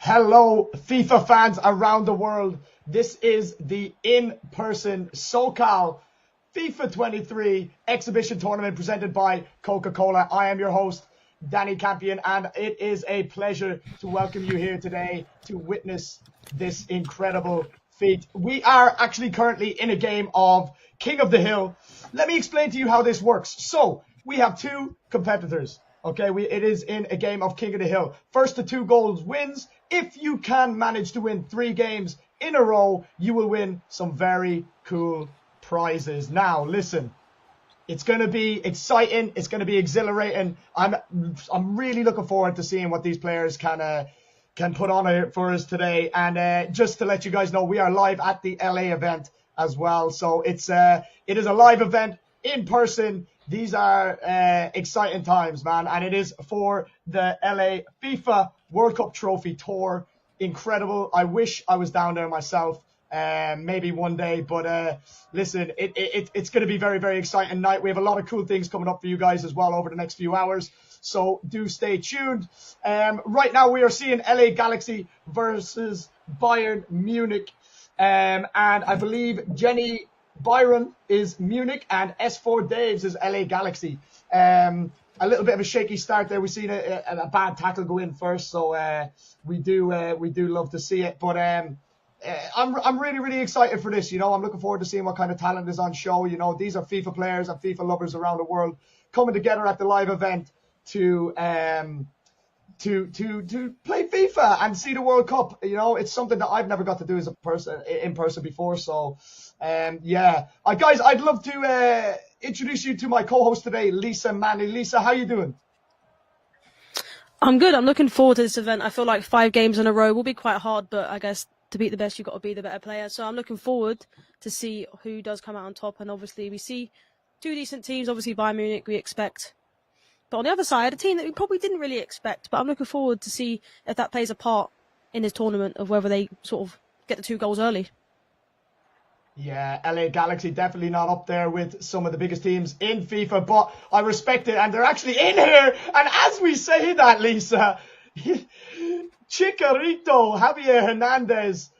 Hello, FIFA fans around the world. This is the in-person SoCal FIFA 23 exhibition tournament presented by Coca-Cola. I am your host, Danny Campion, and it is a pleasure to welcome you here today to witness this incredible feat. We are actually currently in a game of King of the Hill. Let me explain to you how this works. So, we have two competitors. Okay, it is in a game of King of the Hill. First to 2 goals wins. If you can manage to win 3 games in a row, you will win some very cool prizes. Now, listen, it's going to be exciting. It's going to be exhilarating. I'm really looking forward to seeing what these players can put on it for us today. And just to let you guys know, we are live at the LA event as well. So it is a live event in person. These are exciting times, man, and it is for the LA FIFA World Cup Trophy Tour. Incredible. I wish I was down there myself, maybe one day, but listen, it's going to be very, very exciting night. We have a lot of cool things coming up for you guys as well over the next few hours, so do stay tuned. Right now we are seeing LA Galaxy versus Bayern Munich, and I believe Jenny Byron is Munich and S4 Daves is LA Galaxy. A little bit of a shaky start there. We've seen a bad tackle go in first, so we do love to see it. But I'm really, really excited for this. You know, I'm looking forward to seeing what kind of talent is on show. You know, these are FIFA players and FIFA lovers around the world coming together at the live event to play FIFA and see the World Cup. You know, it's something that I've never got to do as a person in person before. So, yeah, guys, I'd love to introduce you to my co-host today, Lisa Manley. Lisa, how you doing? I'm good. I'm looking forward to this event. I feel like 5 games in a row will be quite hard, but I guess to beat the best, you've got to be the better player. So I'm looking forward to see who does come out on top. And obviously, we see 2 decent teams. Obviously, Bayern Munich, we expect. But on the other side, a team that we probably didn't really expect. But I'm looking forward to see if that plays a part in this tournament of whether they sort of get the 2 goals early. Yeah, LA Galaxy definitely not up there with some of the biggest teams in FIFA, but I respect it, and they're actually in here. And as we say that, Lisa, Chicharito, Javier Hernandez,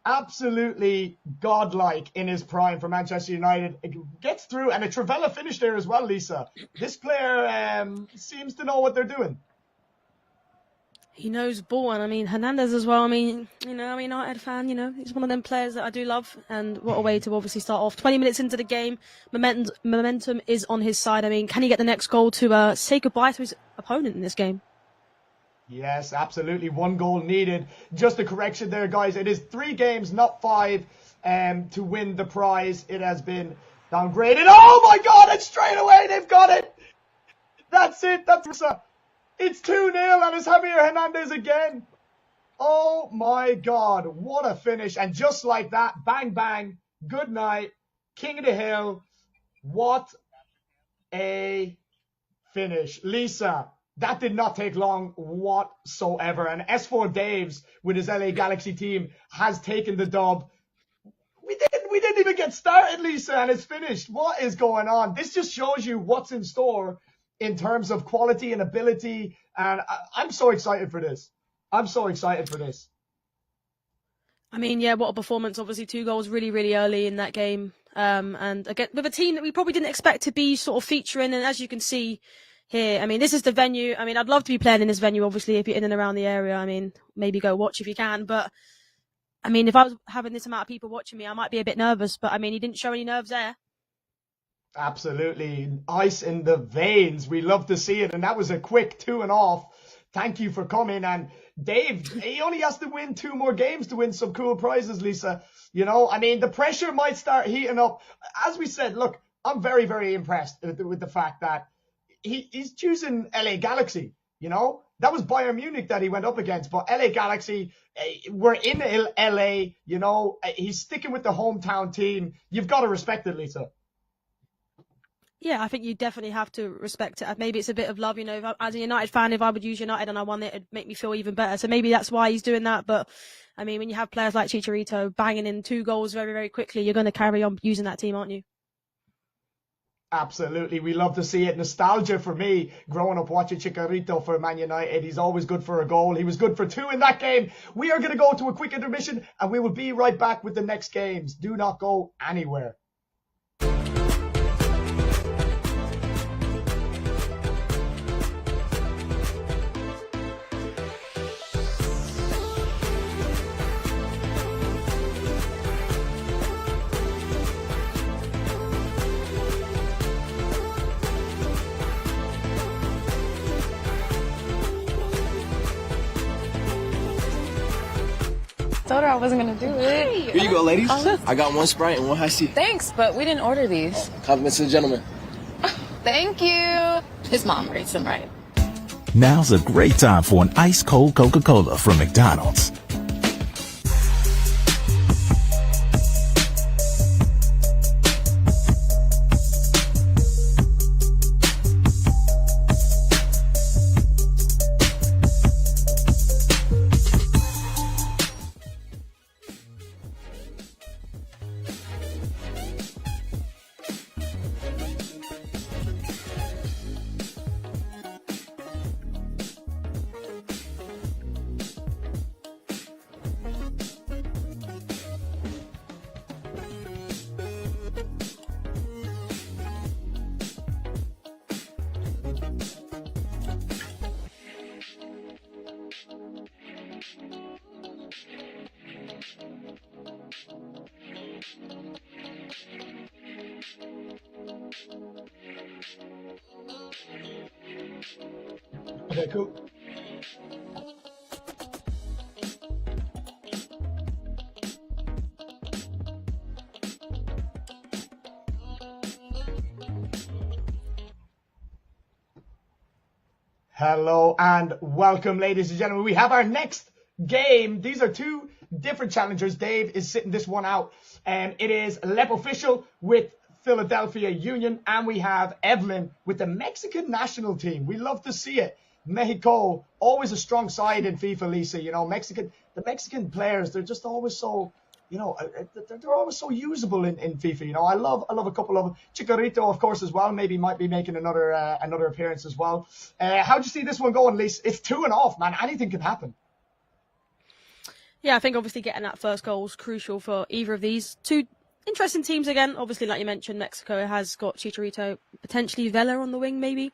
absolutely godlike in his prime for Manchester United. It gets through, and a Travella finish there as well, Lisa. This player seems to know what they're doing. He knows ball, and I mean Hernandez as well. I mean, I'm a United fan. He's one of them players that I do love, and what a way to obviously start off. 20 minutes into the game, momentum is on his side. I mean, can he get the next goal to say goodbye to his opponent in this game? Yes, absolutely. 1 goal needed. Just a correction there, guys. It is 3 games, not 5, to win the prize. It has been downgraded. Oh my God! And straight away they've got it. That's it. It's 2-0 and it's Javier Hernandez again. Oh my God, what a finish. And just like that, bang, bang, good night, King of the Hill. What a finish. Lisa, that did not take long whatsoever. And S4 Daves with his LA Galaxy team has taken the dub. We didn't even get started, Lisa, and it's finished. What is going on? This just shows you what's in store in terms of quality and ability, and I'm so excited for this. I mean, yeah, what a performance. Obviously, 2 goals really, really early in that game. And again, with a team that we probably didn't expect to be sort of featuring. And as you can see here, I mean, this is the venue. I mean, I'd love to be playing in this venue, obviously, if you're in and around the area. I mean, maybe go watch if you can. But, I mean, if I was having this amount of people watching me, I might be a bit nervous. But, I mean, he didn't show any nerves there. Absolutely. Ice in the veins. We love to see it. And that was a quick 2-0. Thank you for coming. And Dave, he only has to win 2 more games to win some cool prizes, Lisa. You know, I mean, the pressure might start heating up. As we said, look, I'm very, very impressed with the fact that he's choosing LA Galaxy. You know, that was Bayern Munich that he went up against. But LA Galaxy, we're in LA, you know, he's sticking with the hometown team. You've got to respect it, Lisa. Yeah, I think you definitely have to respect it. Maybe it's a bit of love, you know. As a United fan, if I would use United and I won it, it'd make me feel even better. So maybe that's why he's doing that. But, I mean, when you have players like Chicharito banging in 2 goals very, very quickly, you're going to carry on using that team, aren't you? Absolutely. We love to see it. Nostalgia for me, growing up watching Chicharito for Man United. He's always good for a goal. He was good for 2 in that game. We are going to go to a quick intermission and we will be right back with the next games. Do not go anywhere. Told her I wasn't gonna do it. Here you go, ladies. I got 1 Sprite and 1 High C. Thanks, but we didn't order these. Compliments to the gentleman. Thank you. His mom raised him right. Now's a great time for an ice cold Coca-Cola from McDonald's. Okay, cool. Hello and welcome, ladies and gentlemen. We have our next game. These are 2 different challengers. Dave is sitting this one out. It is Lep Official with Philadelphia Union, and we have Evelyn with the Mexican national team. We love to see it. Mexico, always a strong side in FIFA, Lisa. You know, the Mexican players, they're just always so, you know, they're always so usable in FIFA. You know, I love a couple of them. Chicharito, of course, as well. Maybe might be making another appearance as well. How do you see this one going, Lisa? It's 2-0, man. Anything can happen. Yeah, I think obviously getting that first goal is crucial for either of these 2 interesting teams again. Obviously, like you mentioned, Mexico has got Chicharito, potentially Vela on the wing, maybe.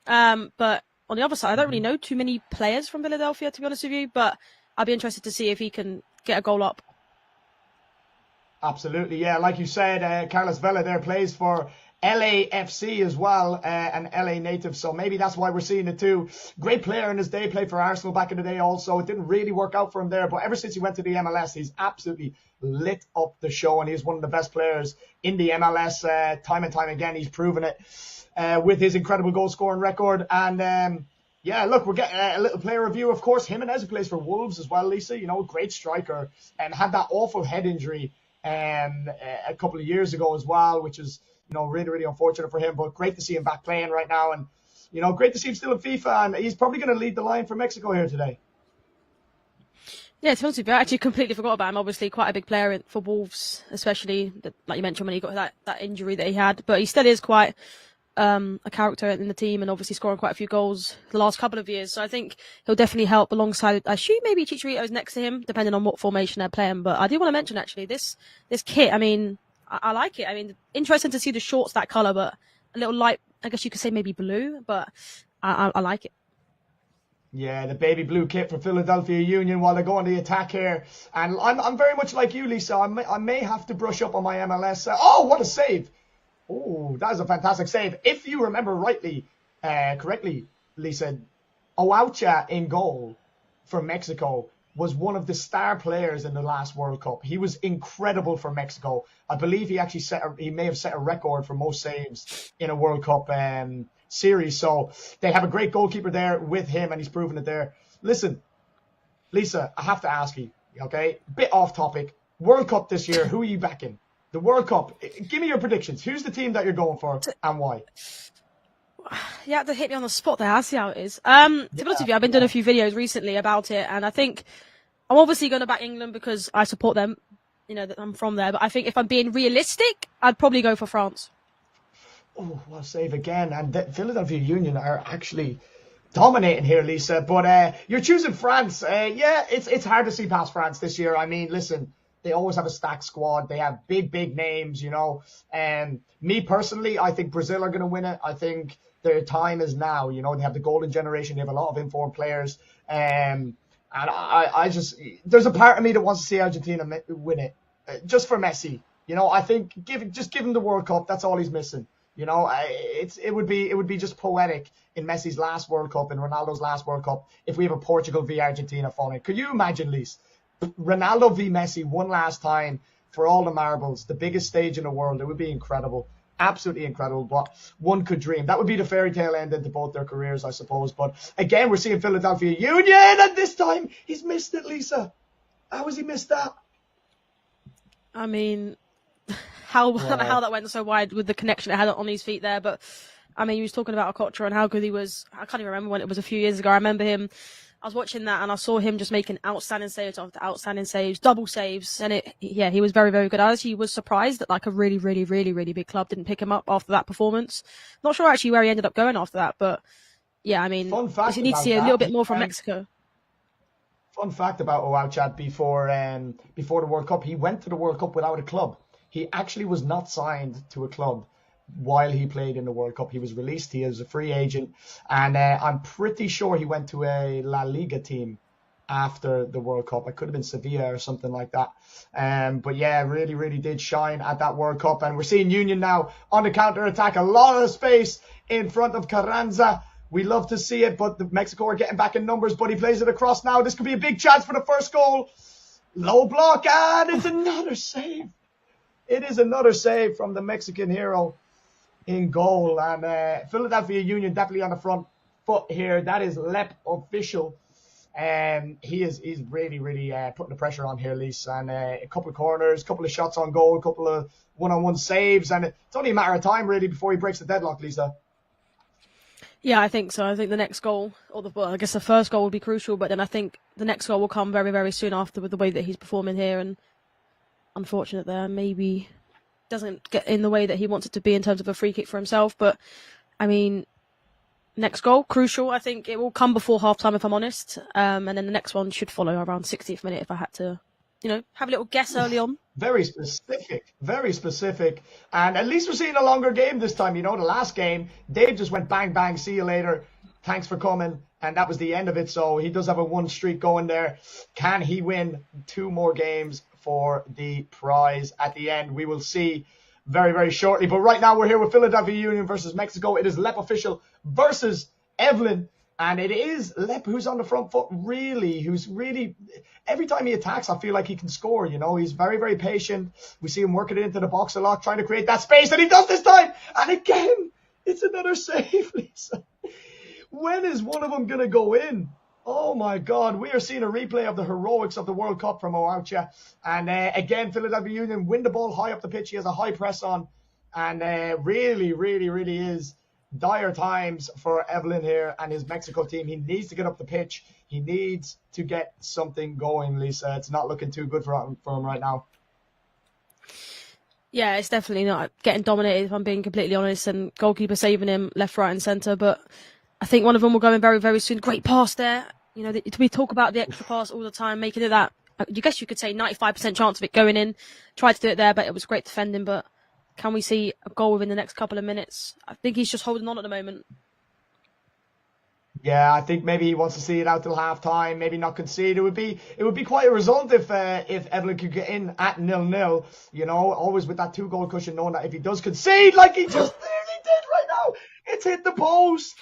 But on the other side, I don't really know too many players from Philadelphia, to be honest with you. But I'll be interested to see if he can get a goal up. Absolutely, yeah. Like you said, Carlos Vela there plays for LAFC as well, an LA native. So maybe that's why we're seeing it too. Great player in his day, played for Arsenal back in the day also. It didn't really work out for him there, but ever since he went to the MLS, he's absolutely lit up the show, and he's one of the best players in the MLS. Time and time again, he's proven it with his incredible goal scoring record. And yeah, look, we're getting a little player review. Of course, Jimenez, who plays for Wolves as well, Lisa, you know, great striker, and had that awful head injury a couple of years ago as well, which is, you know, really, really unfortunate for him, but great to see him back playing right now. And, you know, great to see him still in FIFA, and he's probably going to lead the line for Mexico here today. Yeah, to be honest with you, I actually completely forgot about him. Obviously, quite a big player for Wolves, especially, like you mentioned, when he got that injury that he had. But he still is quite a character in the team and obviously scoring quite a few goals the last couple of years. So I think he'll definitely help alongside, I assume maybe Chicharito's next to him, depending on what formation they're playing. But I do want to mention actually this kit. I mean, I like it. I mean, interesting to see the shorts that colour, but a little light, I guess you could say maybe blue, but I like it. Yeah, the baby blue kit for Philadelphia Union while they go on the attack here. And I'm very much like you, Lisa. I may have to brush up on my MLS. Oh, what a save. Oh, that is a fantastic save. If you remember correctly, Lisa, Oaucha in goal for Mexico was one of the star players in the last World Cup. He was incredible for Mexico. I believe he actually he may have set a record for most saves in a World Cup series. So they have a great goalkeeper there with him, and he's proven it there. Listen, Lisa, I have to ask you, okay? Bit off topic. World Cup this year, who are you backing? The World Cup. Give me your predictions. Who's the team that you're going for and why? You have to hit me on the spot there. I see how it is. To be honest with you, I've been doing a few videos recently about it, and I think I'm obviously going to back England because I support them. You know, that I'm from there. But I think if I'm being realistic, I'd probably go for France. Oh, what a save again. And the Philadelphia Union are actually dominating here, Lisa. But you're choosing France. Yeah, it's hard to see past France this year. I mean, listen, they always have a stacked squad. They have big names, you know. Me personally, I think Brazil are going to win it. I think their time is now. You know, they have the golden generation. They have a lot of informed players. And I just, there's a part of me that wants to see Argentina win it. Just for Messi. You know, I think give him the World Cup. That's all he's missing. You know, it would be just poetic in Messi's last World Cup and Ronaldo's last World Cup if we have a Portugal v Argentina final. Could you imagine, Lise? Ronaldo v Messi one last time for all the marbles, the biggest stage in the world. It would be incredible. Absolutely incredible. But one could dream. That would be the fairy tale ending to both their careers, I suppose. But again, we're seeing Philadelphia Union, and this time he's missed it, Lisa. How has he missed that? I mean, how that went so wide with the connection it had on his feet there. But I mean, he was talking about Okocha and how good he was. I can't even remember when it was, a few years ago. I remember him. I was watching that and I saw him just making outstanding saves after outstanding saves, double saves, and he was very, very good. I actually was surprised that like a really, really, really, really big club didn't pick him up after that performance. Not sure actually where he ended up going after that, but yeah, I mean, you need to see a little bit more from Mexico. Fun fact about Oaucha before the World Cup, he went to the World Cup without a club. He actually was not signed to a club while he played in the World Cup. He was released. He is a free agent. And I'm pretty sure he went to a La Liga team after the World Cup. It could have been Sevilla or something like that. But yeah, really, really did shine at that World Cup. And we're seeing Union now on the counter-attack. A lot of space in front of Carranza. We love to see it, but Mexico are getting back in numbers. But he plays it across now. This could be a big chance for the first goal. Low block, and it's another save. It is another save from the Mexican hero in goal. And Philadelphia Union definitely on the front foot here. That is Lep official. He's really, really putting the pressure on here, Lise. And a couple of corners, a couple of shots on goal, a couple of one-on-one saves. And it's only a matter of time, really, before he breaks the deadlock, Lisa. Yeah, I think so. I think the next goal, I guess the first goal would be crucial, but then I think the next goal will come very, very soon after with the way that he's performing here. And unfortunate there, maybe doesn't get in the way that he wants it to be in terms of a free kick for himself. But, I mean, next goal, crucial. I think it will come before half-time, if I'm honest. And then the next one should follow around 60th minute if I had to, have a little guess early on. Very specific. And at least we're seeing a longer game this time. The last game, Dave just went bang, bang, see you later. Thanks for coming. And that was the end of it. So he does have a one streak going there. Can he win 2 more games for the prize at the end? We will see very, very shortly. But right now we're here with Philadelphia Union versus Mexico. It is Lep official versus Evelyn. And it is Lep who's on the front foot, who's really, every time he attacks, I feel like he can score, He's very, very patient. We see him working it into the box a lot, trying to create that space, and he does this time. And again, it's another save, Lisa. When is one of them going to go in? Oh, my God. We are seeing a replay of the heroics of the World Cup from Oaucha. And again, Philadelphia Union win the ball high up the pitch. He has a high press on. And really, really, really is dire times for Evelyn here and his Mexico team. He needs to get up the pitch. He needs to get something going, Lisa. It's not looking too good for him right now. Yeah, it's definitely not getting dominated, if I'm being completely honest, and goalkeeper saving him left, right and centre. But I think one of them will go in very, very soon. Great pass there. You know, we talk about the extra pass all the time, making it that, I guess you could say 95% chance of it going in. Tried to do it there, but it was great defending. But can we see a goal within the next couple of minutes? I think he's just holding on at the moment. Yeah, I think maybe he wants to see it out till half time, maybe not concede. It would be quite a result if Evelyn could get in at 0-0, you know, always with that 2-goal cushion, knowing that if he does concede like he just nearly did right now, it's hit the post.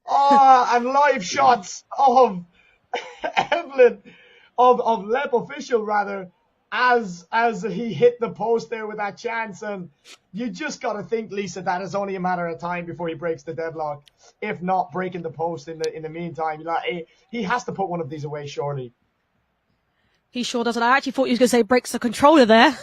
Oh, and live shots of Evelyn, of Lep official rather, as he hit the post there with that chance. And you just got to think, Lisa, that it's only a matter of time before he breaks the deadlock. If not breaking the post in the meantime, he has to put one of these away, surely. He sure does. And I actually thought he was going to say breaks the controller there.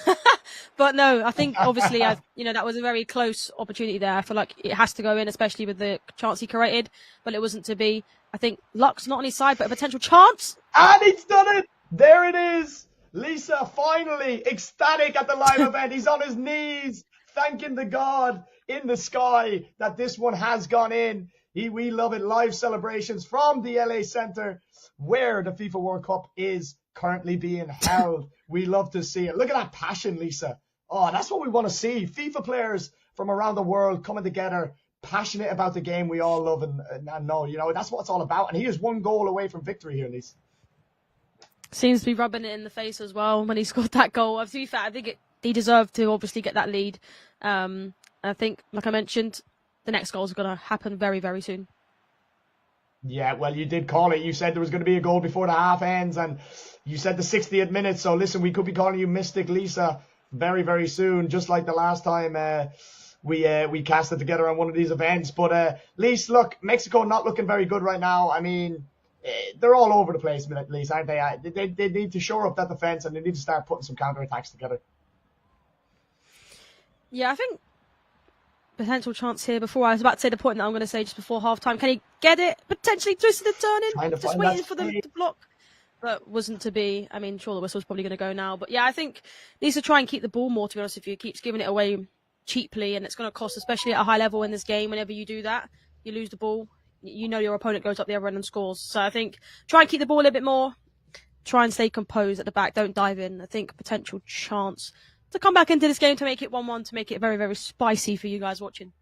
But no, I think obviously, that was a very close opportunity there. I feel like it has to go in, especially with the chance he created, but it wasn't to be. I think luck's not on his side, but a potential chance. And he's done it. There it is. Lisa, finally, ecstatic at the live event. He's on his knees, thanking the God in the sky that this one has gone in. We love it. Live celebrations from the LA Center, where the FIFA World Cup is currently being held. We love to see it. Look at that passion, Lisa. Oh, that's what we want to see. FIFA players from around the world coming together, passionate about the game we all love and know. You know, that's what it's all about. And he is 1 goal away from victory here, Lisa. Seems to be rubbing it in the face as well when he scored that goal. To be fair, I think he deserved to obviously get that lead. I think, like I mentioned, the next goal is going to happen very, very soon. Yeah, well, you did call it. You said there was going to be a goal before the half ends, and you said the 60th minute. So listen, we could be calling you Mystic Lisa very, very soon, just like the last time we cast it together on one of these events. But Lisa, look, Mexico not looking very good right now. I mean, they're all over the place, at least, aren't they? They need to shore up that defense, and they need to start putting some counterattacks together. Yeah, I think potential chance here before. I was about to say the point that I'm going to say just before half-time. Can he get it? Potentially twisted and turning. Just waiting for them to block. But wasn't to be. I mean, sure, the whistle's probably going to go now. But yeah, I think needs to try and keep the ball more, to be honest with you. Keeps giving it away cheaply, and it's going to cost, especially at a high level in this game. Whenever you do that, you lose the ball. You know your opponent goes up the other end and scores. So I think try and keep the ball a little bit more. Try and stay composed at the back. Don't dive in. I think potential chance to come back into this game to make it 1-1, to make it very, very spicy for you guys watching.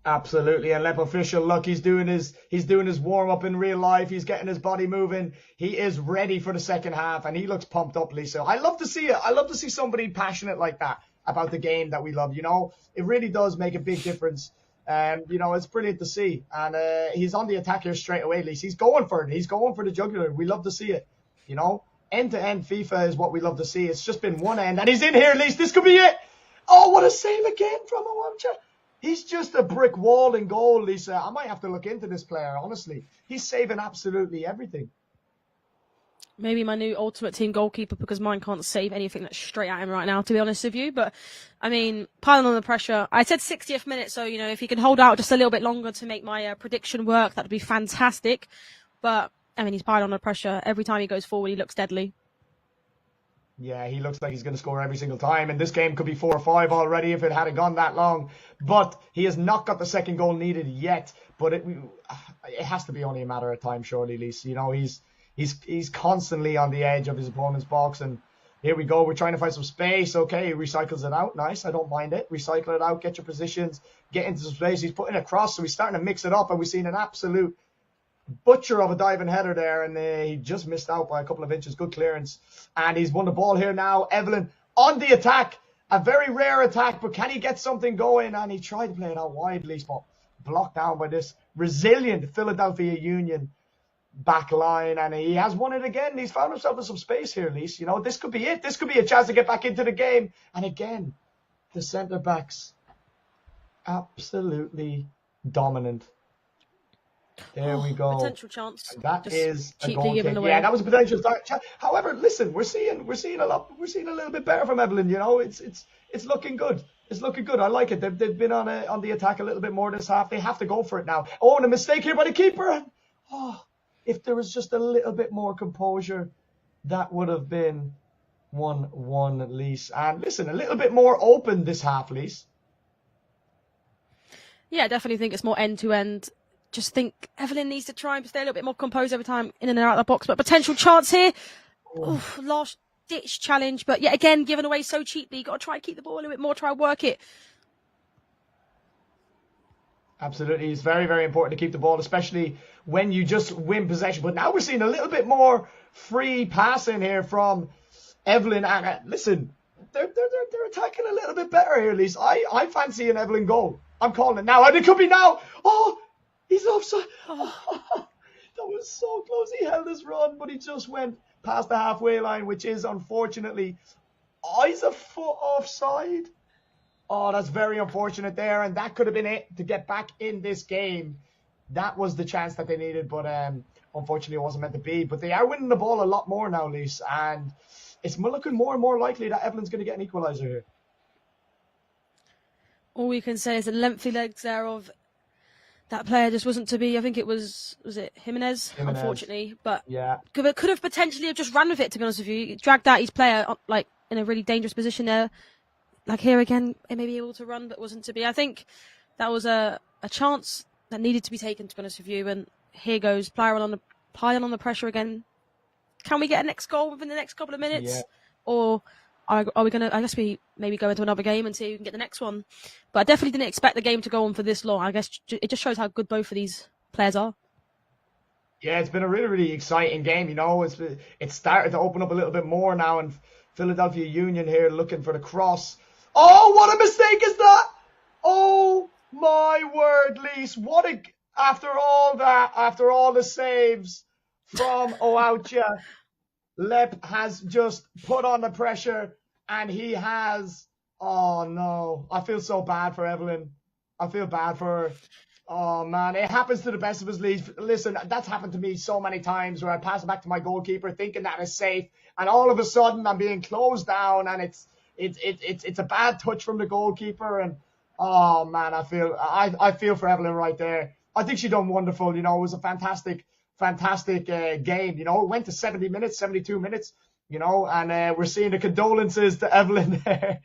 Absolutely. And Lep official, look, he's doing his warm up in real life. He's getting his body moving. He is ready for the second half, and he looks pumped up, Lisa. I love to see it. I love to see somebody passionate like that about the game that we love. You know, it really does make a big difference. You know, it's brilliant to see. And he's on the attack here straight away, Lisa. He's going for it. He's going for the jugular. We love to see it. You know, end-to-end FIFA is what we love to see. It's just been one end, and he's in here, Lisa. This could be it. Oh, what a save again from him, won't you? He's just a brick wall in goal, Lisa. I might have to look into this player, honestly. He's saving absolutely everything. Maybe my new Ultimate Team goalkeeper, because mine can't save anything that's straight at him right now, to be honest with you. But, I mean, piling on the pressure. I said 60th minute, so, you know, if he can hold out just a little bit longer to make my prediction work, that would be fantastic. But, I mean, he's piling on the pressure. Every time he goes forward, he looks deadly. Yeah, he looks like he's going to score every single time. And this game could be 4 or 5 already if it hadn't gone that long. But he has not got the second goal needed yet. But it has to be only a matter of time, surely, Lisa. You know, he's constantly on the edge of his opponent's box. And here we go. We're trying to find some space. Okay, he recycles it out. Nice. I don't mind it. Recycle it out. Get your positions. Get into some space. He's putting it across. So he's starting to mix it up. And we've seen an absolute butcher of a diving header there, and he just missed out by a couple of inches. Good clearance, and he's won the ball here now. Evelyn on the attack, a very rare attack, but can he get something going? And he tried to play it out wide, but blocked down by this resilient Philadelphia Union back line, and he has won it again. He's found himself in some space here, Lise. You know, this could be it. This could be a chance to get back into the game. And again, the centre backs absolutely dominant. There we go. Potential chance. And that is a goal given kick. away. Yeah, that was a potential start. However, listen, we're seeing a little bit better from Evelyn. You know, it's looking good. It's looking good. I like it. They've been on the attack a little bit more this half. They have to go for it now. Oh, and a mistake here by the keeper. Oh, if there was just a little bit more composure, that would have been 1-1, Lise. And listen, a little bit more open this half, Lise. Yeah, I definitely think it's more end-to-end. Just think Evelyn needs to try and stay a little bit more composed every time in and out of the box. But potential chance here. Oof, last-ditch challenge. But yet again, given away so cheaply. You've got to try and keep the ball a little bit more, try and work it. Absolutely. It's very, very important to keep the ball, especially when you just win possession. But now we're seeing a little bit more free passing here from Evelyn. And listen, they're attacking a little bit better here, at least. I fancy an Evelyn goal. I'm calling it now. And it could be now. Oh, he's offside. Oh, that was so close. He held his run, but he just went past the halfway line, which is unfortunately, he's a foot offside. Oh, that's very unfortunate there, and that could have been it to get back in this game. That was the chance that they needed, but unfortunately it wasn't meant to be. But they are winning the ball a lot more now, Lise, and it's looking more and more likely that Evelyn's going to get an equaliser here. All we can say is the lengthy legs there of that player just wasn't to be. I think it was it Jimenez, unfortunately, but yeah, could have potentially just ran with it, to be honest with you. Dragged out his player like in a really dangerous position there. Like here again, it may be able to run, but wasn't to be. I think that was a chance that needed to be taken, to be honest with you. And here goes, piling on the pressure again. Can we get a next goal within the next couple of minutes? Yeah. Or are we going to, I guess we maybe go into another game and see if we can get the next one. But I definitely didn't expect the game to go on for this long. I guess it just shows how good both of these players are. Yeah, it's been a really, really exciting game. You know, it's started to open up a little bit more now. And Philadelphia Union here looking for the cross. Oh, what a mistake is that? Oh, my word, Lise. After all that, after all the saves from Oucha, Lep has just put on the pressure, and he has, oh no, I feel so bad for Evelyn. I feel bad for her. Oh man, it happens to the best of us, Lise. Listen, that's happened to me so many times where I pass it back to my goalkeeper thinking that is safe, and all of a sudden I'm being closed down, and it's a bad touch from the goalkeeper, and oh man, I feel for Evelyn right there. I think she done wonderful. You know, it was a fantastic game. You know, it went to 70 minutes, 72 minutes. You know, and we're seeing the condolences to Evelyn there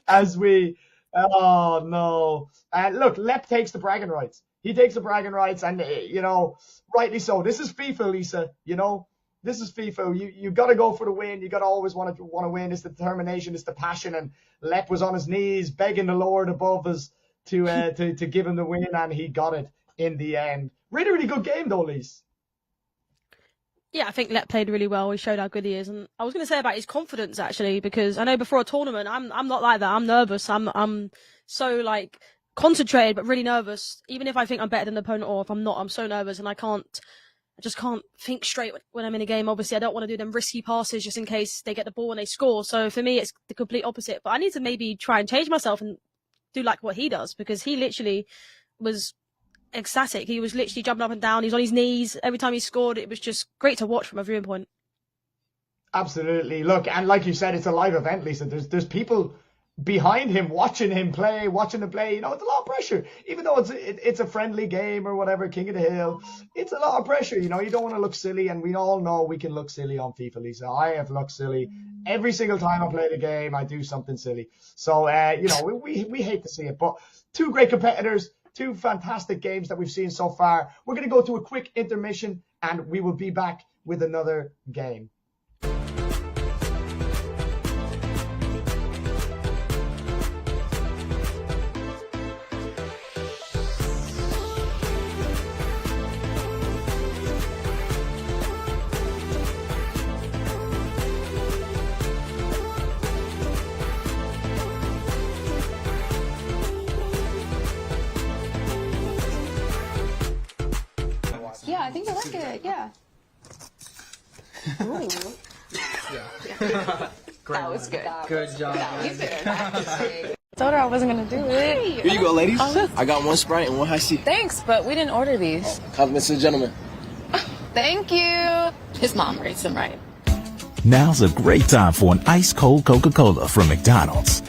as we. Oh no! Look, Lep takes the bragging rights. He takes the bragging rights, and you know, rightly so. This is FIFA, Lisa. You know. This is FIFA. You got to go for the win. You got to always want to win. It's the determination. It's the passion. And Lep was on his knees begging the Lord above us to give him the win, and he got it in the end. Really, really good game though, Lise. Yeah, I think Lep played really well. He showed how good he is, and I was going to say about his confidence actually, because I know before a tournament, I'm not like that. I'm nervous. I'm so like concentrated, but really nervous. Even if I think I'm better than the opponent, or if I'm not, I'm so nervous, and I just can't think straight when I'm in a game. Obviously, I don't want to do them risky passes just in case they get the ball and they score. So for me, it's the complete opposite. But I need to maybe try and change myself and do like what he does, because he literally was ecstatic. He was literally jumping up and down. He's on his knees every time he scored. It was just great to watch from a viewing point. Absolutely. Look, and like you said, it's a live event, Lisa. There's people behind him watching him play. You know, it's a lot of pressure. Even though it's a friendly game or whatever, King of the Hill, it's a lot of pressure. You know, you don't want to look silly, and we all know we can look silly on FIFA, Lisa. I have looked silly every single time I play the game. I do something silly. So you know, we hate to see it, but two great competitors, two fantastic games that we've seen so far. We're going to go to a quick intermission, and we will be back with another game. Yeah, I think I like it. Yeah. Ooh. That was good. Good job. You did. I Told her I wasn't gonna do it. Here you go, ladies. I got one Sprite and one High C. Thanks, but we didn't order these. Compliments to the gentleman. Thank you. His mom raised him right. Now's a great time for an ice cold Coca-Cola from McDonald's.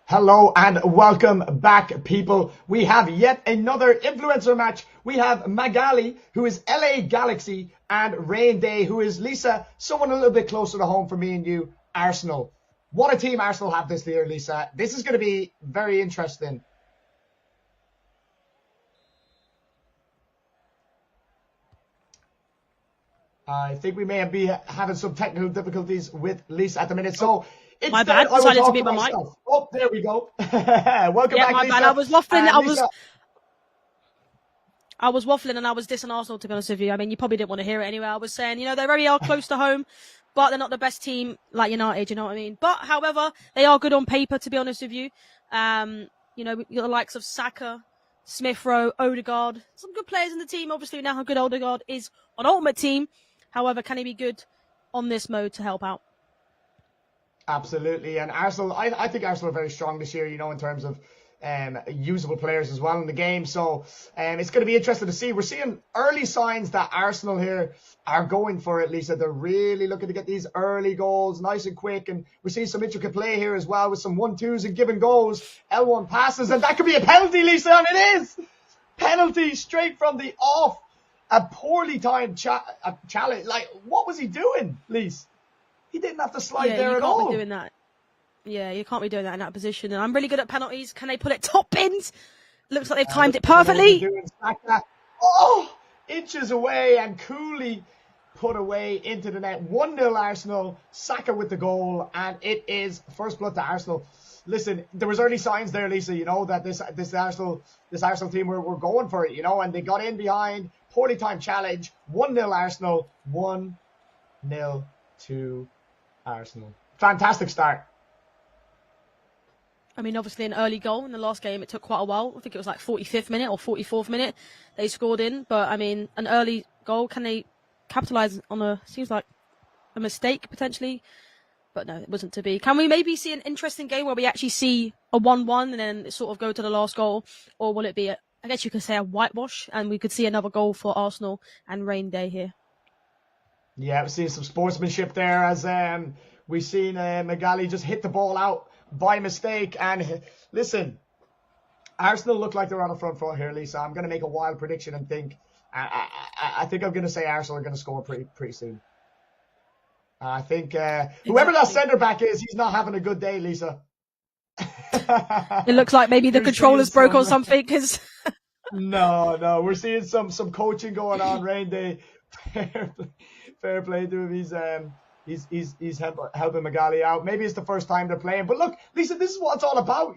Hello and welcome back, people. We have yet another influencer match. We have Magali, who is LA Galaxy, and Rain Day, who is, Lisa, someone a little bit closer to home for me and you, Arsenal. What a team Arsenal have this year, Lisa. This is going to be very interesting. I think we may be having some technical difficulties with Lisa at the minute, so... My bad. Decided to mute my mic. Oh, there we go. Welcome back, my Lisa. bad. I was waffling. Lisa... I was waffling and I was dissing Arsenal, to be honest with you. I mean, you probably didn't want to hear it anyway. I was saying, they very are close to home, but they're not the best team like United, you know what I mean? But, however, they are good on paper, to be honest with you. You got the likes of Saka, Smith Rowe, Odegaard. Some good players in the team. Obviously, we know how good Odegaard is on Ultimate Team. However, can he be good on this mode to help out? Absolutely. And Arsenal, I think Arsenal are very strong this year, in terms of usable players as well in the game. So it's going to be interesting to see. We're seeing early signs that Arsenal here are going for it, Lisa. They're really looking to get these early goals nice and quick. And we're seeing some intricate play here as well with some 1-2s and give and goes, L1 passes. And that could be a penalty, Lisa. And it is. Penalty straight from the off. A poorly timed challenge. Like, what was he doing, Lisa? He didn't have to slide there at all. You can't be doing that. Yeah, you can't be doing that in that position. And I'm really good at penalties. Can they put it top bins? Looks like they've timed it perfectly. Oh, inches away and coolly put away into the net. 1-0 Arsenal. Saka with the goal. And it is first blood to Arsenal. Listen, there was early signs there, Lisa, that this Arsenal team were going for it, and they got in behind. Poorly timed challenge. 1-0 Arsenal. 1-0 to Arsenal. Fantastic start. I mean, obviously an early goal in the last game. It took quite a while. I think it was like 45th minute or 44th minute they scored in. But, I mean, an early goal. Can they capitalise on seems like a mistake potentially? But no, it wasn't to be. Can we maybe see an interesting game where we actually see a 1-1 and then sort of go to the last goal? Or will it be, I guess you could say, a whitewash and we could see another goal for Arsenal and Rain Day here? Yeah, we've seen some sportsmanship there as we've seen Magali just hit the ball out by mistake. And listen, Arsenal look like they're on the front foot here, Lisa. I'm going to make a wild prediction and think, I think I'm going to say Arsenal are going to score pretty soon. I think whoever that centre back is, he's not having a good day, Lisa. It looks like maybe the controllers broke or something. Cause No, we're seeing some coaching going on. Rain Day. Fair play to him. He's helping Magali out. Maybe it's the first time they're playing. But look, Lisa, this is what it's all about,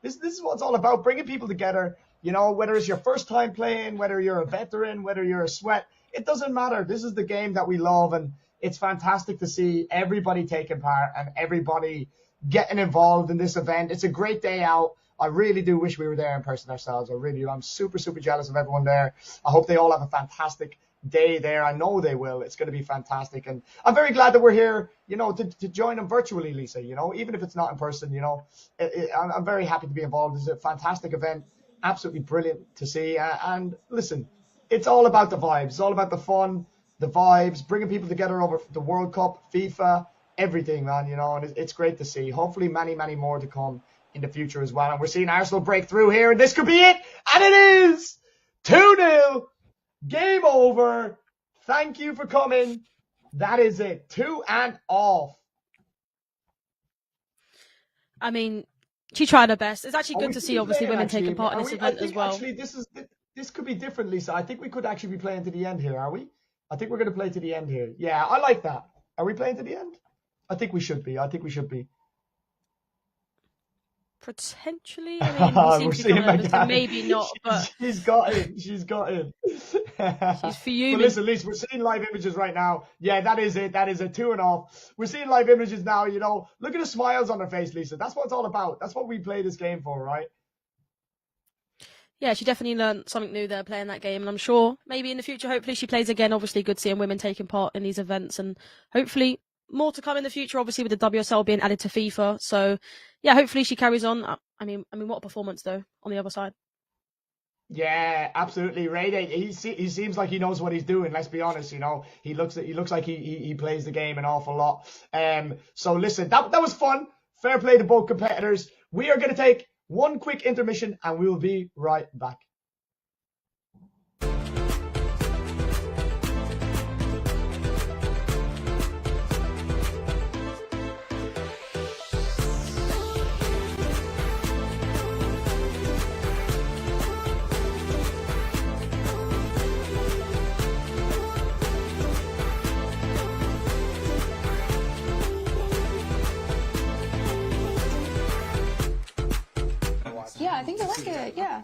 This is what it's all about, bringing people together, whether it's your first time playing, whether you're a veteran, whether you're a sweat. It doesn't matter. This is the game that we love, and it's fantastic to see everybody taking part and everybody getting involved in this event. It's a great day out. I really do wish we were there in person ourselves. I really do. I'm super, super jealous of everyone there. I hope they all have a fantastic day there. I know they will. It's going to be fantastic. And I'm very glad that we're here, to join them virtually, Lisa, even if it's not in person, I'm very happy to be involved. It's a fantastic event. Absolutely brilliant to see. And listen, it's all about the vibes. It's all about the fun, the vibes, bringing people together over the World Cup, FIFA, everything, man, and it's great to see. Hopefully many, many more to come in the future as well. And we're seeing Arsenal break through here, and this could be it. And it is 2-0. Game over. Thank you for coming. That is it. 2 and off. I mean, she tried her best. It's actually good to see, obviously, women taking part in this event as well. Actually, this could be different, Lisa. I think we could actually be playing to the end here, are we? I think we're going to play to the end here. Yeah, I like that. Are we playing to the end? I think we should be. Potentially. I mean, we seem to be coming over, so maybe not. But she's got in. She's for you. But listen, Lisa, we're seeing live images right now. Yeah, that is it. That is a 2 and off. We're seeing live images now. You know, look at the smiles on her face, Lisa. That's what it's all about. That's what we play this game for, right? Yeah, she definitely learned something new there playing that game, and I'm sure maybe in the future, hopefully she plays again. Obviously, good seeing women taking part in these events, and hopefully more to come in the future. Obviously, with the WSL being added to FIFA, so yeah, hopefully she carries on. I mean, what a performance though on the other side. Yeah, absolutely. Ray, he seems like he knows what he's doing. Let's be honest. You know, he looks like he plays the game an awful lot. So listen, that was fun. Fair play to both competitors. We are going to take one quick intermission, and we will be right back. Yeah, I think I like it. Yeah.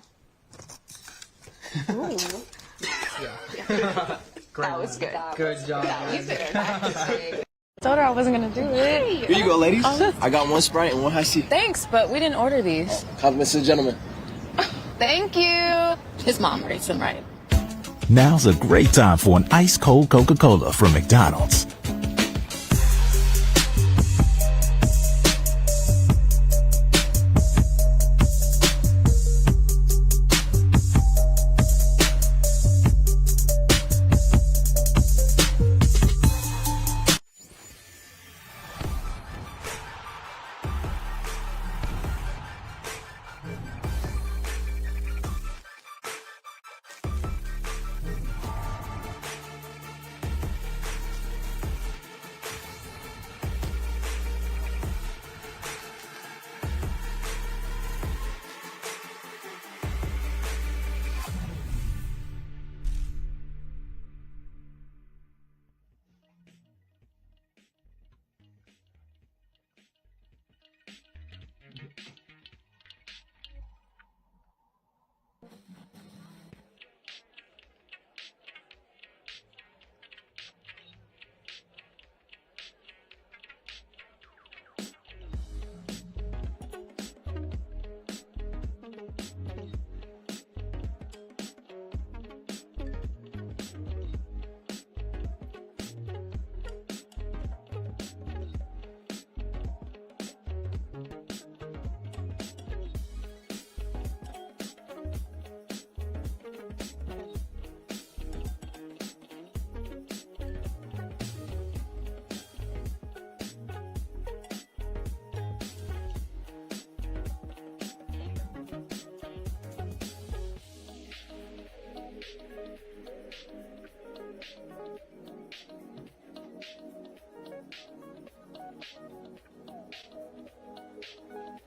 Ooh. That was good. Good job. You did it. I told her I wasn't gonna do it. Here you go, ladies. I got one Sprite and one high C. Thanks, but we didn't order these. Compliments to the gentleman. Thank you. His mom raised him right. Now's a great time for an ice cold Coca-Cola from McDonald's.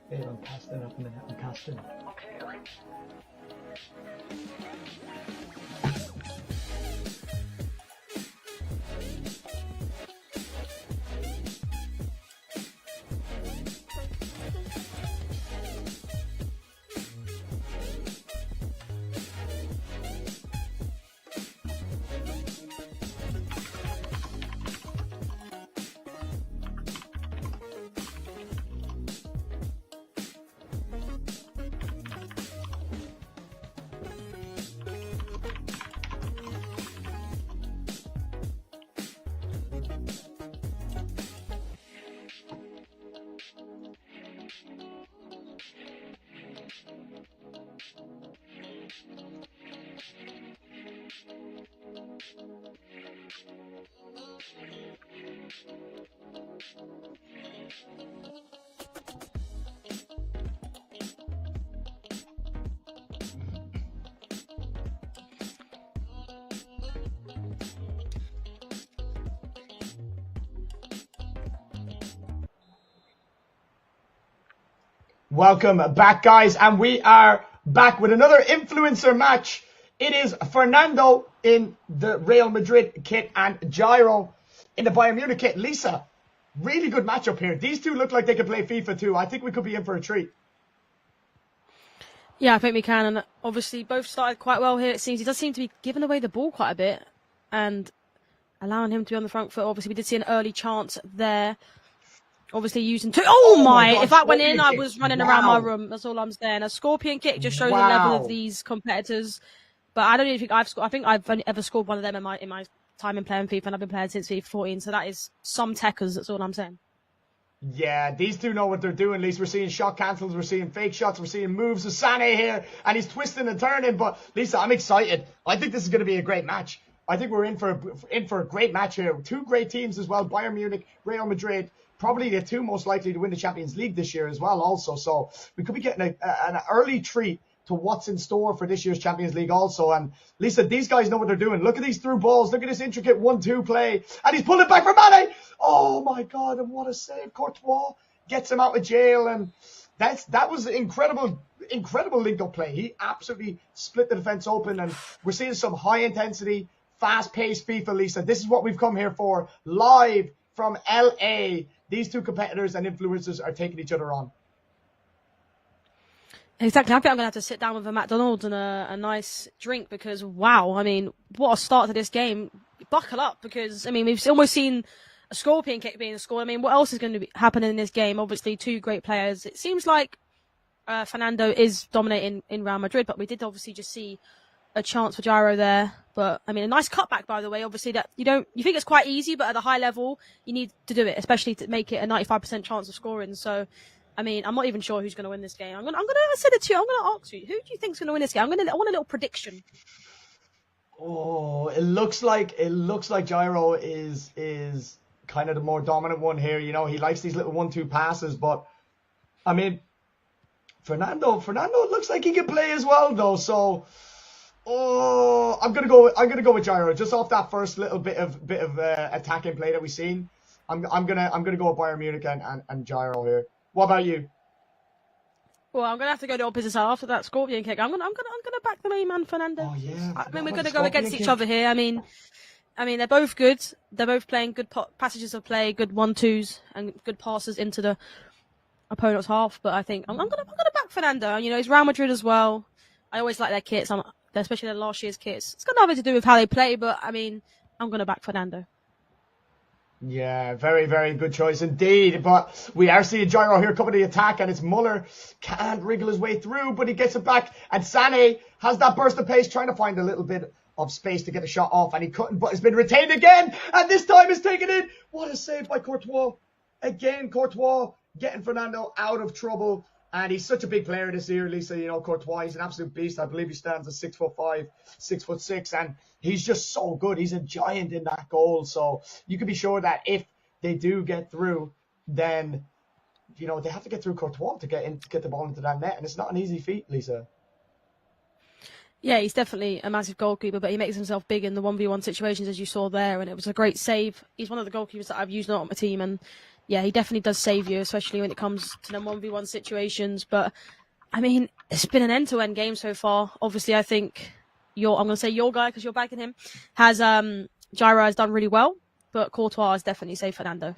Babe, I'm casting up a minute. I'm casting. Welcome back, guys, and we are back with another influencer match. It is Fernando in the Real Madrid kit and Gyro in the Bayern Munich kit. Lisa, really good matchup here. These two look like they could play FIFA too. I think we could be in for a treat. Yeah, I think we can, and obviously both started quite well here. It seems he does seem to be giving away the ball quite a bit and allowing him to be on the front foot. Obviously, we did see an early chance there. Obviously using two. Oh my! God, if that went in, kick. I was running around my room. That's all I'm saying. A scorpion kick just shows the level of these competitors. But I don't even think I've scored. I think I've only ever scored one of them in my time in playing FIFA, and I've been playing since FIFA 14. So that is some techers. That's all I'm saying. Yeah, these two know what they're doing. At least we're seeing shot cancels, we're seeing fake shots, we're seeing moves of Sané here, and he's twisting and turning. But Lisa, I'm excited. I think this is going to be a great match. I think we're in for a great match here. Two great teams as well: Bayern Munich, Real Madrid. Probably the two most likely to win the Champions League this year as well. Also, so we could be getting an early treat to what's in store for this year's Champions League also. And Lisa, these guys know what they're doing. Look at these through balls. Look at this intricate 1-2 play. And he's pulling back for Mane. Oh my God, and what a save. Courtois gets him out of jail. And that was incredible link-up play. He absolutely split the defense open. And we're seeing some high-intensity, fast-paced FIFA, Lisa. This is what we've come here for. Live from LA. These two competitors and influencers are taking each other on. Exactly. I think I'm going to have to sit down with a McDonald's and a nice drink because, wow, I mean, what a start to this game. Buckle up because, I mean, we've almost seen a scorpion kick being scored. I mean, what else is going to be happening in this game? Obviously, two great players. It seems like Fernando is dominating in Real Madrid, but we did obviously just see a chance for Gyro there. But, I mean, a nice cutback, by the way. Obviously, that you think it's quite easy, but at a high level, you need to do it, especially to make it a 95% chance of scoring. So, I mean, I'm not even sure who's going to win this game. I'm gonna send it to you. I'm gonna ask you, who do you think's going to win this game? I want a little prediction. Oh, it looks like Gyro is kind of the more dominant one here. You know, he likes these little 1-2 passes, but I mean, Fernando looks like he can play as well though. So, I'm gonna go with Gyro just off that first little bit of attacking play that we've seen. I'm gonna go with Bayern Munich and Gyro here. What about you? Well, I'm gonna have to go the opposite side after that scorpion kick. I'm gonna back the main man, Fernando. Oh yeah. I mean, we're gonna go against each other here. I mean, they're both good. They're both playing good passages of play, good 1-2s, and good passes into the opponent's half. But I think I'm gonna back Fernando. You know, he's Real Madrid as well. I always like their kits, especially their last year's kits. It's got nothing to do with how they play, but I mean, I'm gonna back Fernando. Yeah, very, very good choice indeed. But we are seeing Gyro here coming to the attack, and it's Muller. Can't wriggle his way through, but he gets it back. And Sané has that burst of pace, trying to find a little bit of space to get a shot off, and he couldn't, but it's been retained again, and this time it's taken in. What a save by Courtois. Again, Courtois getting Fernando out of trouble. And he's such a big player this year, Lisa. You know, Courtois, he's an absolute beast. I believe he stands at 6'5", 6'6", and he's just so good. He's a giant in that goal. So you can be sure that if they do get through, then, you know, they have to get through Courtois to get the ball into that net. And it's not an easy feat, Lisa. Yeah, he's definitely a massive goalkeeper, but he makes himself big in the 1v1 situations, as you saw there, and it was a great save. He's one of the goalkeepers that I've used a lot on my team, and yeah, he definitely does save you, especially when it comes to the 1v1 situations. But, I mean, it's been an end-to-end game so far. Obviously, I think I'm going to say your guy, because you're backing him, Gyro has done really well, but Courtois has definitely saved Fernando.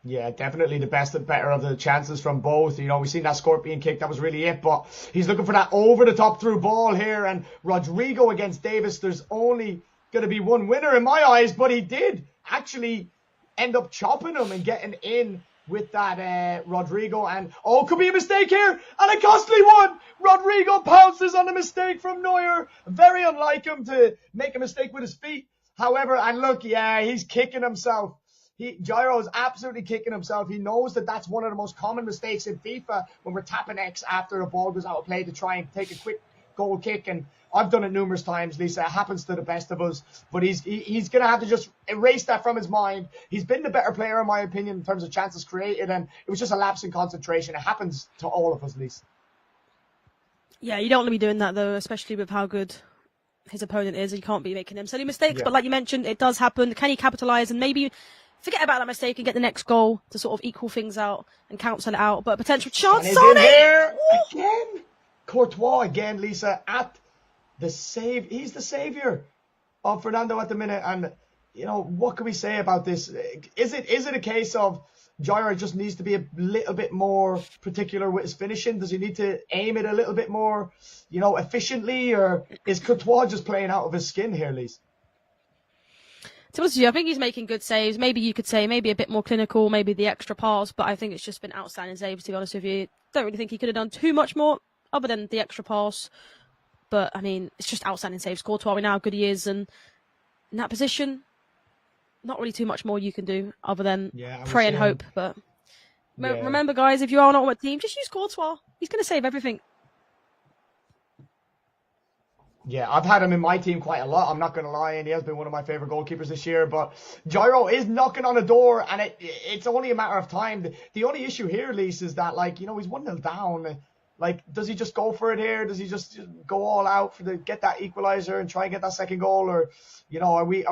Yeah, definitely the better of the chances from both. You know, we've seen that scorpion kick. That was really it. But he's looking for that over-the-top through ball here. And Rodrigo against Davis, there's only going to be one winner in my eyes. But he did actually end up chopping him and getting in with that Rodrigo. And, could be a mistake here. And a costly one. Rodrigo pounces on a mistake from Neuer. Very unlike him to make a mistake with his feet. However, and look, yeah, he's kicking himself. Gyro is absolutely kicking himself. He knows that that's one of the most common mistakes in FIFA when we're tapping X after a ball goes out of play to try and take a quick goal kick. And I've done it numerous times, Lisa. It happens to the best of us. But he's going to have to just erase that from his mind. He's been the better player, in my opinion, in terms of chances created. And it was just a lapse in concentration. It happens to all of us, Lisa. Yeah, you don't want to be doing that, though, especially with how good his opponent is. You can't be making them silly mistakes. Yeah. But like you mentioned, it does happen. Can he capitalise and maybe forget about that mistake and get the next goal to sort of equal things out and cancel it out. But potential chance. And in there again. Courtois again, Lisa, at the save. He's the saviour of Fernando at the minute. And, you know, what can we say about this? Is it a case of Gyro just needs to be a little bit more particular with his finishing? Does he need to aim it a little bit more, you know, efficiently? Or is Courtois just playing out of his skin here, Lisa? To be honest with you, I think he's making good saves. Maybe you could say maybe a bit more clinical, maybe the extra pass, but I think it's just been outstanding saves, to be honest with you. Don't really think he could have done too much more other than the extra pass. But, I mean, it's just outstanding saves. Courtois, we know how good he is, and in that position, not really too much more you can do other than pray and hope. But remember, guys, if you are not on a team, just use Courtois. He's going to save everything. Yeah, I've had him in my team quite a lot. I'm not going to lie, and he has been one of my favourite goalkeepers this year. But Gyro is knocking on the door, and it's only a matter of time. The only issue here, Lisa, is that, like, you know, he's 1-0 down. Like, does he just go for it here? Does he just go all out for get that equaliser and try and get that second goal? Or, you know, are we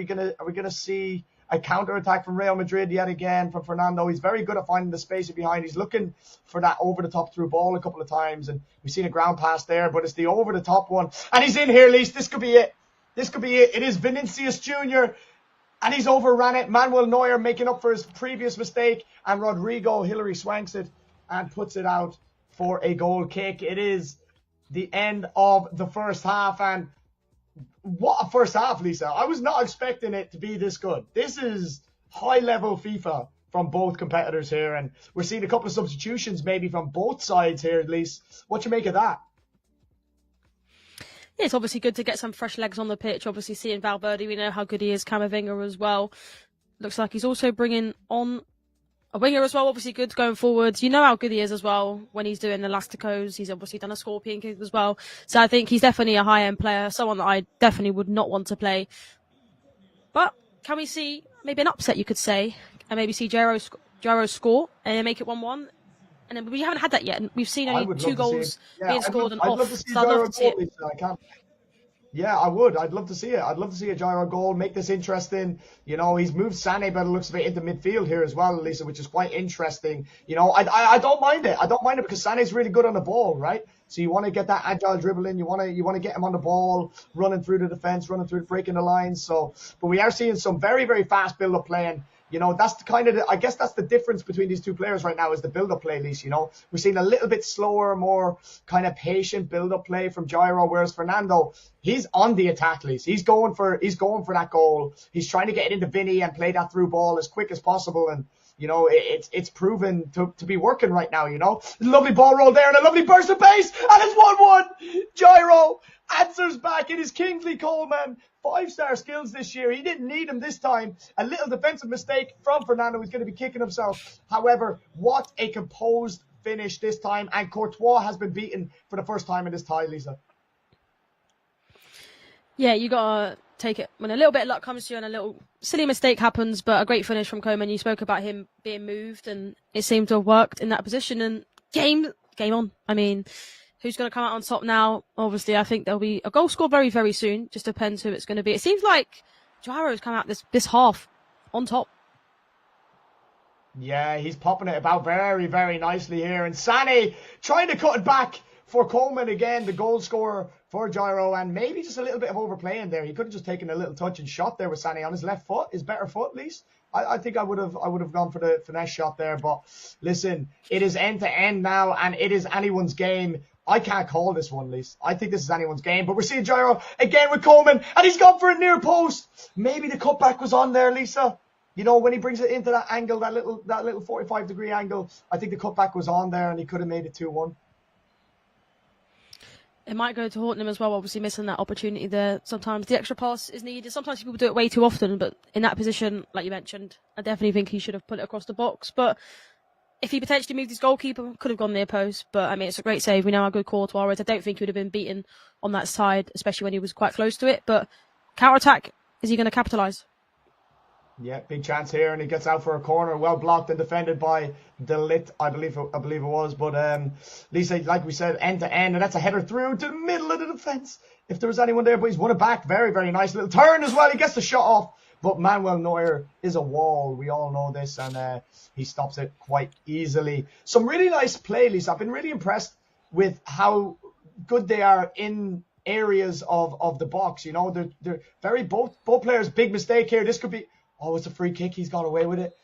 gonna see a counter attack from Real Madrid yet again from Fernando? He's very good at finding the space behind. He's looking for that over the top through ball a couple of times, and we've seen a ground pass there, but it's the over the top one. And he's in here, Lise. This could be it. It is Vinicius Jr. and he's overran it. Manuel Neuer making up for his previous mistake, and Rodrigo Hillary swanks it and puts it out for a goal kick. It is the end of the first half, and what a first half, Lisa. I was not expecting it to be this good. This is high-level FIFA from both competitors here, and we're seeing a couple of substitutions maybe from both sides here, at least. What you make of that? Yeah, it's obviously good to get some fresh legs on the pitch. Obviously, seeing Valverde, we know how good he is. Camavinga as well. Looks like he's also bringing on a winger as well, obviously good going forwards. You know how good he is as well when he's doing the Elasticos. He's obviously done a scorpion kick as well. So I think he's definitely a high-end player, someone that I definitely would not want to play. But can we see maybe an upset, you could say, and maybe see Gyro score and then make it 1-1? And then we haven't had that yet. We've seen only 2 goals being scored and off. So I'd love to see it. Yeah, I would. I'd love to see it. I'd love to see a Gyro goal, make this interesting. You know, he's moved Sané by the looks of it into midfield here as well, Lisa, which is quite interesting. You know, I don't mind it. I don't mind it because Sané's really good on the ball, right? So you want to get that agile dribbling. You want to get him on the ball, running through the defense, breaking the lines. So, but we are seeing some very, very fast build-up playing. You know, that's the kind of, I guess that's the difference between these two players right now is the build-up play, at least, you know. We're seeing a little bit slower, more kind of patient build-up play from Gyro, whereas Fernando, he's on the attack, Lise. He's going for that goal. He's trying to get it into Vinny and play that through ball as quick as possible. And, you know, it's proven to be working right now, you know. Lovely ball roll there and a lovely burst of pace, and it's 1-1. Gyro answers back. It is Kingsley Coleman. 5-star skills this year. He didn't need him this time. A little defensive mistake from Fernando. He's going to be kicking himself. However, what a composed finish this time. And Courtois has been beaten for the first time in this tie, Lisa. Yeah, you got to take it when a little bit of luck comes to you and a little silly mistake happens, but a great finish from Coleman. You spoke about him being moved, and it seemed to have worked in that position. And game on. I mean, who's going to come out on top now? Obviously, I think there'll be a goal scored very, very soon. Just depends who it's going to be. It seems like Gyro's come out this half on top. Yeah, he's popping it about very, very nicely here. And Sané trying to cut it back for Coleman again, the goal scorer for Gyro. And maybe just a little bit of overplaying there. He could have just taken a little touch and shot there with Sané on his left foot, his better foot at least. I think I would have gone for the finesse shot there. But listen, it is end to end now, and it is anyone's game. I can't call this one, Lise. I think this is anyone's game. But we're seeing Gyro again with Coleman, and he's gone for a near post. Maybe the cutback was on there, Lisa. You know, when he brings it into that angle, that little 45-degree angle, I think the cutback was on there, and he could have made it 2-1. It might go to haunt him as well, obviously missing that opportunity there. Sometimes the extra pass is needed. Sometimes people do it way too often, but in that position, like you mentioned, I definitely think he should have put it across the box. But if he potentially moved his goalkeeper, could have gone near post. But, I mean, it's a great save. We know how good Courtois is. I don't think he would have been beaten on that side, especially when he was quite close to it. But counter-attack, is he going to capitalise? Yeah, big chance here, and he gets out for a corner, well blocked and defended by Delit, I believe it was. But Lisa, like we said, end to end, and that's a header through to the middle of the defence. If there was anyone there, but he's won it back. Very, very nice little turn as well. He gets the shot off, But Manuel Neuer is a wall. We all know this, and he stops it quite easily. Some really nice play, Lisa. I've been really impressed with how good they are in areas of the box. You know, they're very both players. Big mistake here. This could be. Oh, it's a free kick. He's got away with it.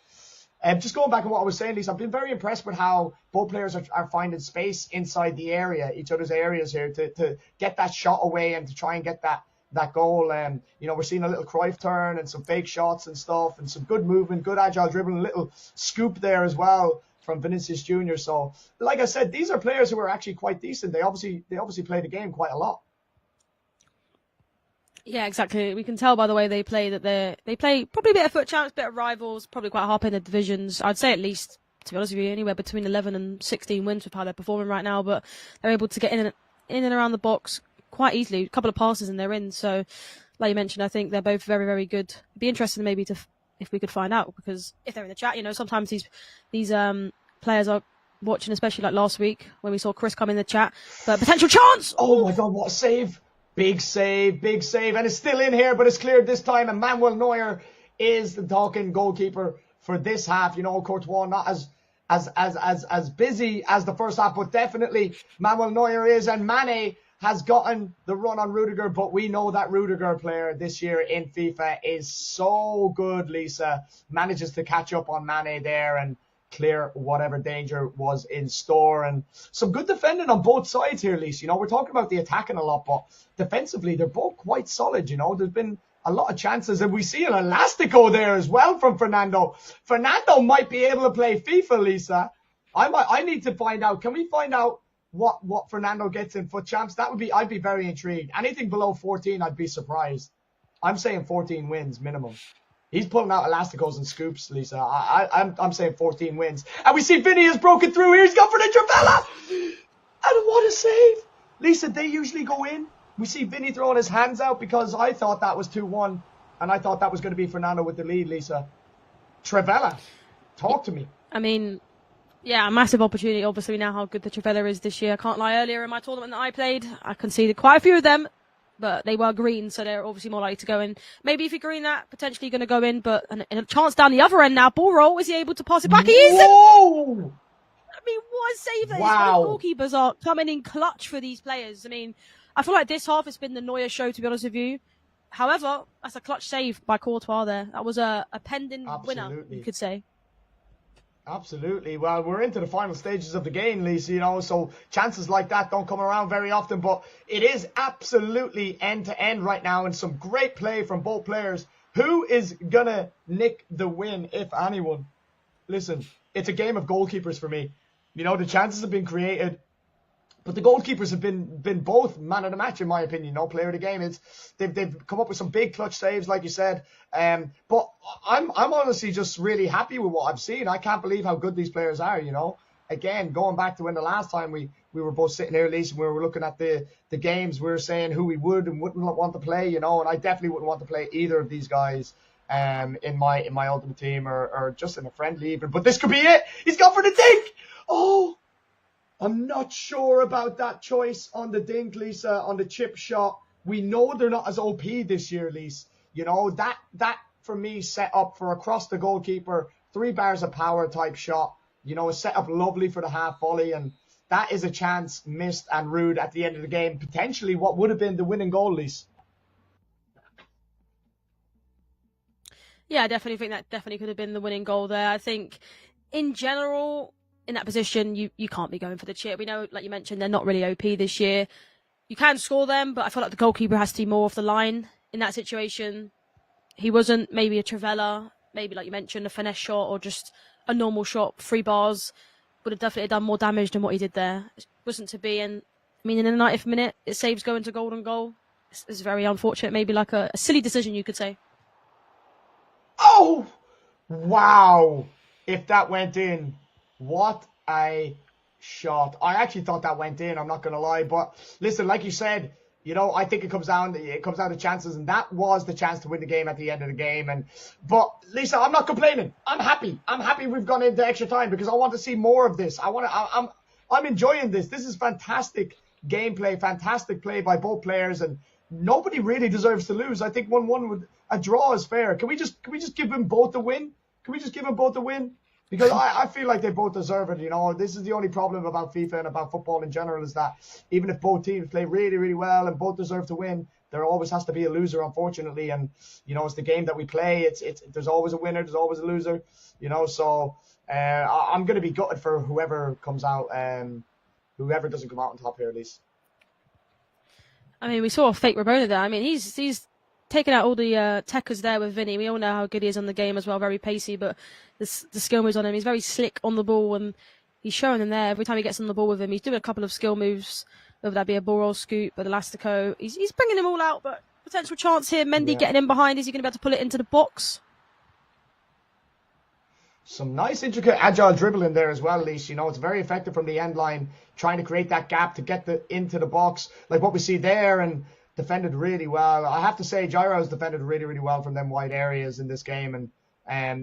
Just going back on what I was saying, Lisa, I've been very impressed with how both players are finding space inside the area, each other's areas here, to get that shot away and to try and get that goal. You know, we're seeing a little Cruyff turn and some fake shots and stuff, and some good movement, good agile dribbling, a little scoop there as well from Vinicius Jr. So, like I said, these are players who are actually quite decent. They obviously play the game quite a lot. Yeah, exactly. We can tell by the way they play that they play probably a bit of foot champs, a bit of rivals, probably quite high up in the divisions. I'd say at least, to be honest with you, anywhere between 11 and 16 wins with how they're performing right now. But they're able to get in and around the box quite easily. A couple of passes and they're in. So, like you mentioned, I think they're both very, very good. It'd be interesting maybe if we could find out, because if they're in the chat, you know, sometimes these players are watching, especially like last week when we saw Chris come in the chat. But potential chance! Oh my God, what a save! Big save, and it's still in here, but it's cleared this time. And Manuel Neuer is the talking goalkeeper for this half. You know, Courtois not as busy as the first half, but definitely Manuel Neuer is. And Mane has gotten the run on Rudiger, but we know that Rudiger player this year in FIFA is so good, Lisa. Manages to catch up on Mane there and clear whatever danger was in store. And some good defending on both sides here, Lisa. You know, we're talking about the attacking a lot, but defensively, they're both quite solid. You know, there's been a lot of chances, and we see an elastico there as well from Fernando. Fernando might be able to play FIFA, Lisa. I need to find out. Can we find out what Fernando gets in foot champs? I'd be very intrigued. Anything below 14, I'd be surprised. I'm saying 14 wins minimum. He's pulling out elasticos and scoops, Lisa. I'm saying 14 wins. And we see Vinny has broken through here. He's got for the Travella. And what a save. Lisa, they usually go in. We see Vinny throwing his hands out because I thought that was 2-1. And I thought that was going to be Fernando with the lead, Lisa. Travella, talk to me. I mean, yeah, a massive opportunity. Obviously, now how good the Travella is this year. I can't lie. Earlier in my tournament that I played, I conceded quite a few of them. But they were green, so they're obviously more likely to go in. Maybe if you green that, potentially going to go in, but and a chance down the other end now. Ball roll, is he able to pass it back? He is! Whoa! I mean, what a save that is. Wow. Both goalkeepers are coming in clutch for these players. I mean, I feel like this half has been the Neuer show, to be honest with you. However, that's a clutch save by Courtois there. That was a pending winner, you could say. Absolutely. Well, we're into the final stages of the game, Lisa, you know, so chances like that don't come around very often, but it is absolutely end-to-end right now, and some great play from both players. Who is going to nick the win, if anyone? Listen, it's a game of goalkeepers for me. You know, the chances have been created, but the goalkeepers have been both man of the match, in my opinion. No player of the game. They've come up with some big clutch saves, like you said. But I'm honestly just really happy with what I've seen. I can't believe how good these players are. You know, again, going back to when the last time we were both sitting here, Lisa, and we were looking at the games, we were saying who we would and wouldn't want to play. You know, and I definitely wouldn't want to play either of these guys in my ultimate team or just in a friendly even. But this could be it. He's gone for the dink. Oh. I'm not sure about that choice on the dink, Lisa, on the chip shot. We know they're not as OP this year, Lisa. You know, that for me set up for across the goalkeeper, 3 bars of power type shot. You know, set up lovely for the half volley, and that is a chance missed and rude at the end of the game. Potentially what would have been the winning goal, Lisa. Yeah, I definitely think that definitely could have been the winning goal there. I think in general, in that position, you can't be going for the chip. We know, like you mentioned, they're not really OP this year. You can score them, but I feel like the goalkeeper has to be more off the line in that situation. He wasn't. Maybe a Travella, maybe, like you mentioned, a finesse shot or just a normal shot, 3 bars, would have definitely done more damage than what he did there. It wasn't to be, and I mean, in the 90th minute, it saves going to golden goal. It's very unfortunate, maybe like a silly decision, you could say. Oh! Wow! If that went in... What a shot. I actually thought that went in, I'm not going to lie. But listen, like you said, you know, I think it comes down to chances, and that was the chance to win the game at the end of the game. But Lisa, I'm not complaining. I'm happy. We've gone into extra time because I want to see more of this. I'm enjoying this. This is fantastic gameplay, fantastic play by both players, and nobody really deserves to lose. I think 1-1 with a draw is fair. Can we just give them both the win? Can we just give them both the win? Because I feel like they both deserve it. You know, this is the only problem about FIFA and about football in general, is that even if both teams play really, really well and both deserve to win, there always has to be a loser, unfortunately. And, you know, it's the game that we play. It's there's always a winner, there's always a loser, you know. So I'm going to be gutted for whoever comes out, whoever doesn't come out on top here, at least. I mean, we saw a fake Ramona there. I mean, he's taken out all the techers there with Vinny. We all know how good he is on the game as well, very pacey, but the skill moves on him. He's very slick on the ball, and he's showing them there. Every time he gets on the ball with him, he's doing a couple of skill moves, whether that be a ball roll scoop, but elastico. He's bringing them all out, but potential chance here. Mendy getting in behind. Is he going to be able to pull it into the box? Some nice, intricate, agile dribbling there as well, Leash. You know, it's very effective from the end line, trying to create that gap to get into the box, like what we see there, and defended really well. I have to say, Gyro's defended really, really well from them wide areas in this game. And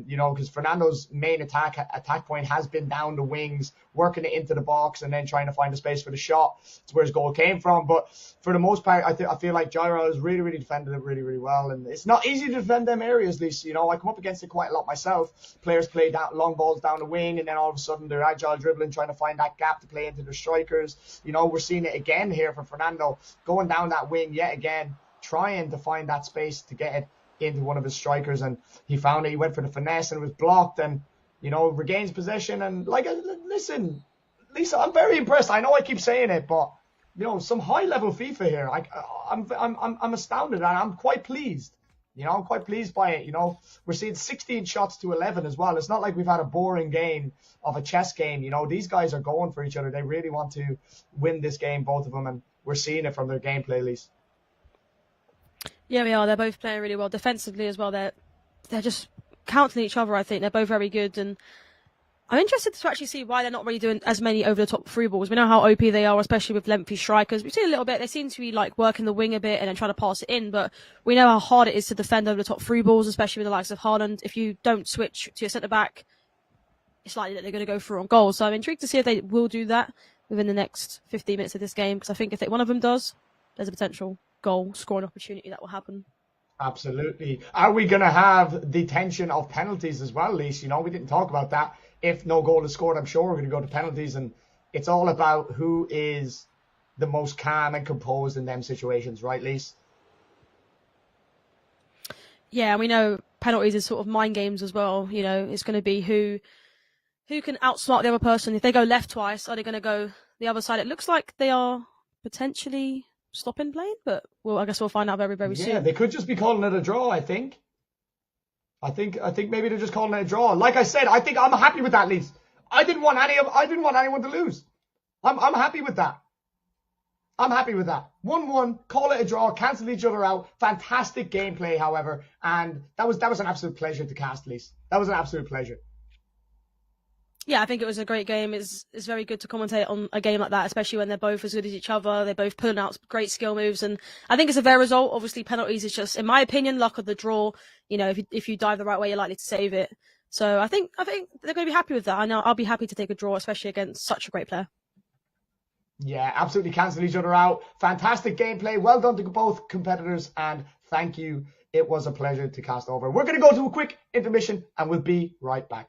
you know, because Fernando's main attack point has been down the wings, working it into the box, and then trying to find a space for the shot. It's where his goal came from. But for the most part, I feel like Gyro has really, really defended it really, really well. And it's not easy to defend them areas, Lisa. You know, I come up against it quite a lot myself. Players play down long balls down the wing, and then all of a sudden they're agile dribbling, trying to find that gap to play into their strikers. You know, we're seeing it again here for Fernando, going down that wing yet again, trying to find that space to get it into one of his strikers, and he found it. He went for the finesse and it was blocked, and you know, regains possession. And like, listen, Lisa, I'm very impressed. I know I keep saying it, but you know, some high level FIFA here. I'm astounded, and I'm quite pleased. You know, I'm quite pleased by it. You know, we're seeing 16 shots to 11 as well. It's not like we've had a boring game of a chess game. You know, these guys are going for each other. They really want to win this game, both of them, and we're seeing it from their gameplay, Lisa. Yeah, we are. They're both playing really well defensively as well. They're just counting each other. I think they're both very good, and I'm interested to actually see why they're not really doing as many over the top through balls. We know how OP they are, especially with lengthy strikers. We've seen a little bit. They seem to be like working the wing a bit and then trying to pass it in, but we know how hard it is to defend over the top through balls, especially with the likes of Haaland. If you don't switch to your centre back, it's likely that they're going to go through on goal. So I'm intrigued to see if they will do that within the next 15 minutes of this game, because I think if one of them does, there's a potential goal scoring opportunity that will happen. Absolutely. Are we going to have the tension of penalties as well, Lise? You know, we didn't talk about that. If no goal is scored, I'm sure we're going to go to penalties, and it's all about who is the most calm and composed in them situations, right, Lise? Yeah, and we know penalties is sort of mind games as well. You know, it's going to be who can outsmart the other person. If they go left twice, are they going to go the other side? It looks like they are potentially stopping playing, but I guess we'll find out very, very soon. Yeah, they could just be calling it a draw, I think. I think maybe they're just calling it a draw. Like I said, I think I'm happy with that, Leeds. I didn't want anyone to lose. I'm happy with that. I'm happy with that. 1-1, call it a draw, cancel each other out. Fantastic gameplay, however, and that was an absolute pleasure to cast, Leeds. That was an absolute pleasure. Yeah, I think it was a great game. It's very good to commentate on a game like that, especially when they're both as good as each other. They're both putting out great skill moves, and I think it's a fair result. Obviously, penalties is just, in my opinion, luck of the draw. You know, if you dive the right way, you're likely to save it. So I think they're going to be happy with that. I know I'll be happy to take a draw, especially against such a great player. Yeah, absolutely cancel each other out. Fantastic gameplay. Well done to both competitors, and thank you. It was a pleasure to cast over. We're going to go to a quick intermission, and we'll be right back.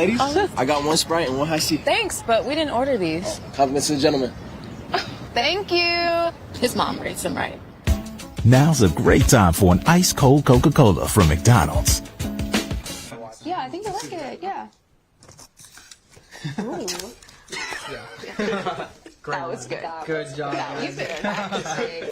ladies? I got one Sprite and one high C. Thanks, but we didn't order these. Compliments to the gentleman. Thank you. His mom raised him right. Now's a great time for an ice cold Coca-Cola from McDonald's. Yeah, I think I like it. Yeah. Ooh. That was good. Good job. You better not say.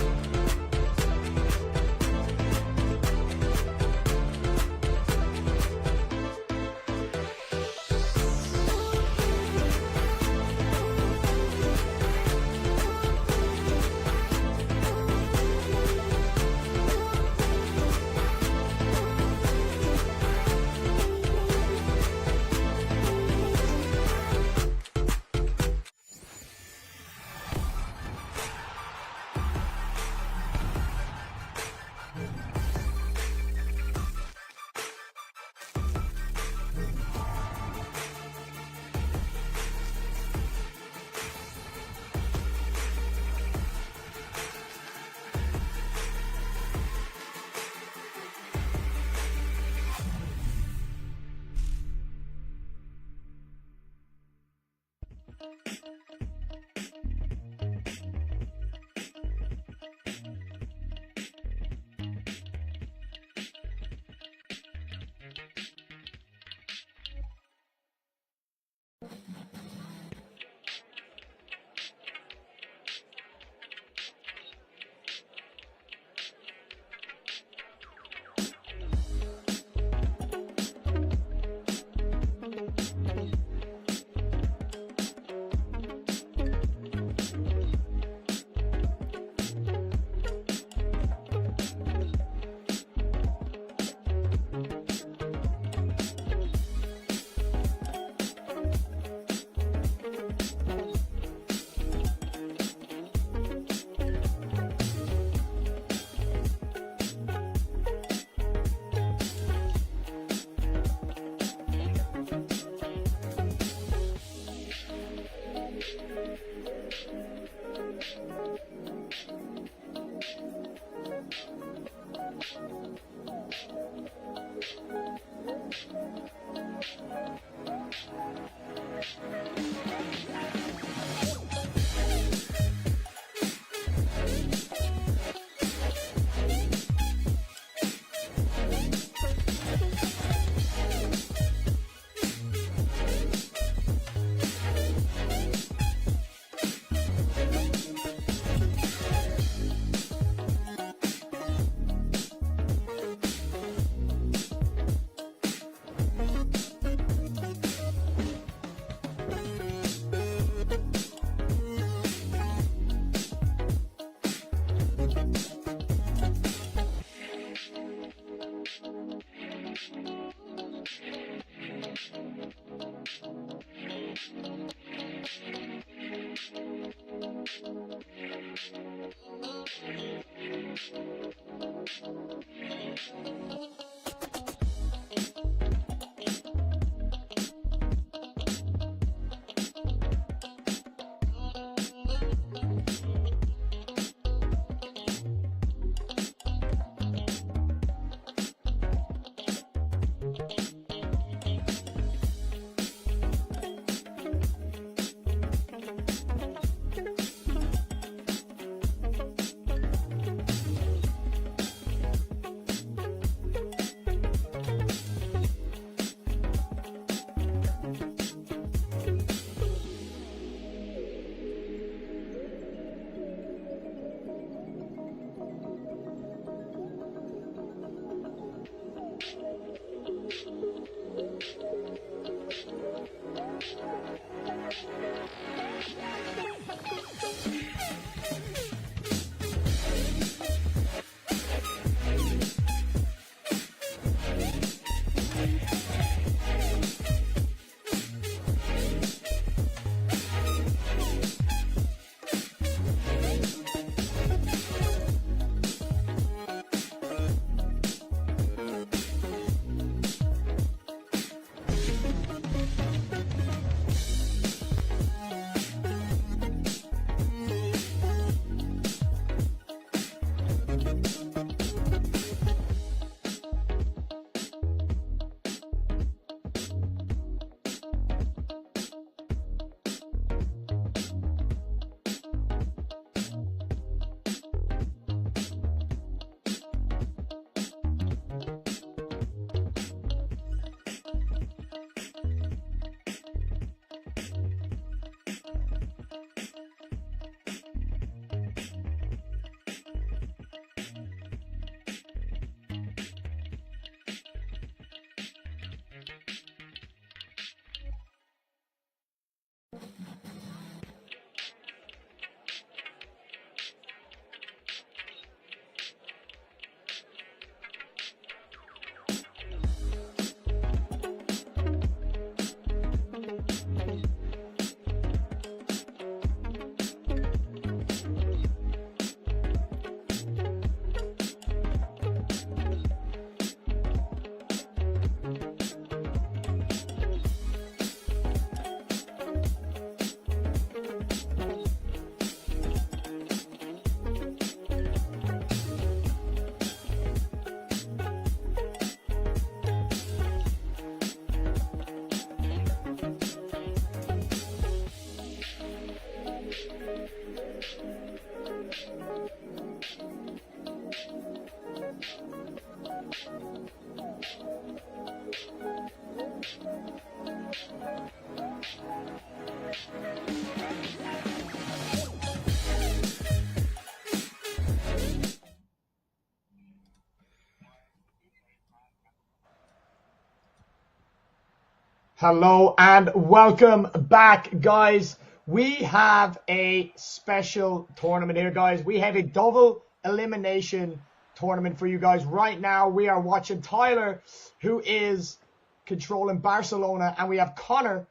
Hello and welcome back, guys. We have a special tournament here, guys. We have a double elimination tournament for you guys. Right now, we are watching Tyler, who is controlling Barcelona, and we have Connor,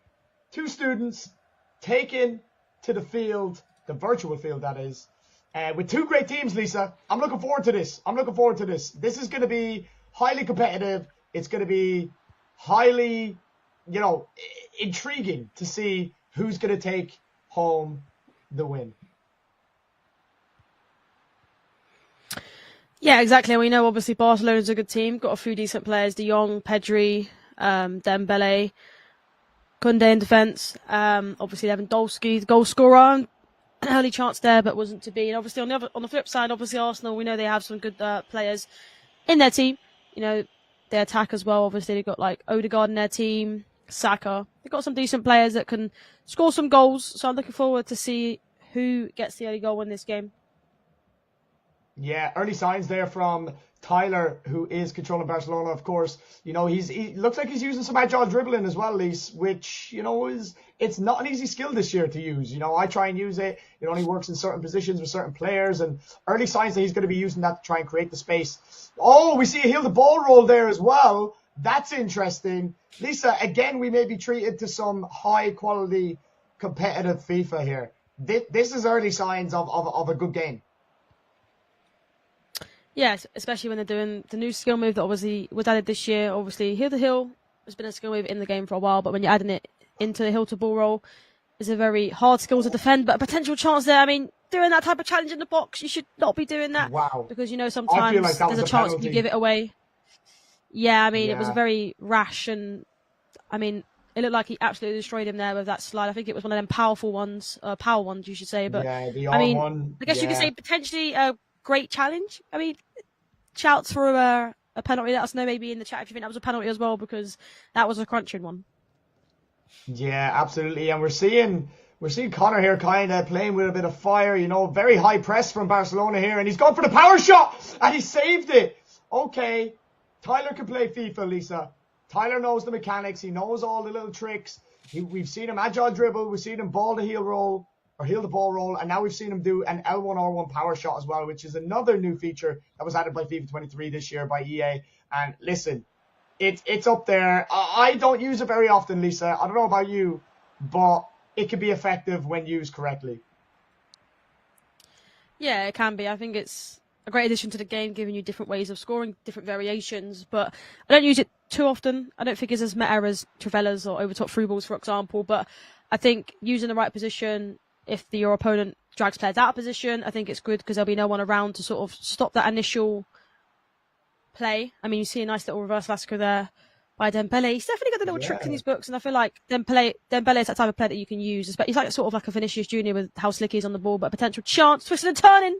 two students, taken to the field, the virtual field, that is, with two great teams, Lisa. I'm looking forward to this. This is going to be highly competitive. It's going to be highly, intriguing to see who's going to take home the win. Yeah, exactly. We know obviously Barcelona's a good team. Got a few decent players: De Jong, Pedri, Dembele, Koundé in defence. Obviously Lewandowski, the goal scorer. An early chance there, but wasn't to be. And obviously on the flip side, obviously Arsenal. We know they have some good players in their team. They attack as well. Obviously they've got like Odegaard in their team, Saka. They've got some decent players that can score some goals. So I'm looking forward to see who gets the early goal in this game. Yeah, early signs there from Tyler, who is controlling Barcelona, of course. He looks like he's using some agile dribbling as well, Lise, which, it's not an easy skill this year to use. I try and use it. It only works in certain positions with certain players, and early signs that he's going to be using that to try and create the space. Oh, we see a heel the ball roll there as well. That's interesting. Lisa, again, we may be treated to some high quality competitive FIFA here. This is early signs of a good game. Yes, especially when they're doing the new skill move that obviously was added this year. Obviously, heel to heel has been a skill move in the game for a while, but when you're adding it into the heel to ball roll, it's a very hard skill to defend, but a potential chance there. I mean, doing that type of challenge in the box, you should not be doing that. Wow. Because sometimes like there's a chance you give it away. Yeah, it was very rash, and it looked like he absolutely destroyed him there with that slide. I think it was one of them power ones, you should say. But yeah, the one. I guess you could say potentially a great challenge. Shouts for a penalty. Let us know maybe in the chat if you think that was a penalty as well, because that was a crunching one. Yeah, absolutely. And we're seeing Connor here kind of playing with a bit of fire. Very high press from Barcelona here, and he's gone for the power shot, and he saved it. Okay, Tyler can play FIFA, Lisa. Tyler knows the mechanics. He knows all the little tricks. We've seen him agile dribble. We've seen him ball to heel roll, or heel to ball roll, and now we've seen him do an L1R1 power shot as well, which is another new feature that was added by FIFA 23 this year by EA. And listen, it's up there. I don't use it very often, Lisa. I don't know about you, but it can be effective when used correctly. Yeah, it can be. I think it's a great addition to the game, giving you different ways of scoring, different variations, but I don't use it too often. I don't think it's as meta as Trivella's or overtop through balls, for example, but I think using the right position, if your opponent drags players out of position, I think it's good because there'll be no one around to sort of stop that initial play. You see a nice little reverse Lasco there by Dembele. He's definitely got the little tricks in his books, and I feel like Dembele is that type of player that you can use. He's like sort of like a Vinicius Junior with how slick he is on the ball, but a potential chance, twisting and turning.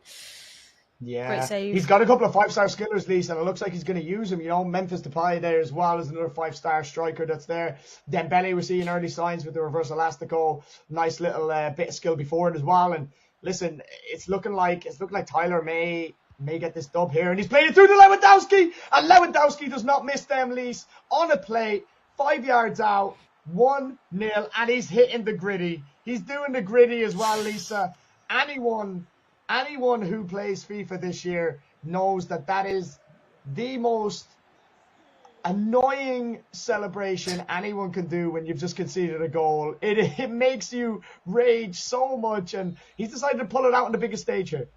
Yeah, great save. He's got a couple of 5-star skillers, Lisa, and it looks like he's going to use them. Memphis Depay there as well as another 5-star striker that's there. Dembele, we're seeing early signs with the reverse elastico. Nice little bit of skill before it as well. And listen, it's looking like Tyler may get this dub here, and he's playing it through to Lewandowski, and Lewandowski does not miss them, Lise, on a plate, 5 yards out, 1-0, and he's hitting the gritty. He's doing the gritty as well, Lisa. Anyone who plays FIFA this year knows that is the most annoying celebration anyone can do when you've just conceded a goal. It makes you rage so much, and he's decided to pull it out on the biggest stage here.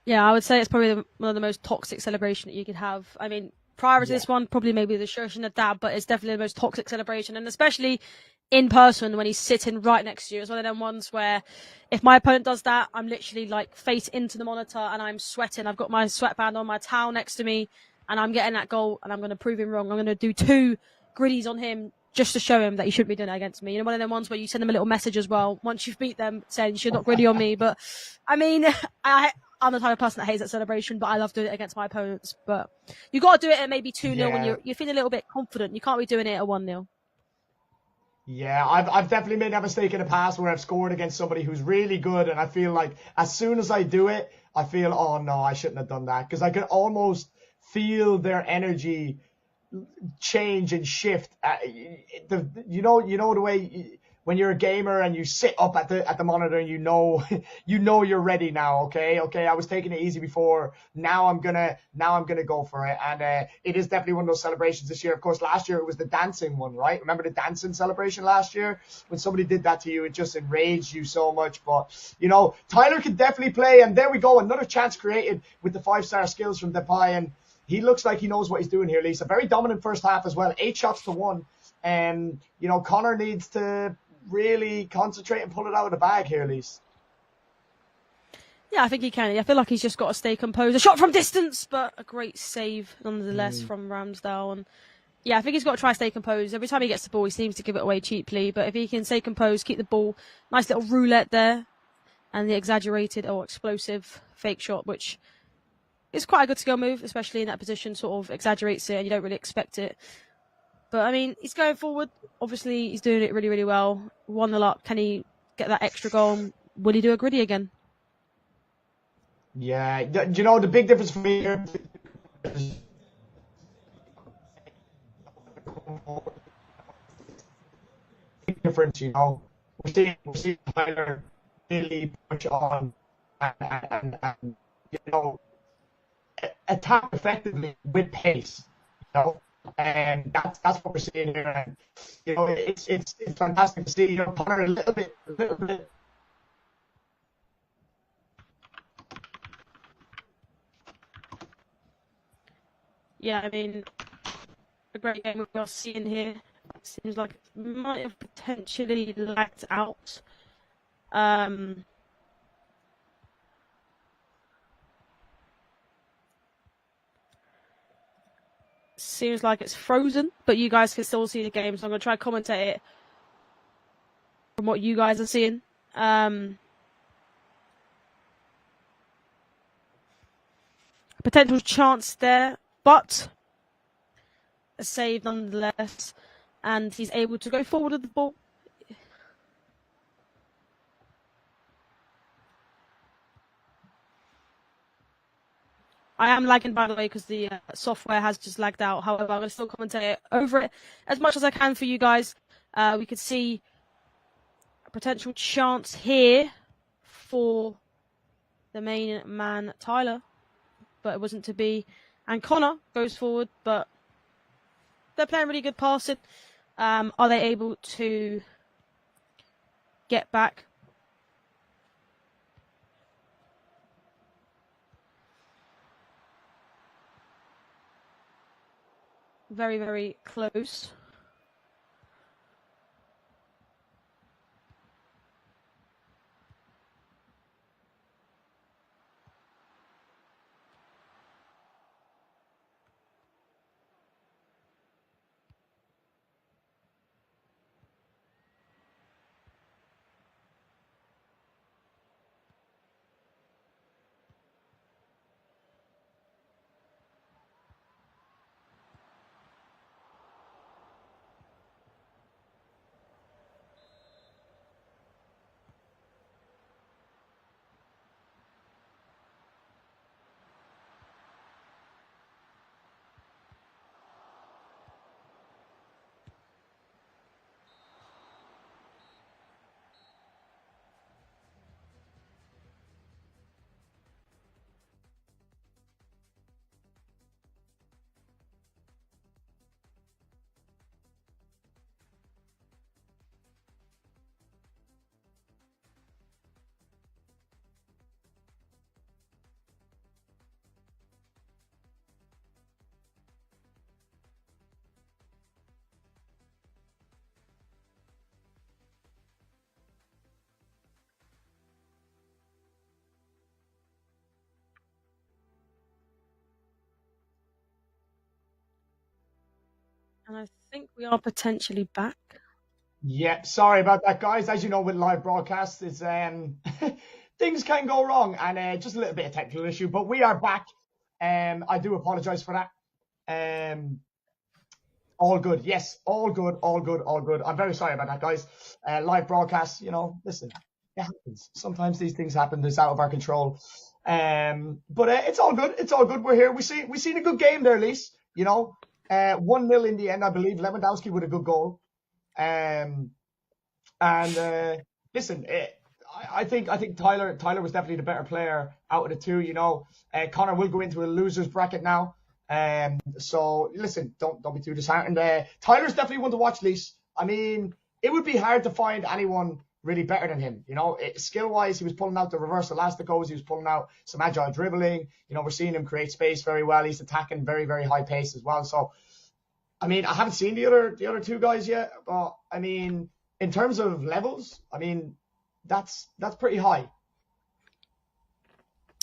Yeah, I would say it's probably one of the most toxic celebrations that you could have. Prior to this one, probably maybe the Shush and the Dab, but it's definitely the most toxic celebration, and especially in person when he's sitting right next to you. It's one of them ones where if my opponent does that, I'm literally like face into the monitor and I'm sweating. I've got my sweatband on, my towel next to me, and I'm getting that goal, and I'm going to prove him wrong. I'm going to do 2 griddies on him just to show him that he shouldn't be doing it against me. One of them ones where you send them a little message as well once you've beat them saying you should not griddy on me. But I'm the type of person that hates that celebration, but I love doing it against my opponents. But you got to do it at maybe 2-0 when you're feeling a little bit confident. You can't be doing it at 1-0. Yeah, I've definitely made that mistake in the past where I've scored against somebody who's really good, and I feel like as soon as I do it, I feel, oh no, I shouldn't have done that, because I can almost feel their energy change and shift. You know the way when you're a gamer and you sit up at the monitor and you know you're ready now. Okay, I was taking it easy before. Now I'm gonna go for it, and it is definitely one of those celebrations this year. Of course, last year it was the dancing one, right? Remember the dancing celebration last year? When somebody did that to you, it just enraged you so much. But Tyler can definitely play, and there we go, another chance created with the 5-star skills from Depay, and he looks like he knows what he's doing here, Lisa. Very dominant first half as well, 8 shots to 1. And Connor needs to really concentrate and pull it out of the bag here, Lisa. Yeah, I think he can. I feel like he's just got to stay composed. A shot from distance, but a great save nonetheless from Ramsdale. And yeah, I think he's got to try to stay composed. Every time he gets the ball, he seems to give it away cheaply. But if he can stay composed, keep the ball, nice little roulette there, and the exaggerated or explosive fake shot, which is quite a good skill move, especially in that position, sort of exaggerates it and you don't really expect it. But, I mean, he's going forward. Obviously, he's doing it really, really well. 1-0 up. Can he get that extra goal? Will he do a gritty again? Yeah. Do you know the big difference for me here? Big difference, We're seeing Tyler really push on and attack effectively with pace, and that's what we're seeing here. And it's fantastic to see Connor a little bit. Yeah, I mean, a great game we are seeing here. Seems like it might have potentially lagged out. Seems like it's frozen, but you guys can still see the game, so I'm going to try to commentate it from what you guys are seeing. Potential chance there, but a save nonetheless, and he's able to go forward with the ball. I am lagging, by the way, because the software has just lagged out. However, I'm going to still commentate over it as much as I can for you guys. We could see a potential chance here for the main man, Tyler, but it wasn't to be. And Connor goes forward, but they're playing really good passing. Are they able to get back? Very, very close. And I think we are potentially back. Yeah, sorry about that, guys. As you know, with live broadcasts, it's things can go wrong, and just a little bit of technical issue. But we are back. I do apologize for that. All good. Yes, all good. I'm very sorry about that, guys. Live broadcasts, listen, it happens. Sometimes these things happen. It's out of our control. But it's all good. It's all good. We're here. We seen a good game there, Lise. 1-0 in the end, I believe. Lewandowski with a good goal. Listen, I think Tyler was definitely the better player out of the two. You know, Connor will go into a losers bracket now. So listen, don't be too disheartened. Tyler's definitely one to watch, Lise. I mean, it would be hard to find anyone really better than him. You know, skill-wise, he was pulling out the reverse elasticos. He was pulling out some agile dribbling. You know, we're seeing him create space very well. He's attacking very, very high pace as well. So, I mean, I haven't seen the other two guys yet, but I mean, in terms of levels, I mean, that's pretty high.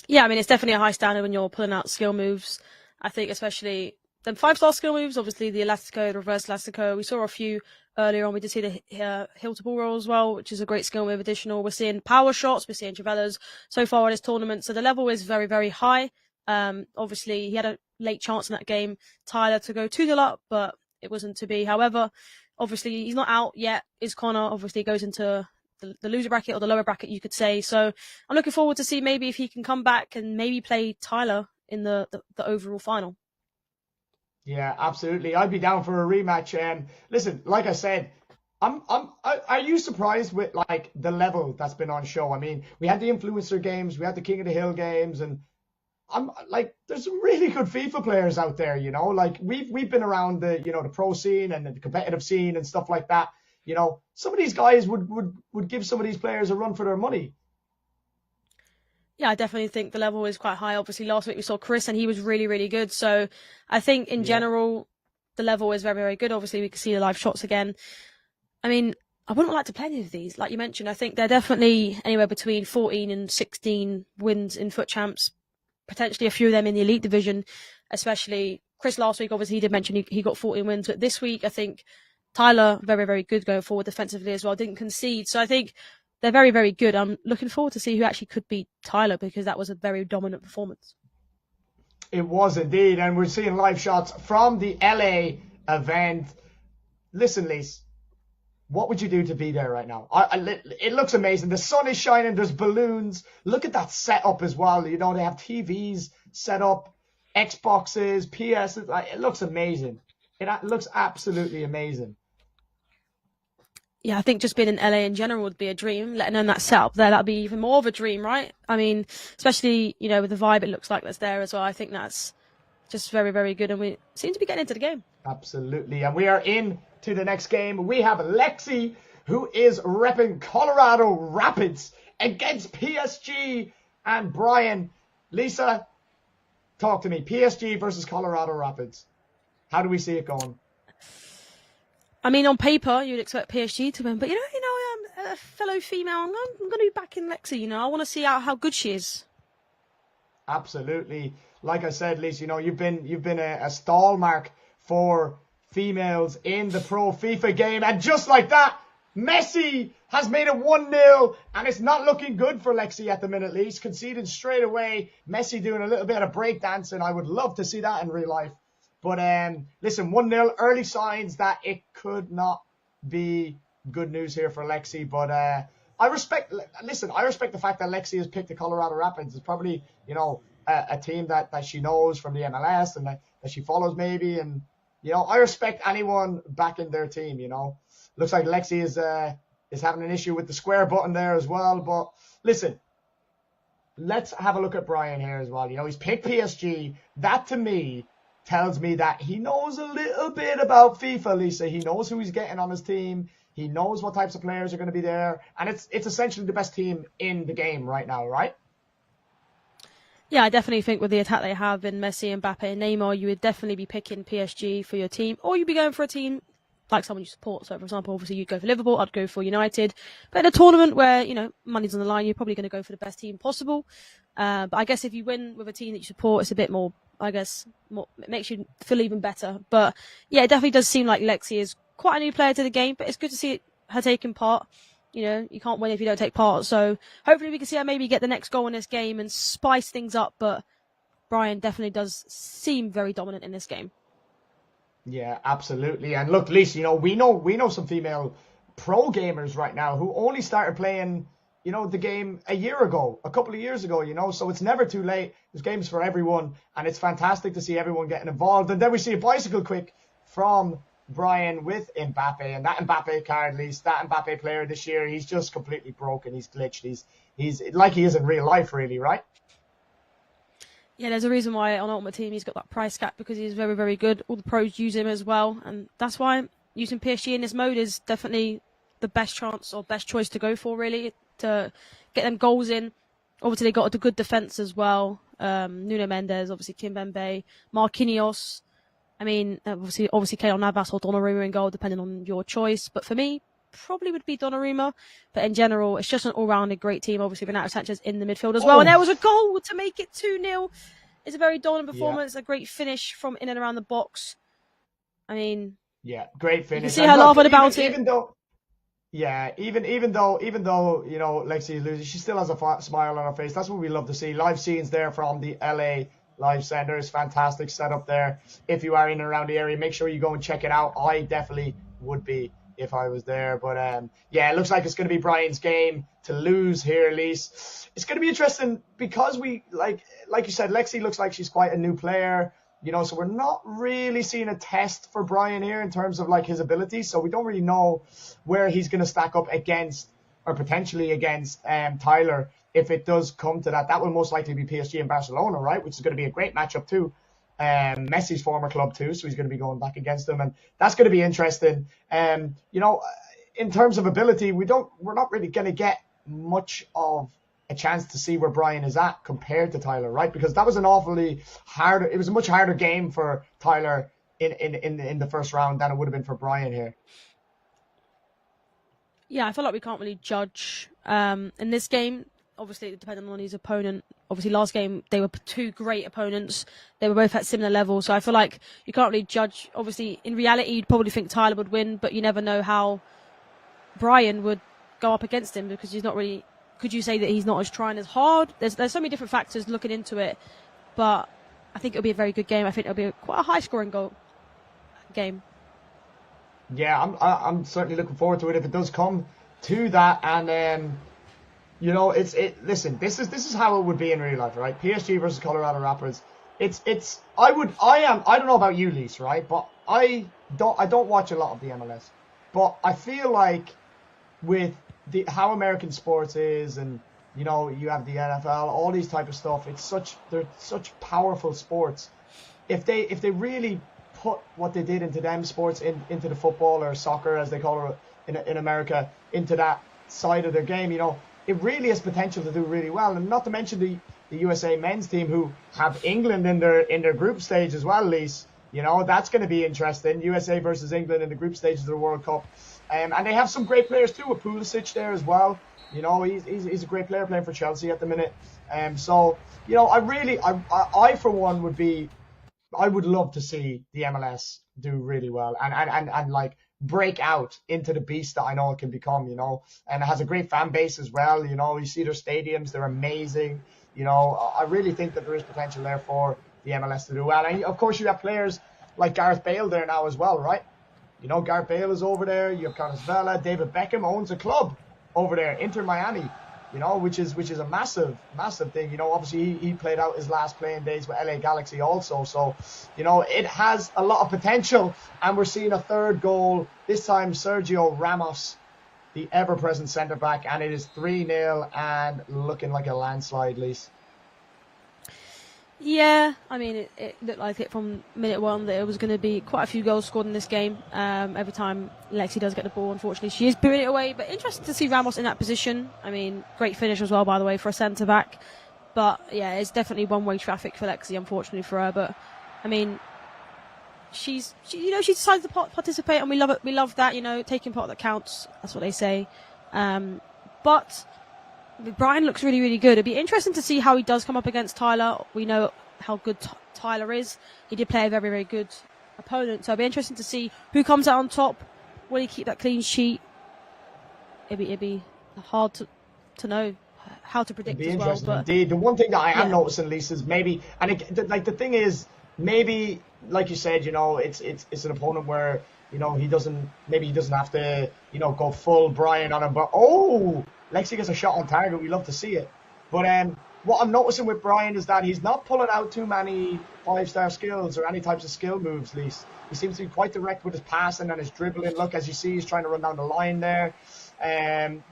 Yeah, I mean, it's definitely a high standard when you're pulling out skill moves. I think especially the 5-star skill moves, obviously the Elastico, the reverse Elastico. We saw a few earlier on. We did see the hill to ball roll as well, which is a great skill move additional. We're seeing power shots, we're seeing Travellas so far in this tournament. So the level is very, very high. Obviously, he had a late chance in that game, Tyler, to go 2-0 up, but it wasn't to be. However, obviously, he's not out yet. Is Connor obviously goes into the loser bracket or the lower bracket, you could say. So I'm looking forward to see maybe if he can come back and maybe play Tyler in the overall final. Yeah, absolutely. I'd be down for a rematch. And listen, like I said, are you surprised with like the level that's been on show? I mean, we had the influencer games, we had the King of the Hill games, and I'm like, there's some really good FIFA players out there, you know. Like we've been around the, you know, the pro scene and the competitive scene and stuff like that. You know, some of these guys would give some of these players a run for their money. Yeah, I definitely think the level is quite high. Obviously, last week we saw Chris, and he was really, really good. So I think in general, the level is very, very good. Obviously, we can see the live shots again. I mean, I wouldn't like to play any of these. Like you mentioned, I think they're definitely anywhere between 14 and 16 wins in FUT Champs, potentially a few of them in the Elite Division, especially Chris last week. Obviously, he did mention he got 14 wins. But this week, I think Tyler, very, very good going forward defensively as well, didn't concede. So I think they're very, very good. I'm looking forward to see who actually could beat Tyler, because that was a very dominant performance. It was indeed. And we're seeing live shots from the LA event. Listen, Lise, what would you do to be there right now? It looks amazing. The sun is shining. There's balloons. Look at that setup as well. You know, they have TVs set up, Xboxes, PS. It looks amazing. It looks absolutely amazing. Yeah, I think just being in LA in general would be a dream. Letting them that setup there, that'd be even more of a dream, right? I mean, especially, you know, with the vibe it looks like that's there as well. I think that's just very, very good, and we seem to be getting into the game. Absolutely, and we are in to the next game. We have Lexi, who is repping Colorado Rapids against PSG, and Brian. Lisa, talk to me. PSG versus Colorado Rapids. How do we see it going? I mean, on paper, you'd expect PSG to win, but you know, a fellow female, I'm going to be backing Lexi. You know, I want to see how good she is. Absolutely, like I said, Lisa, you know, you've been a stalmark for females in the pro FIFA game, and just like that, Messi has made it 1-0, and it's not looking good for Lexi at the minute. Lisa conceding straight away. Messi doing a little bit of breakdancing. I would love to see that in real life. But listen, 1-0, early signs that it could not be good news here for Lexi. But I respect the fact that Lexi has picked the Colorado Rapids. It's probably, you know, a team that she knows from the MLS and that she follows maybe. And, you know, I respect anyone backing their team, you know. Looks like Lexi is having an issue with the square button there as well. But listen, let's have a look at Brian here as well. You know, he's picked PSG. That to me tells me that he knows a little bit about FIFA, Lisa. He knows who he's getting on his team. He knows what types of players are going to be there. And it's essentially the best team in the game right now, right? Yeah, I definitely think with the attack they have in Messi, Mbappe and Neymar, you would definitely be picking PSG for your team. Or you'd be going for a team like someone you support. So, for example, obviously you'd go for Liverpool, I'd go for United. But in a tournament where, you know, money's on the line, you're probably going to go for the best team possible. But I guess if you win with a team that you support, it's a bit more, I guess, it makes you feel even better. But yeah, it definitely does seem like Lexi is quite a new player to the game, but it's good to see her taking part. You know, you can't win if you don't take part. So hopefully we can see her maybe get the next goal in this game and spice things up. But Brian definitely does seem very dominant in this game. Yeah, absolutely. And look, Lisa, you know, we know some female pro gamers right now who only started playing you know, the game a year ago, a couple of years ago, you know, so it's never too late. There's games for everyone, and it's fantastic to see everyone getting involved. And then we see a bicycle quick from Brian with Mbappe, and that Mbappe card, at least that Mbappe player this year, he's just completely broken. He's glitched. He's like he is in real life, really, right? Yeah, there's a reason why on Ultimate Team he's got that price cap, because he's very, very good. All the pros use him as well, and that's why using PSG in this mode is definitely the best chance or best choice to go for, really, to get them goals in. Obviously, they got a good defense as well. Nuno Mendes, obviously Kimpembe, Marquinhos. I mean, obviously Keylor Navas or Donnarumma in goal, depending on your choice. But for me, probably would be Donnarumma. But in general, it's just an all-rounded great team. Obviously, Renato Sanchez in the midfield as well. And there was a goal to make it 2-0. It's a very dominant performance, a great finish from in and around the box. I mean... Yeah, great finish. You can see her laughing about it. Even though, you know, Lexi loses, she still has a smile on her face. That's what we love to see. Live scenes there from the LA Live Center. It's fantastic setup there. If you are in and around the area, make sure you go and check it out. I definitely would be if I was there. But yeah, it looks like it's going to be Brian's game to lose here, Lise. It's going to be interesting because we, like you said, Lexi looks like she's quite a new player. You know, so we're not really seeing a test for Brian here in terms of like his abilities. So we don't really know where he's going to stack up against or potentially against Tyler if it does come to that. That will most likely be PSG and Barcelona, right? Which is going to be a great matchup too. Messi's former club too, so he's going to be going back against them, and that's going to be interesting. You know, in terms of ability, we're not really going to get much of a chance to see where Brian is at compared to Tyler, right? Because that was it was a much harder game for Tyler in the first round than it would have been for Brian here. Yeah, I feel like we can't really judge in this game. Obviously, depending on his opponent. Obviously, last game, they were two great opponents. They were both at similar levels. So I feel like you can't really judge. Obviously, in reality, you'd probably think Tyler would win, but you never know how Brian would go up against him, because he's not really... Could you say that he's not as trying as hard? There's so many different factors looking into it, but I think it'll be a very good game. I think it'll be quite a high-scoring game. Yeah, I'm certainly looking forward to it if it does come to that. And you know, listen, this is how it would be in real life, right? PSG versus Colorado Rapids. I don't know about you, Lise, right? But I don't watch a lot of the MLS, but I feel like with how American sports is, and you know, you have the NFL, all these type of stuff. They're such powerful sports. If they really put what they did into them sports into the football or soccer, as they call it in America, into that side of their game, you know, it really has potential to do really well. And not to mention the USA men's team, who have England in their group stage as well, Lise. You know, that's going to be interesting. USA versus England in the group stages of the World Cup. And they have some great players too, with Pulisic there as well. You know, he's a great player playing for Chelsea at the minute. So, you know, I for one I would love to see the MLS do really well and like break out into the beast that I know it can become, you know. And it has a great fan base as well. You know, you see their stadiums, they're amazing. You know, I really think that there is potential there for the MLS to do well. And of course you have players like Gareth Bale there now as well, right? You know, Gareth Bale is over there. You have Carlos Vela. David Beckham owns a club over there, Inter Miami, you know, which is a massive thing. You know, obviously he played out his last playing days with LA Galaxy also. So, you know, it has a lot of potential. And we're seeing a third goal, this time Sergio Ramos, the ever-present centre-back. And it is 3-0 and looking like a landslide, Lise. Yeah, I mean, it looked like it from minute one that it was going to be quite a few goals scored in this game. Every time Lexi does get the ball, unfortunately, she is booing it away. But interesting to see Ramos in that position. I mean, great finish as well, by the way, for a centre-back. But, yeah, it's definitely one-way traffic for Lexi, unfortunately for her. But, I mean, she decided to participate, and we love it. We love that, you know, taking part that counts. That's what they say. But Brian looks really, really good. It'd be interesting to see how he does come up against Tyler. We know how good Tyler is. He did play a very, very good opponent. So it'd be interesting to see who comes out on top. Will he keep that clean sheet? It'd be hard to know how to predict as well. But indeed. The one thing that I am noticing, Lisa, is maybe, and the thing is, maybe, like you said, you know, it's an opponent where, you know, he doesn't have to, you know, go full Brian on him. But Lexi gets a shot on target, we love to see it. But what I'm noticing with Brian is that he's not pulling out too many 5-star skills or any types of skill moves, at least. He seems to be quite direct with his passing and his dribbling. Look, as you see, he's trying to run down the line there.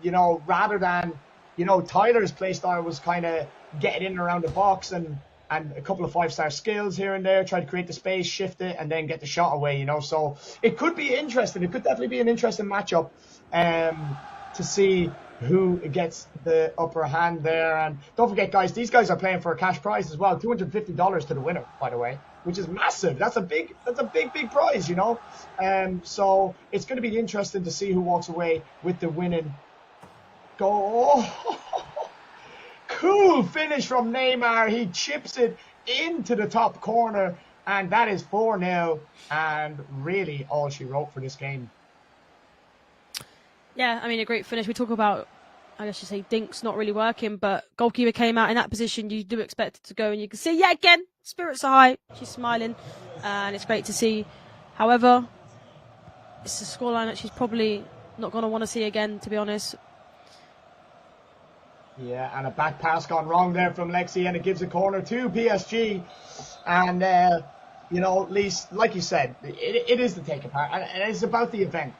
You know, rather than, you know, Tyler's play style was kind of getting in and around the box and a couple of 5-star skills here and there, try to create the space, shift it, and then get the shot away, you know. So it could be interesting. It could definitely be an interesting matchup to see who gets the upper hand there. And don't forget, guys, these guys are playing for a cash prize as well, $250 to the winner, by the way, which is massive. That's a big prize, you know. So it's going to be interesting to see who walks away with the winning goal. Oh, cool finish from Neymar. He chips it into the top corner, and that is 4-0, and really all she wrote for this game. Yeah, I mean, a great finish. We talk about, I guess you say, dinks not really working, but goalkeeper came out in that position. You do expect it to go, and you can see, yeah, again, spirits are high. She's smiling, and it's great to see. However, it's a scoreline that she's probably not going to want to see again, to be honest. Yeah, and a back pass gone wrong there from Lexi, and it gives a corner to PSG. And, you know, Lise, like you said, it is the take apart, and it's about the event.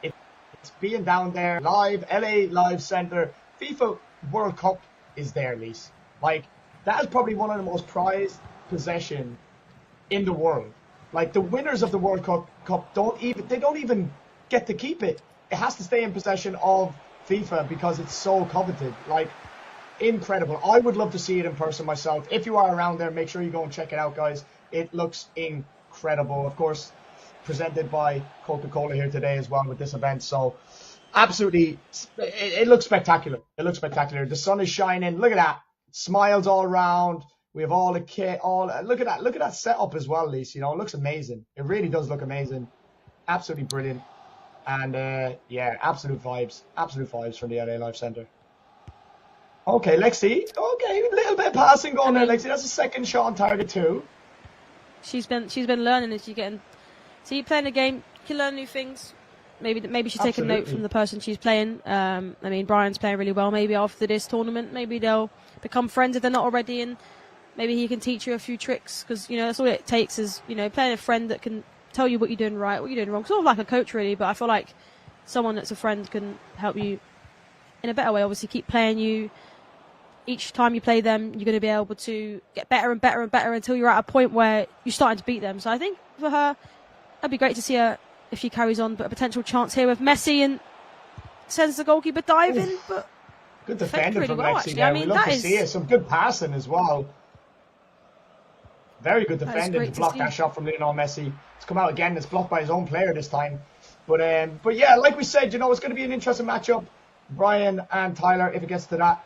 It's being down there, live, LA Live Center. FIFA World Cup is there, Lise. Like, that is probably one of the most prized possession in the world. Like, the winners of the World Cup don't even get to keep it. It has to stay in possession of FIFA because it's so coveted. Like, incredible. I would love to see it in person myself. If you are around there, make sure you go and check it out, guys. It looks incredible. Of course, presented by Coca-Cola here today as well with this event. So absolutely, it looks spectacular. It looks spectacular. The sun is shining. Look at that. Smiles all around. We have all the kit. Look at that. Look at that setup as well, Lise. You know, it looks amazing. It really does look amazing. Absolutely brilliant. And yeah, absolute vibes. Absolute vibes from the LA Live Center. Okay, Lexi. Okay, a little bit of passing going there, Lexi. That's a second shot on target too. She's been learning as she's getting. So you playing a game, you can learn new things. Maybe she's taking note from the person she's playing. I mean, Brian's playing really well. Maybe after this tournament, maybe they'll become friends if they're not already, and maybe he can teach you a few tricks, because, you know, that's all it takes is, you know, playing a friend that can tell you what you're doing right, what you're doing wrong. Sort of like a coach, really, but I feel like someone that's a friend can help you in a better way. Obviously, keep playing you. Each time you play them, you're going to be able to get better and better and better until you're at a point where you're starting to beat them. So I think for her, it'd be great to see her if she carries on. But a potential chance here with Messi, and sends the goalkeeper diving. But good defending really from well, Messi actually. there. I mean, we love to see it. Some good passing as well. Very good defending to block that shot from Lionel Messi. It's come out again. It's blocked by his own player this time. But yeah, like we said, you know, it's going to be an interesting matchup. Brian and Tyler, if it gets to that.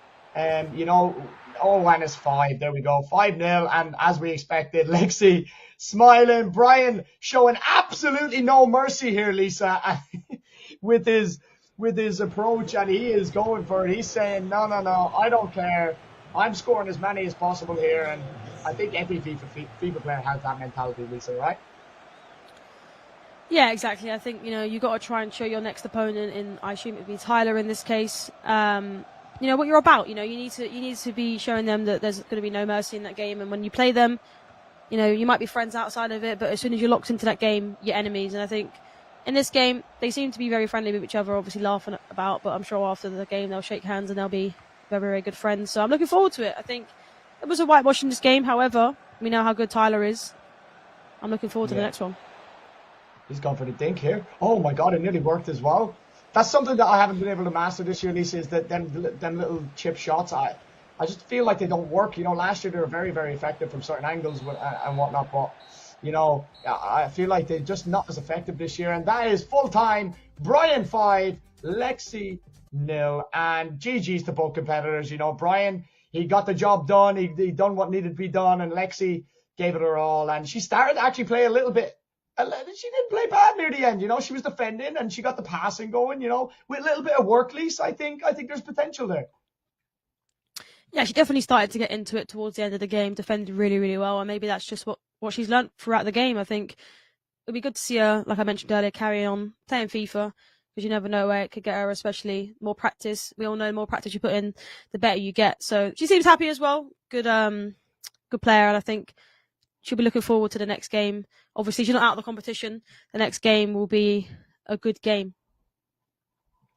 You know, and it's 5. There we go. 5-0. And as we expected, Lexi smiling. Brian showing absolutely no mercy here, Lisa, with his approach, and he is going for it. He's saying, no, I don't care. I'm scoring as many as possible here. And I think every FIFA player has that mentality, Lisa, right? Yeah, exactly. I think, you know, you got to try and show your next opponent, in, I assume it would be Tyler in this case, you know, what you're about. You know, you need to be showing them that there's going to be no mercy in that game. And when you play them, you know, you might be friends outside of it, but as soon as you're locked into that game, you're enemies. And I think in this game, they seem to be very friendly with each other, obviously laughing about, but I'm sure after the game they'll shake hands and they'll be very, very good friends. So I'm looking forward to it. I think it was a whitewash in this game. However, we know how good Tyler is. I'm looking forward to the next one. He's gone for the dink here. Oh my God, it nearly worked as well. That's something that I haven't been able to master this year, Lisa, is that them little chip shots. I just feel like they don't work. You know, last year they were very, very effective from certain angles and whatnot. But, you know, I feel like they're just not as effective this year. And that is full time. Brian 5, Lexi 0. And GG's to both competitors. You know, Brian, he got the job done. He done what needed to be done. And Lexi gave it her all. And she started to actually play a little bit. She didn't play bad near the end, you know. She was defending and she got the passing going, you know. With a little bit of work, Lisa, I think there's potential there. Yeah, she definitely started to get into it towards the end of the game, defended really, really well, and maybe that's just what she's learnt throughout the game. I think it'd be good to see her, like I mentioned earlier, carry on playing FIFA, because you never know where it could get her, especially more practice. We all know the more practice you put in, the better you get. So she seems happy as well. Good player, and I think she'll be looking forward to the next game. Obviously, she's not out of the competition. The next game will be a good game.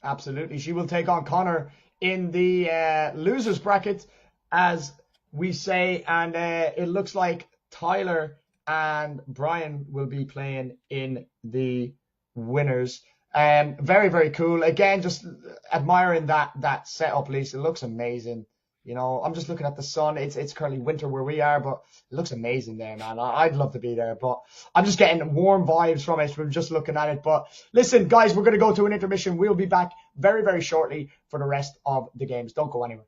Absolutely. She will take on Connor in the losers bracket, as we say, and it looks like Tyler and Brian will be playing in the winners. Very, very cool. Again, just admiring that setup, Lisa. It looks amazing. You know, I'm just looking at the sun. It's currently winter where we are, but it looks amazing there, man. I'd love to be there, but I'm just getting warm vibes from it from just looking at it. But listen, guys, we're going to go to an intermission. We'll be back very, very shortly for the rest of the games. Don't go anywhere.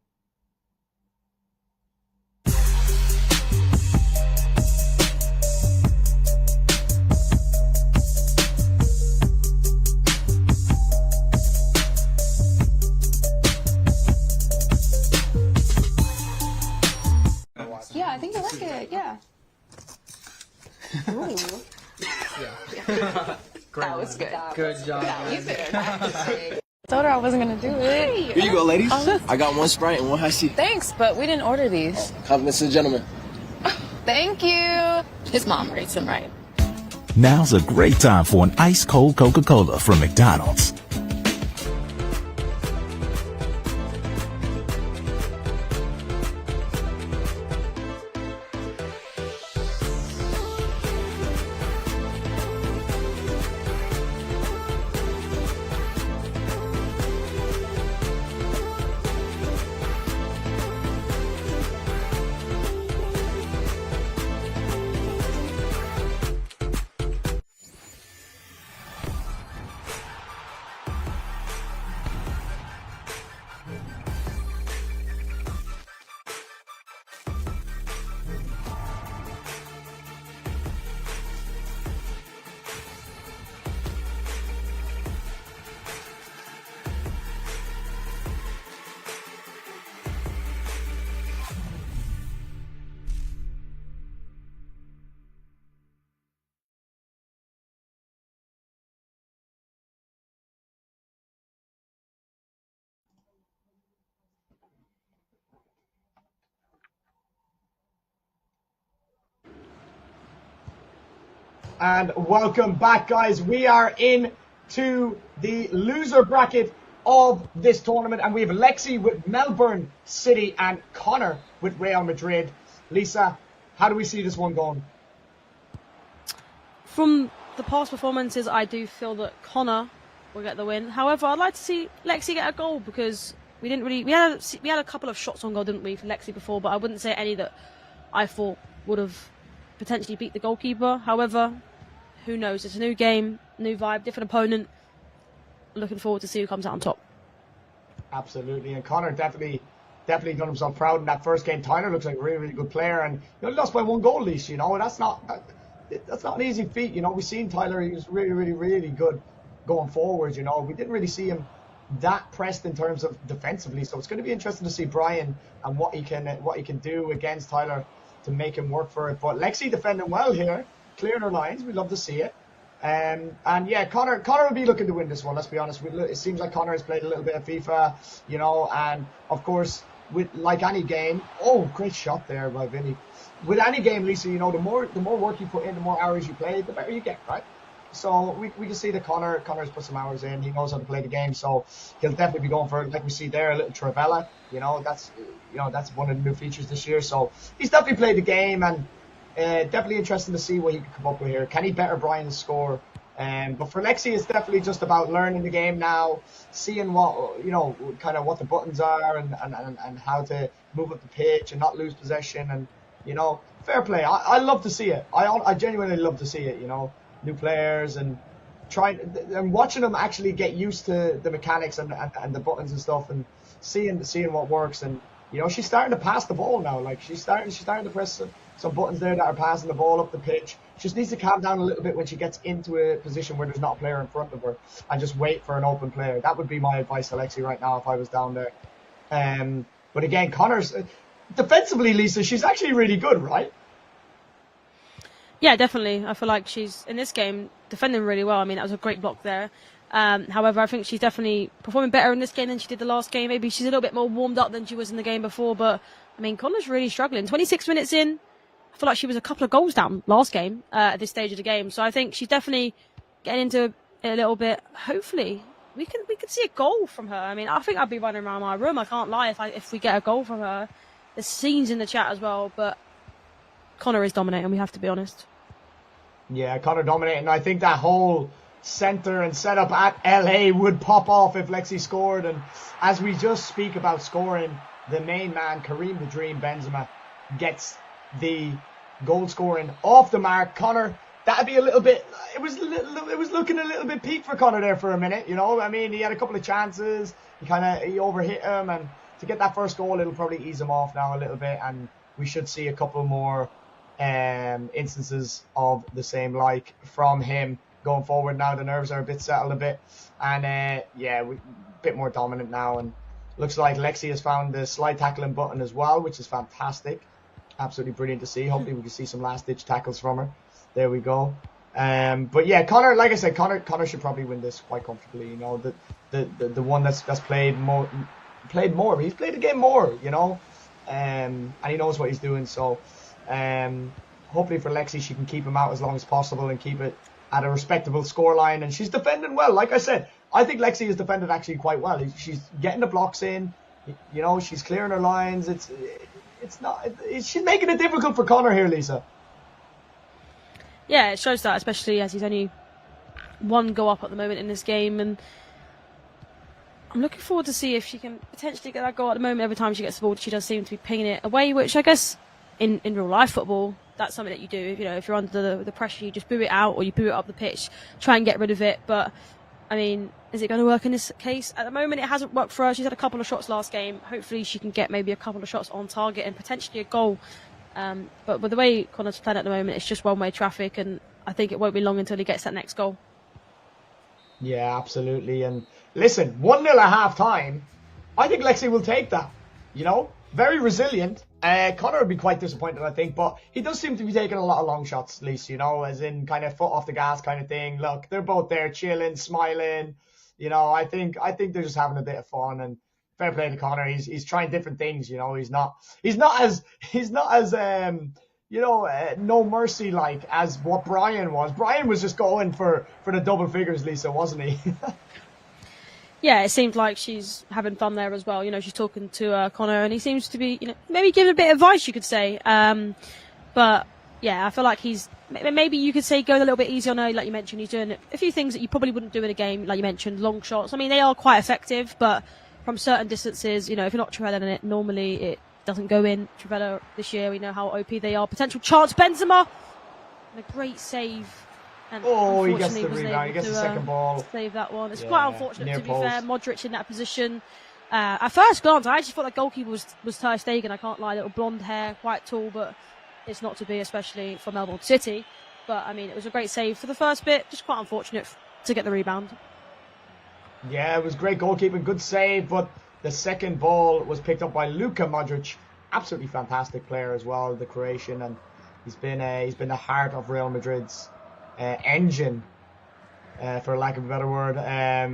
Yeah, I think I like it. Yeah. Ooh. That was good. Good job. You better not say. I told her I wasn't gonna do it. Here you go, ladies. I got one Sprite and one high C. Thanks, but we didn't order these. Compliments to the gentleman. Thank you. His mom rates him right. Now's a great time for an ice cold Coca-Cola from McDonald's. And welcome back, guys. We are into the loser bracket of this tournament, and we have Lexi with Melbourne City and Connor with Real Madrid. Lisa, how do we see this one going? From the past performances, I do feel that Connor will get the win. However, I'd like to see Lexi get a goal, because we had a couple of shots on goal, didn't we, for Lexi before, but I wouldn't say any that I thought would have potentially beat the goalkeeper. However, who knows? It's a new game, new vibe, different opponent. Looking forward to see who comes out on top. Absolutely, and Connor definitely done himself proud in that first game. Tyler looks like a really, really good player, and he lost by one goal, Lisa. You know, that's not an easy feat. You know, we've seen Tyler; he was really, really, really good going forward. You know, we didn't really see him that pressed in terms of defensively. So it's going to be interesting to see Brian and what he can do against Tyler to make him work for it. But Lexi defending well here, clearing her lines. We'd love to see it. And yeah, Connor will be looking to win this one. Let's be honest. It seems like Connor has played a little bit of FIFA, you know, and of course, with like any game. Oh, great shot there by Vinny. With any game, Lisa, you know, the more work you put in, the more hours you play, the better you get, right? So we can see that Connor's put some hours in. He knows how to play the game, so he'll definitely be going for it. Like we see there, a little Travella. You know, that's one of the new features this year. So he's definitely played the game, and definitely interesting to see what he can come up with here. Can he better Brian's score? But for Lexi, it's definitely just about learning the game now, seeing what, you know, kind of what the buttons are, and how to move up the pitch and not lose possession, and, you know, fair play. I love to see it. I genuinely love to see it. You know, new players and watching them actually get used to the mechanics and the buttons and stuff, and seeing what works. And, you know, she's starting to pass the ball now. Like she's starting to press some buttons there that are passing the ball up the pitch. She just needs to calm down a little bit when she gets into a position where there's not a player in front of her, and just wait for an open player. That would be my advice to Lexi right now if I was down there. But again, Connor's defensively, Lisa, she's actually really good, right? Yeah, definitely. I feel like she's, in this game, defending really well. I mean, that was a great block there. However, I think she's definitely performing better in this game than she did the last game. Maybe she's a little bit more warmed up than she was in the game before. But, I mean, Connor's really struggling. 26 minutes in, I feel like she was a couple of goals down last game at this stage of the game. So I think she's definitely getting into it a little bit. Hopefully, we can see a goal from her. I mean, I think I'd be running around my room. I can't lie if we get a goal from her. There's scenes in the chat as well, but Connor is dominating, we have to be honest. Yeah, Connor dominating. I think that whole centre and setup at LA would pop off if Lexi scored. And as we just speak about scoring, the main man, Kareem the Dream Benzema, gets the goal scoring off the mark. Connor, that'd be a little bit, it was looking a little bit peak for Connor there for a minute, you know. I mean, he had a couple of chances, he overhit him, and to get that first goal, it'll probably ease him off now a little bit, and we should see a couple more instances of the same like from him going forward. Now the nerves are a bit settled a bit, and yeah, a bit more dominant now, and looks like Lexi has found the slide tackling button as well, which is fantastic. Absolutely brilliant to see. Hopefully we can see some last ditch tackles from her. There we go. But yeah, Connor, like I said, Connor should probably win this quite comfortably. You know, the one that's played more. He's played the game more, you know, and he knows what he's doing. So hopefully for Lexi, she can keep him out as long as possible and keep it at a respectable scoreline. And she's defending well. Like I said, I think Lexi has defended actually quite well. She's getting the blocks in, you know, she's clearing her lines. She's making it difficult for Connor here, Lisa. Yeah, it shows that, especially as he's only one go up at the moment in this game, and I'm looking forward to see if she can potentially get that goal. At the moment, every time she gets the ball, she does seem to be pinging it away, which I guess in real life football, that's something that you do. You know, if you're under the pressure, you just boo it out or you boo it up the pitch, try and get rid of it. But, I mean, is it going to work in this case? At the moment, it hasn't worked for her. She's had a couple of shots last game. Hopefully she can get maybe a couple of shots on target and potentially a goal. But with the way Connor's playing at the moment, it's just one-way traffic, and I think it won't be long until he gets that next goal. Yeah, absolutely. And listen, 1-0 at half-time, I think Lexi will take that. You know, very resilient. Connor would be quite disappointed, I think, but he does seem to be taking a lot of long shots, at least, you know, as in kind of foot off the gas kind of thing. Look, they're both there chilling, smiling. You know, I think they're just having a bit of fun, and fair play to Connor. He's trying different things, you know. He's not as you know, no mercy like as what Brian was. Brian was just going for the double figures, Lisa, wasn't he? Yeah, it seems like she's having fun there as well. You know, she's talking to Connor, and he seems to be, you know, maybe giving a bit of advice, you could say. But yeah, I feel like he's maybe you could say going a little bit easy on her. Like you mentioned, he's doing a few things that you probably wouldn't do in a game. Like you mentioned, long shots. I mean, they are quite effective, but from certain distances, you know, if you're not Trivella in it, normally it doesn't go in. Trivella this year, we know how OP they are. Potential chance, Benzema, and a great save. And he gets the rebound. He gets the second ball. Save that one. It's quite unfortunate, to be fair. Modric in that position. At first glance, I actually thought the goalkeeper was Ter Stegen. I can't lie. Little blonde hair, quite tall, but it's not to be, especially for Melbourne City. But I mean, it was a great save for the first bit. Just quite unfortunate to get the rebound. Yeah, it was great goalkeeping, good save, but the second ball was picked up by Luka Modric. Absolutely fantastic player as well, the Croatian, and he's been the heart of Real Madrid's engine, for lack of a better word,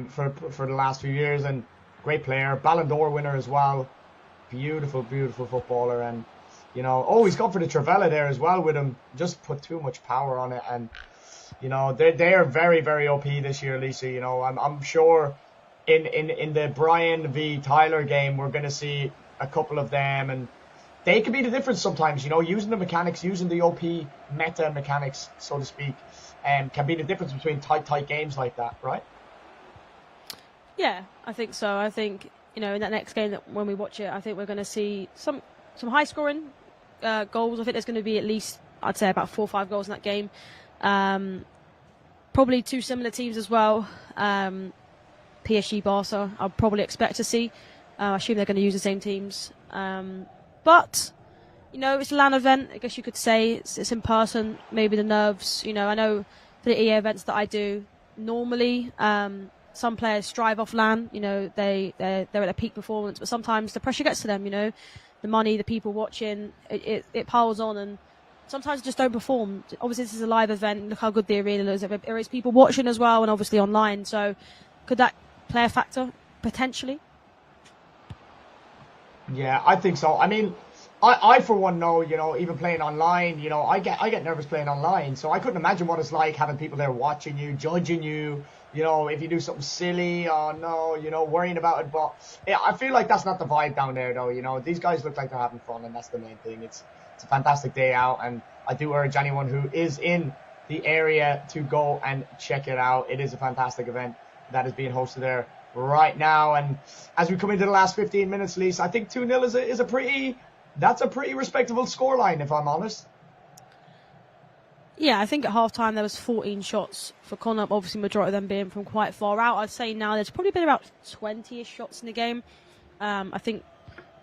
for the last few years, and great player, Ballon d'Or winner as well. Beautiful footballer, and you know, he's gone for the Trivella there as well with him. Just put too much power on it, and you know, they are very, very OP this year, Lisa. You know, I'm sure in the Brian v Tyler game we're going to see a couple of them, and they can be the difference sometimes. You know, using the mechanics, using the OP meta mechanics, so to speak, can be the difference between tight games like that, right? Yeah, I think so. I think, you know, in that next game, that when we watch it, I think we're going to see some high scoring goals. I think there's going to be at least, I'd say, about 4 or 5 goals in that game. Probably two similar teams as well. PSG, Barca, I'll probably expect to see. I assume they're going to use the same teams. But, you know, it's a LAN event, I guess you could say. It's in person, maybe the nerves. You know, I know for the EA events that I do, normally some players strive off LAN. You know, they're at their peak performance, but sometimes the pressure gets to them, you know. The money, the people watching, it piles on, and sometimes just don't perform. Obviously, this is a live event. Look how good the arena is. There is people watching as well, and obviously online. So, could that play a factor potentially? Yeah, I think so. I mean, I for one know, you know, even playing online, you know, I get nervous playing online. So I couldn't imagine what it's like having people there watching you, judging you. You know, if you do something silly, oh no, you know, worrying about it. But yeah, I feel like that's not the vibe down there, though. You know, these guys look like they're having fun, and that's the main thing. It's a fantastic day out, and I do urge anyone who is in the area to go and check it out. It is a fantastic event that is being hosted there right now. And as we come into the last 15 minutes, Lisa, I think 2-0 is a pretty respectable scoreline, if I'm honest. Yeah, I think at half-time there was 14 shots for Connor, obviously majority of them being from quite far out. I'd say now there's probably been about 20-ish shots in the game. I think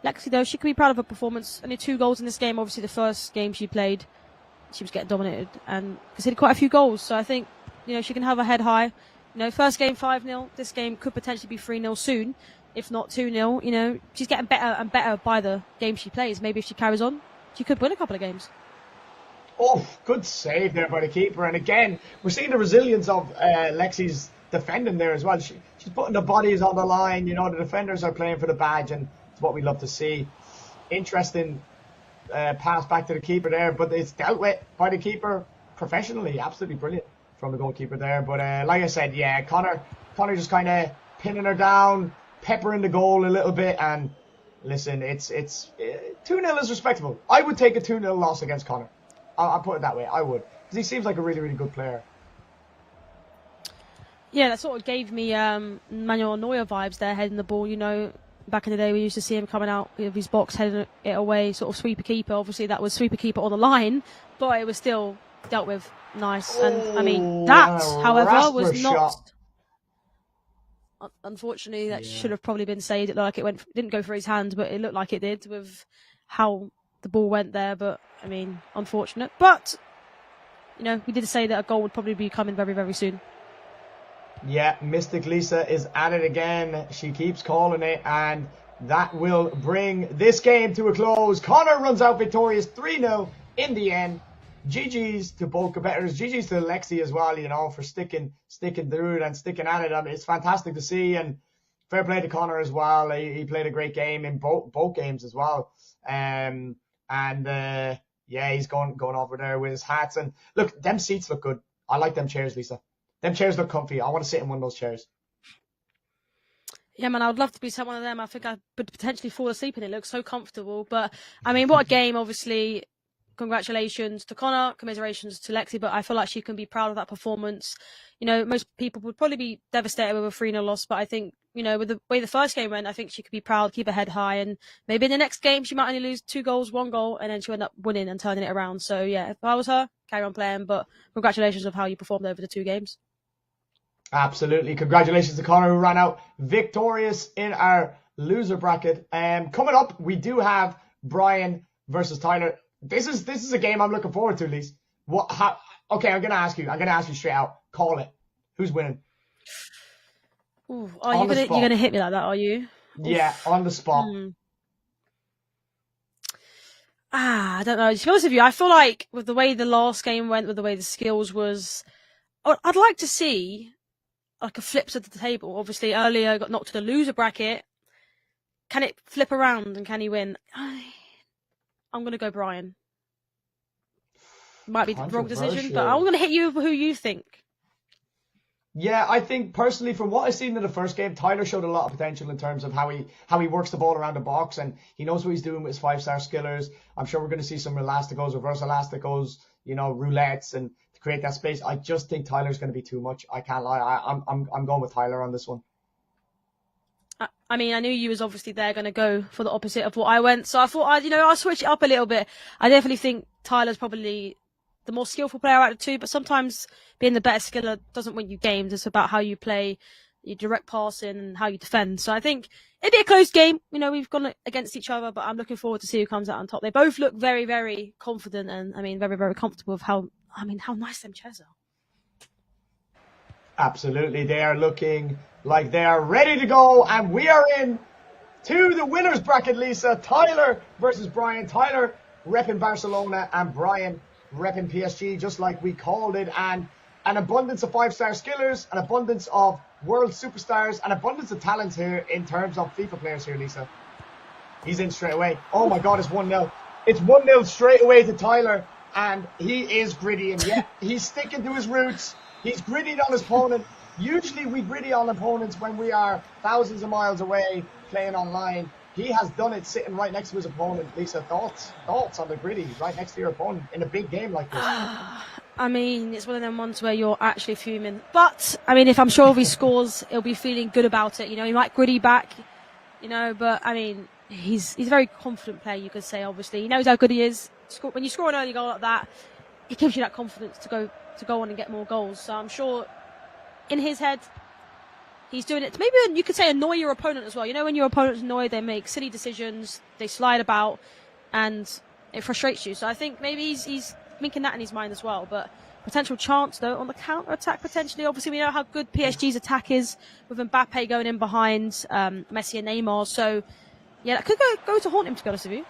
Lexi, though, she could be proud of her performance. Only 2 goals in this game. Obviously, the first game she played, she was getting dominated and conceded quite a few goals. So I think, you know, she can have her head high. You know, first game 5-0. This game could potentially be 3-0 soon, if not 2-0. You know, she's getting better and better by the game she plays. Maybe if she carries on, she could win a couple of games. Oh, good save there by the keeper. And again, we're seeing the resilience of Lexi's defending there as well. She's putting the bodies on the line. You know, the defenders are playing for the badge, and it's what we love to see. Interesting pass back to the keeper there, but it's dealt with by the keeper professionally. Absolutely brilliant from the goalkeeper there. But like I said, yeah, Connor just kind of pinning her down, peppering the goal a little bit. And listen, it's 2-0 is respectable. I would take a 2-0 loss against Connor. I'll put it that way. I would, because he seems like a really, really good player. Yeah, that sort of gave me Manuel Neuer vibes there, heading the ball. You know, back in the day we used to see him coming out of his box, heading it away, sort of sweeper keeper. Obviously, that was sweeper keeper on the line, but it was still dealt with nice. And I mean, that, however, was not. Unfortunately, that should have probably been saved. It looked like it didn't go for his hand, but it looked like it did with how the ball went there. But I mean, unfortunate. But you know, we did say that a goal would probably be coming very, very soon. Yeah, Mystic Lisa is at it again. She keeps calling it, and that will bring this game to a close. Connor runs out victorious 3-0 in the end. GG's to both competitors. GG's to Lexi as well, you know, for sticking through it and sticking at it. I mean, it's fantastic to see, and fair play to Connor as well. He played a great game in both games as well. Yeah, he's going over there with his hats. And look, them seats look good. I like them chairs, Lisa. Them chairs look comfy. I want to sit in one of those chairs. Yeah, man, I would love to be one of them. I think I could potentially fall asleep in it. It looks so comfortable. But, I mean, what a game, obviously. Congratulations to Connor, commiserations to Lexi, but I feel like she can be proud of that performance. You know, most people would probably be devastated with a 3-0 loss, but I think, you know, with the way the first game went, I think she could be proud, keep her head high, and maybe in the next game she might only lose 2 goals, 1 goal, and then she'll end up winning and turning it around. So, yeah, if I was her, carry on playing, but congratulations of how you performed over the 2 games. Absolutely. Congratulations to Connor, who ran out victorious in our loser bracket. Coming up, we do have Brian versus Tyler. This is a game I'm looking forward to, Lise. Okay, I'm gonna ask you straight out. Call it. Who's winning? Ooh, you're gonna hit me like that, are you? Yeah, on the spot. I don't know. To be honest with you, I feel like with the way the last game went, with the way the skills was, I'd like to see like a flip to the table. Obviously, earlier got knocked to the loser bracket. Can it flip around and can he win? I'm going to go Brian. Might be the wrong decision, but I'm going to hit you with who you think. Yeah, I think personally, from what I've seen in the first game, Tyler showed a lot of potential in terms of how he works the ball around the box, and he knows what he's doing with his 5-star skillers. I'm sure we're going to see some elasticos, reverse elasticos, you know, roulettes, and to create that space. I just think Tyler's going to be too much. I can't lie. I'm going with Tyler on this one. I mean, I knew you was obviously there going to go for the opposite of what I went, so I thought I'll switch it up a little bit. I definitely think Tyler's probably the more skillful player out of the 2, but sometimes being the better skiller doesn't win you games. It's about how you play, your direct passing, and how you defend. So I think it'd be a close game. You know, we've gone against each other, but I'm looking forward to see who comes out on top. They both look very, very confident and, I mean, very, very comfortable with how nice them chairs are. Absolutely. They are looking like they are ready to go, and we are in to the winners bracket, Lisa. Tyler versus Brian. Tyler repping Barcelona, and Brian repping PSG just like we called it, and an abundance of 5-star skillers, an abundance of world superstars, an abundance of talents here in terms of FIFA players here, Lisa. He's in straight away. Oh my God, it's 1-0. It's 1-0 straight away to Tyler, and he is gritty, and yet he's sticking to his roots. He's grittied on his opponent. Usually we gritty on opponents when we are thousands of miles away playing online. He has done it sitting right next to his opponent. Lisa, thoughts on the gritty right next to your opponent in a big game like this? I mean, it's one of them ones where you're actually fuming. But, I mean, I'm sure if he scores, he'll be feeling good about it. You know, he might gritty back, you know, but, I mean, he's a very confident player, you could say, obviously. He knows how good he is. When you score an early goal like that, it gives you that confidence to go on and get more goals. So I'm sure in his head, he's doing it to maybe, you could say, annoy your opponent as well. You know, when your opponent's annoyed, they make silly decisions, they slide about, and it frustrates you. So I think maybe he's thinking that in his mind as well. But potential chance, though, on the counter-attack, potentially. Obviously, we know how good PSG's attack is with Mbappe going in behind Messi and Neymar. So, yeah, that could go to haunt him, to be honest with you.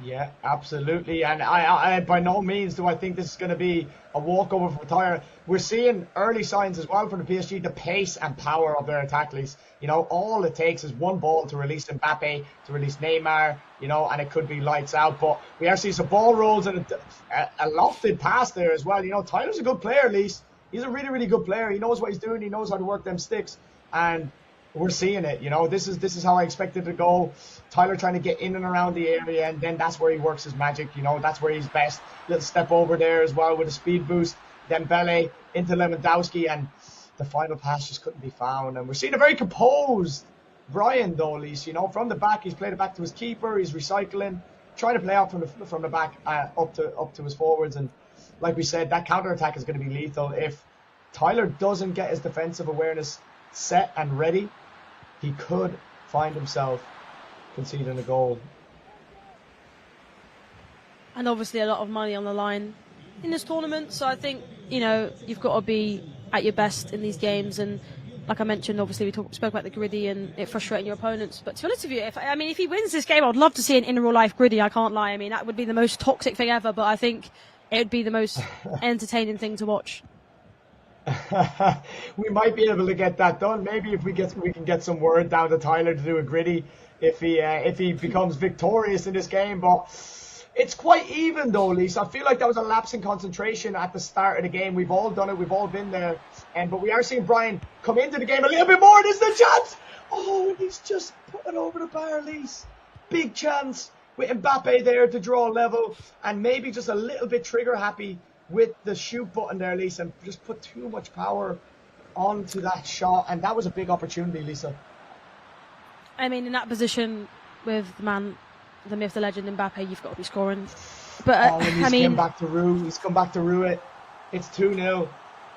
Yeah, absolutely. And I by no means do I think this is going to be a walkover for Tyler. We're seeing early signs as well from the PSG, the pace and power of their attack, Lise. You know, all it takes is one ball to release Mbappe, to release Neymar, you know, and it could be lights out. But we are seeing some ball rolls and a lofted pass there as well. You know, Tyler's a good player, Lise. He's a really, really good player. He knows what he's doing. He knows how to work them sticks. And we're seeing it, you know. This is how I expected to go. Tyler trying to get in and around the area, and then that's where he works his magic, you know. That's where he's best. Little step over there as well with a speed boost. Dembele into Lewandowski, and the final pass just couldn't be found. And we're seeing a very composed Brian, though, at least, you know. From the back, he's played it back to his keeper. He's recycling, trying to play out from the back up to his forwards. And like we said, that counter attack is going to be lethal. If Tyler doesn't get his defensive awareness set and ready, he could find himself conceding a goal. And obviously a lot of money on the line in this tournament. So I think, you know, you've got to be at your best in these games. And like I mentioned, obviously we spoke about the gritty and it frustrating your opponents. But to be honest with you, if he wins this game, I'd love to see an in real life gritty. I can't lie. I mean, that would be the most toxic thing ever. But I think it would be the most entertaining thing to watch. We might be able to get that done. Maybe if we can get some word down to Tyler to do a gritty if he becomes victorious in this game. But it's quite even though, Lisa. I feel like that was a lapse in concentration at the start of the game. We've all done it. We've all been there. But we are seeing Brian come into the game a little bit more. There's the chance. Oh, he's just put it over the bar, Lisa. Big chance with Mbappe there to draw level, and maybe just a little bit trigger happy with the shoot button there, Lisa, and just put too much power onto that shot. And that was a big opportunity, Lisa. I mean, in that position with the myth, the legend, Mbappe, you've got to be scoring. But he's come back to rue. He's come back to rue it. It's 2-0.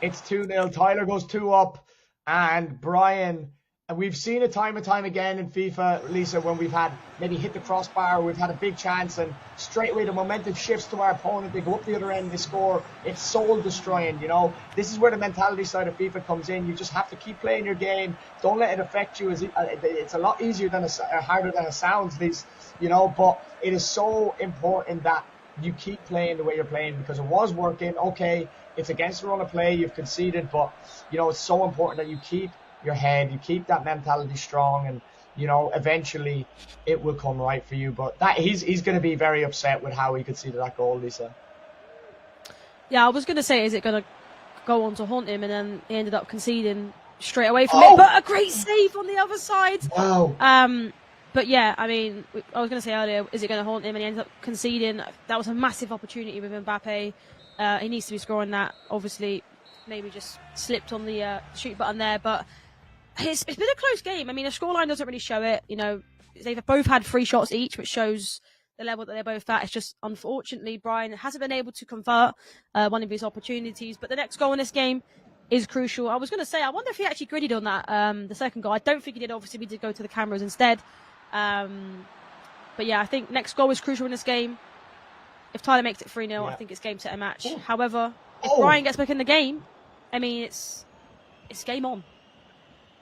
It's 2-0. Tyler goes 2 up, and Brian. And we've seen it time and time again in FIFA, Lisa, when we've had maybe hit the crossbar, we've had a big chance, and straight away the momentum shifts to our opponent. They go up the other end, they score. It's soul destroying, you know. This is where the mentality side of FIFA comes in. You just have to keep playing your game. Don't let it affect you. It's a lot easier than harder than it sounds, you know. But it is so important that you keep playing the way you're playing, because it was working. Okay, it's against the run of play. You've conceded, but you know it's so important that you keep your head, you keep that mentality strong, and you know eventually it will come right for you. But that he's going to be very upset with how he conceded that goal, Lisa. Yeah, I was going to say, is it going to go on to haunt him? And then he ended up conceding straight away from it. But a great save on the other side. Wow. But yeah, I mean, I was going to say earlier, is it going to haunt him? And he ended up conceding. That was a massive opportunity with Mbappe. He needs to be scoring that. Obviously, maybe just slipped on the shoot button there, but it's been a close game. I mean, the scoreline doesn't really show it. You know, they've both had 3 shots each, which shows the level that they're both at. It's just, unfortunately, Brian hasn't been able to convert one of his opportunities. But the next goal in this game is crucial. I was going to say, I wonder if he actually gritted on that, the second goal. I don't think he did. Obviously, we did go to the cameras instead. But yeah, I think next goal is crucial in this game. If Tyler makes it 3-0, I think it's game, set, and match. Ooh. However, if Brian gets back in the game, I mean, it's game on.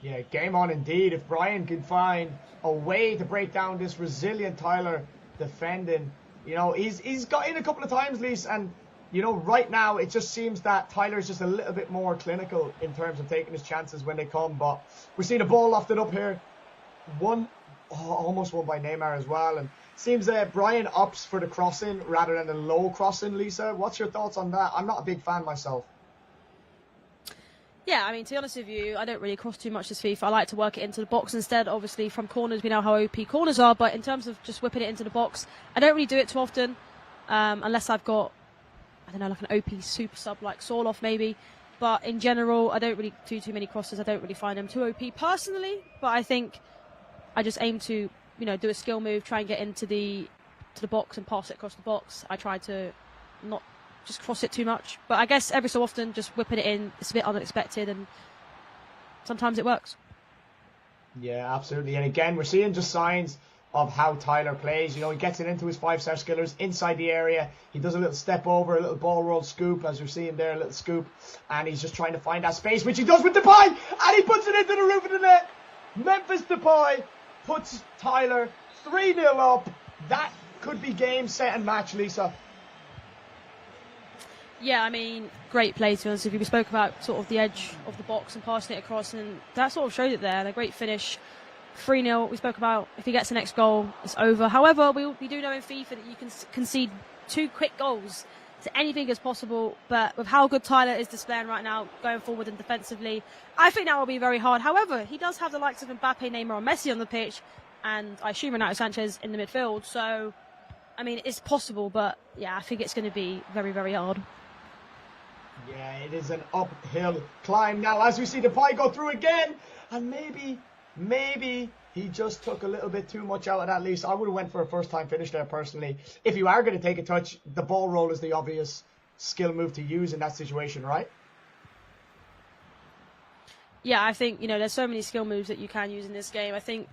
Yeah, game on indeed. If Brian can find a way to break down this resilient Tyler defending, You know, he's got in a couple of times, Lise, and you know, right now it just seems that Tyler's just a little bit more clinical in terms of taking his chances when they come. But we're seeing a ball lofted up here. Almost won by Neymar as well. And seems that Brian opts for the crossing rather than the low crossing, Lisa. What's your thoughts on that? I'm not a big fan myself. Yeah, I mean, to be honest with you, I don't really cross too much this FIFA. I like to work it into the box instead. Obviously, from corners, we know how OP corners are. But in terms of just whipping it into the box, I don't really do it too often. Unless I've got, I don't know, like an OP super sub like Sorloth maybe. But in general, I don't really do too many crosses. I don't really find them too OP personally. But I think I just aim to, you know, do a skill move, try and get into the box and pass it across the box. I try to not just cross it too much. But I guess every so often, just whipping it in, it's a bit unexpected, and sometimes it works. Yeah, absolutely. And again, we're seeing just signs of how Tyler plays. You know, he gets it into his 5-star skillers inside the area. He does a little step over, a little ball roll scoop, as you're seeing there, a little scoop. And he's just trying to find that space, which he does with Depay. And he puts it into the roof of the net. Memphis Depay puts Tyler 3-0 up. That could be game, set, and match, Lisa. Yeah, I mean, great play, to be honest with you. We spoke about sort of the edge of the box and passing it across, and that sort of showed it there. And a great finish. 3-0, we spoke about if he gets the next goal, it's over. However, we do know in FIFA that you can concede 2 quick goals to anything as possible. But with how good Tyler is displaying right now, going forward and defensively, I think that will be very hard. However, he does have the likes of Mbappe, Neymar, and Messi on the pitch, and I assume Renato Sanchez in the midfield. So, I mean, it's possible, but yeah, I think it's going to be very, very hard. Yeah, it is an uphill climb now as we see Depay go through again. And maybe he just took a little bit too much out of that, Lisa. I would have went for a first-time finish there, personally. If you are going to take a touch, the ball roll is the obvious skill move to use in that situation, right? Yeah, I think, you know, there's so many skill moves that you can use in this game. I think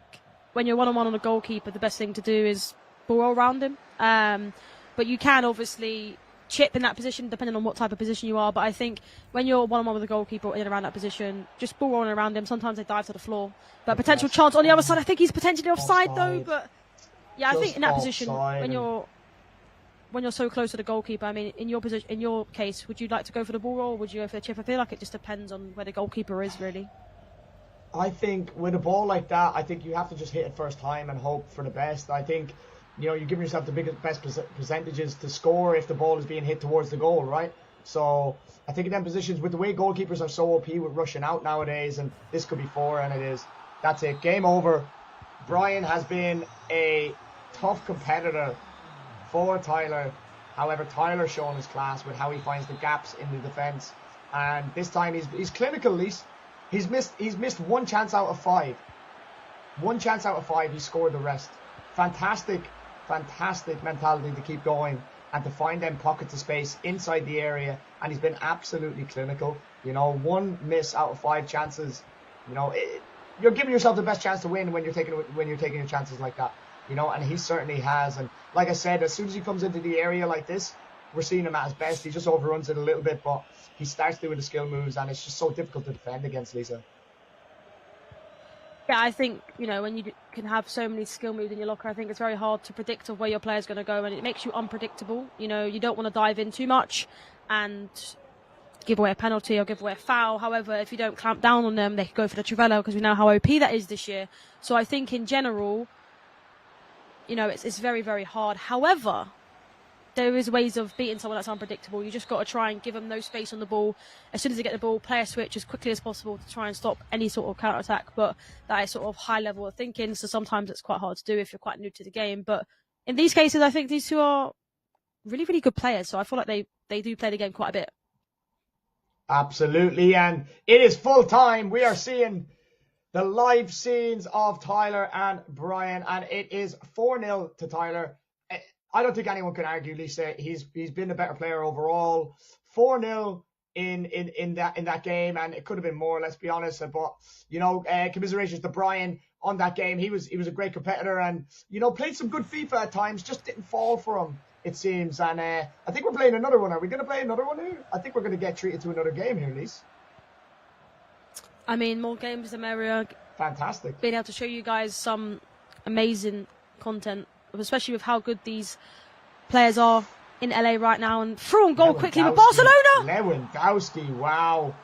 when you're one-on-one on a goalkeeper, the best thing to do is ball roll around him. But you can obviously chip in that position, depending on what type of position you are. But I think when you're one-on-one with a goalkeeper in and around that position, just ball rolling around him. Sometimes they dive to the floor. But potential chance on the other side. I think he's potentially offside though. But yeah, I think in that position, when you're so close to the goalkeeper, I mean, in your position, in your case, would you like to go for the ball roll, or would you go for the chip? I feel like it just depends on where the goalkeeper is, really. I think with a ball like that, I think you have to just hit it first time and hope for the best. I think, you know, you're giving yourself the best percentages to score if the ball is being hit towards the goal, right? So I think in them positions, with the way goalkeepers are so OP with rushing out nowadays, and this could be 4, and it is. That's it. Game over. Brian has been a tough competitor for Tyler. However, Tyler's shown his class with how he finds the gaps in the defence. And this time he's clinical, Lise. He's missed 1 chance out of 5. 1 chance out of 5, he scored the rest. Fantastic mentality to keep going and to find them pockets of space inside the area, and he's been absolutely clinical. You know, 1 miss out of 5 chances. You know, you're giving yourself the best chance to win when you're taking your chances like that. You know, and he certainly has. And like I said, as soon as he comes into the area like this, we're seeing him at his best. He just overruns it a little bit, but he starts doing the skill moves, and it's just so difficult to defend against, Lisa. Yeah, I think, you know, when you can have so many skill moves in your locker, I think it's very hard to predict of where your player's going to go, and it makes you unpredictable. You know, you don't want to dive in too much and give away a penalty or give away a foul. However, if you don't clamp down on them, they could go for the Trivela, because we know how OP that is this year. So I think in general, you know, it's very, very hard. However, there is ways of beating someone that's unpredictable. You just got to try and give them no space on the ball. As soon as they get the ball, play a switch as quickly as possible to try and stop any sort of counter-attack. But that is sort of high level of thinking, so sometimes it's quite hard to do if you're quite new to the game. But in these cases, I think these two are really, really good players. So I feel like they do play the game quite a bit. Absolutely, and it is full time. We are seeing the live scenes of Tyler and Brian, and it is 4-0 to Tyler. I don't think anyone can argue, Lisa. He's been the better player overall. 4-0 in that game, and it could have been more, let's be honest. But you know, commiserations to Brian on that game. He was a great competitor, and you know, played some good FIFA at times. Just didn't fall for him, it seems. And I think we're playing another one. Are we going to play another one here? I think we're going to get treated to another game here, Lisa. I mean, more games the merrier. Fantastic. Being able to show you guys some amazing content, especially with how good these players are in LA right now, and through on goal quickly with Barcelona. Lewandowski, wow.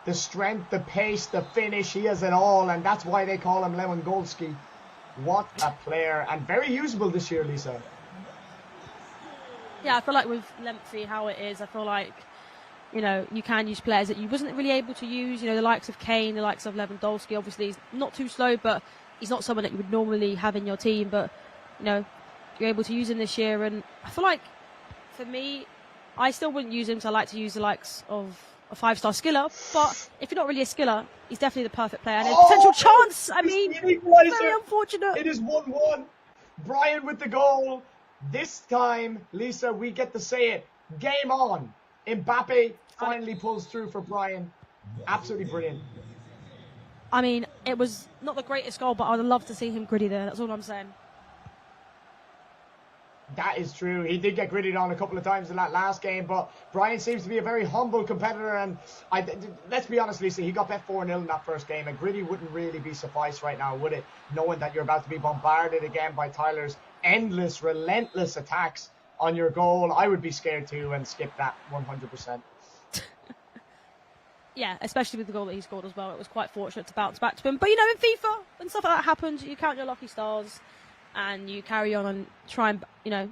The strength, the pace, the finish, he has it all, and that's why they call him Lewandowski. What a player, and very usable this year, Lisa. Yeah, I feel like with Lempsey, how it is, I feel like, you know, you can use players that you wasn't really able to use, you know, the likes of Kane, the likes of Lewandowski. Obviously, he's not too slow, but he's not someone that you would normally have in your team, but, you know, you're able to use him this year, and I feel like, for me, I still wouldn't use him, so I like to use the likes of a 5-star skiller, but if you're not really a skiller, he's definitely the perfect player. And a potential chance, I mean, very unfortunate. It is 1-1. Brian with the goal. This time, Lisa, we get to say it. Game on. Mbappe finally pulls through for Brian. Absolutely brilliant. I mean, it was not the greatest goal, but I'd love to see him gritty there. That's all I'm saying. That is true. He did get gritted on a couple of times in that last game, but Brian seems to be a very humble competitor, and let's be honest, Lisa, he got bet 4-0 in that first game, and gritty wouldn't really be suffice right now, would it? Knowing that you're about to be bombarded again by Tyler's endless, relentless attacks on your goal, I would be scared too and skip that 100%. Yeah, especially with the goal that he scored as well. It was quite fortunate to bounce back to him. But, you know, in FIFA, when stuff like that happens, you count your lucky stars and you carry on and try and, you know,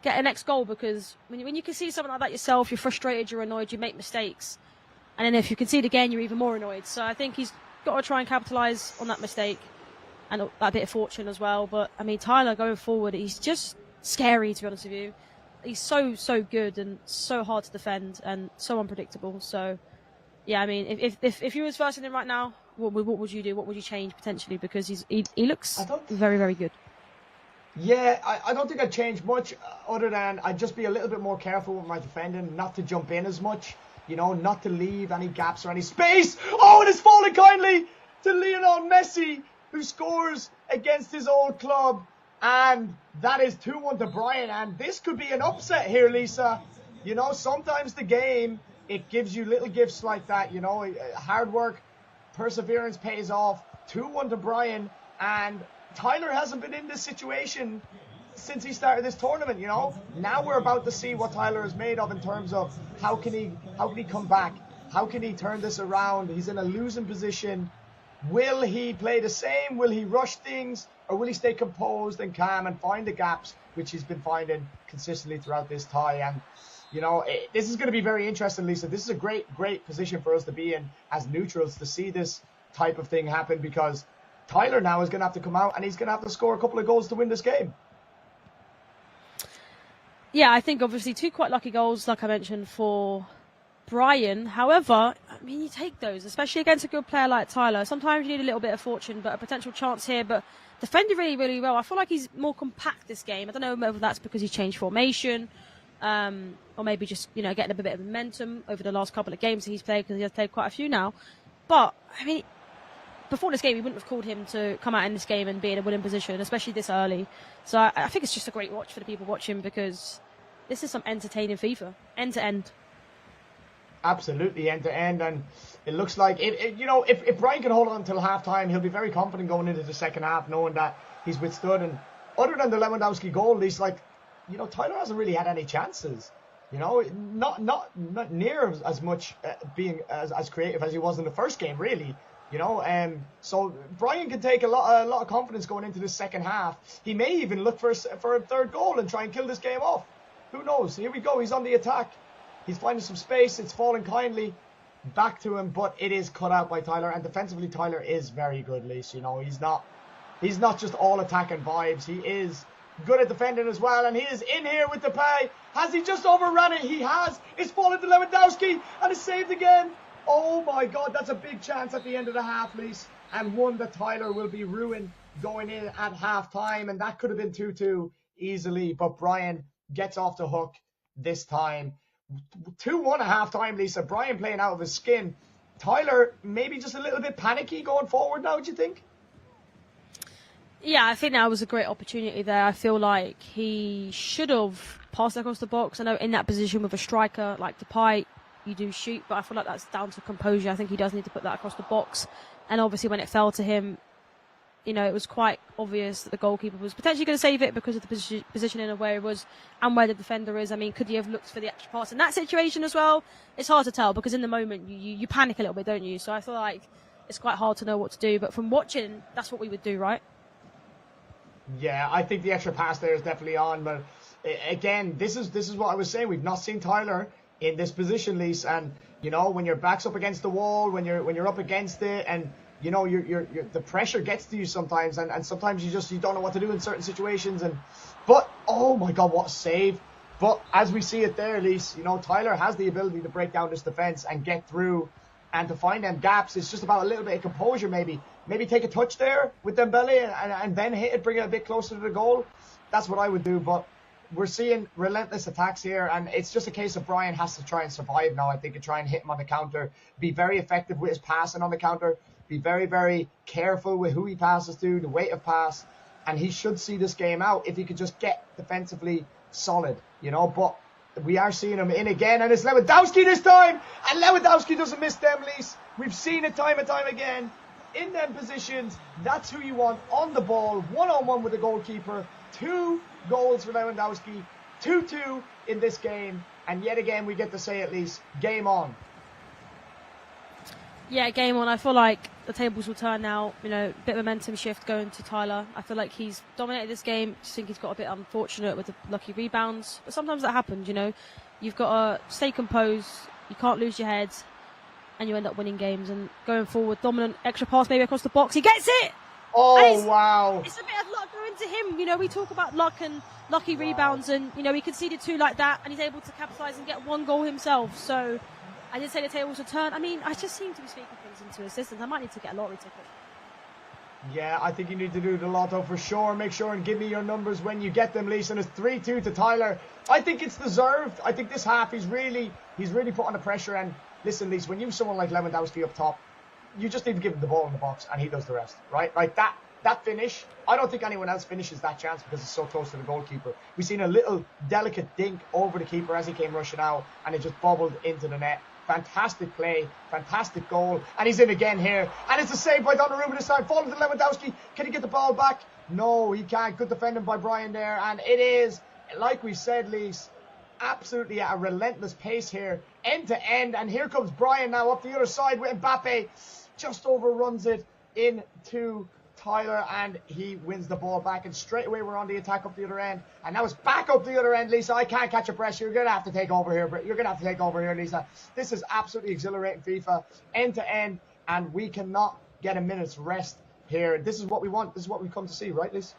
get a next goal, because when you can see something like that yourself, you're frustrated, you're annoyed, you make mistakes. And then if you concede again, you're even more annoyed. So I think he's got to try and capitalise on that mistake and that bit of fortune as well. But, I mean, Tyler, going forward, he's just scary, to be honest with you. He's so so good and so hard to defend and so unpredictable. So, yeah, I mean, if you was versing him right now, what would you do? What would you change potentially? Because he looks very, very good. Yeah, I don't think I'd change much other than I'd just be a little bit more careful with my defending, not to jump in as much, you know, not to leave any gaps or any space. Oh, it has fallen kindly to Lionel Messi, who scores against his old club. And that is 2-1 to Brian. And this could be an upset here, Lisa. You know, sometimes the game, it gives you little gifts like that. You know, hard work, perseverance pays off. 2-1 to Brian. And Tyler hasn't been in this situation since he started this tournament, you know. Now we're about to see what Tyler is made of in terms of how can he come back? How can he turn this around? He's in a losing position. Will he play the same? Will he rush things? Or will he stay composed and calm and find the gaps, which he's been finding consistently throughout this tie? And, you know, this is going to be very interesting, Lisa. This is a great position for us to be in as neutrals to see this type of thing happen, because Tyler now is going to have to come out and he's going to have to score a couple of goals to win this game. Yeah, I think obviously 2 quite lucky goals, like I mentioned, for Brian. However, I mean, you take those, especially against a good player like Tyler. Sometimes you need a little bit of fortune, but a potential chance here. But defended really, really well. I feel like he's more compact this game. I don't know whether that's because he's changed formation, or maybe just, you know, getting a bit of momentum over the last couple of games that he's played, because he has played quite a few now. But, I mean, before this game, we wouldn't have called him to come out in this game and be in a winning position, especially this early. So I think it's just a great watch for the people watching, because this is some entertaining FIFA, end to end. Absolutely, end to end, and it looks like you know, if Brian can hold on until half-time, he'll be very confident going into the second half, knowing that he's withstood. And other than the Lewandowski goal, he's like, you know, Tyler hasn't really had any chances. You know, not near as much being as creative as he was in the first game, really. You know, so Brian can take a lot of confidence going into this second half. He may even look for a third goal and try and kill this game off. Who knows? Here we go. He's on the attack. He's finding some space. It's falling kindly back to him, but it is cut out by Tyler. And defensively, Tyler is very good, Lise. You know, he's not just all attacking vibes. He is good at defending as well. And he is in here with the play. Has he just overrun it? He has. It's fallen to Lewandowski and it's saved again. Oh my God, that's a big chance at the end of the half, Lise. And one that Tyler will be ruined going in at half time. And that could have been 2-2 easily. But Brian gets off the hook this time. 2-1 at half time, Lisa. Brian playing out of his skin. Tyler maybe just a little bit panicky going forward now, do you think? Yeah, I think that was a great opportunity there. I feel like he should have passed across the box. I know in that position with a striker like Depay, you do shoot, but I feel like that's down to composure. I think he does need to put that across the box. And obviously when it fell to him, it was quite obvious that the goalkeeper was potentially going to save it because of the positioning of where it was and where the defender is. I mean, could he have looked for the extra pass in that situation as well? It's hard to tell because in the moment you panic a little bit, don't you? So I feel like it's quite hard to know what to do. But from watching, that's what we would do, right? Yeah, I think the extra pass there is definitely on. But again, this is what I was saying. We've not seen Tyler in this position, Lise. And, when your back's up against the wall, when you're up against it and, you're the pressure gets to you sometimes, and sometimes you don't know what to do in certain situations. But oh my God, what a save! But as we see it there, Lise, Tyler has the ability to break down this defense and get through, and to find them gaps. It's just about a little bit of composure, maybe take a touch there with Dembele and then hit it, bring it a bit closer to the goal. That's what I would do. But we're seeing relentless attacks here, and it's just a case of Brian has to try and survive now, I think, and try and hit him on the counter, be very effective with his passing on the counter, be very, very careful with who he passes to, the weight of pass, and he should see this game out if he could just get defensively solid, but we are seeing him in again, and it's Lewandowski this time, and Lewandowski doesn't miss them, Lise. We've seen it time and time again. In them positions, that's who you want on the ball, one-on-one with the goalkeeper. 2 goals for Lewandowski, 2-2 in this game, and yet again we get to say at least, game on. Yeah, game on. I feel like the tables will turn now. Bit of momentum shift going to Tyler. I feel like he's dominated this game. I just think he's got a bit unfortunate with the lucky rebounds. But sometimes that happens, You've got to stay composed. You can't lose your head. And you end up winning games. And going forward, dominant extra pass maybe across the box. He gets it! Oh, wow. It's a bit of luck going to him. We talk about luck and lucky rebounds. And, he conceded 2 like that. And he's able to capitalise and get 1 goal himself. So I did say the tables will turn. I mean, I just seem to be speaking things into existence. I might need to get a lottery ticket. Yeah, I think you need to do the lotto for sure. Make sure and give me your numbers when you get them, Lisa. And it's 3-2 to Tyler. I think it's deserved. I think this half he's really put on the pressure. And listen, Lisa, when you have someone like Lewandowski up top, you just need to give him the ball in the box and he does the rest, right? Like that finish, I don't think anyone else finishes that chance because it's so close to the goalkeeper. We've seen a little delicate dink over the keeper as he came rushing out, and it just bobbled into the net. Fantastic play, fantastic goal, and he's in again here, and it's a save by Donnarumma this time, falling to Lewandowski. Can he get the ball back? No, he can't. Good defending by Brian there, and it is, like we said, Lise, absolutely at a relentless pace here, end to end, and here comes Brian now up the other side with Mbappe, just overruns it into Tyler, and he wins the ball back, and straight away we're on the attack up the other end, and now it's back up the other end, Lisa. I can't catch a breath. You're going to have to take over here, Lisa. This is absolutely exhilarating FIFA, end to end, and we cannot get a minute's rest here. This is what we want. This is what we've come to see, right, Lisa?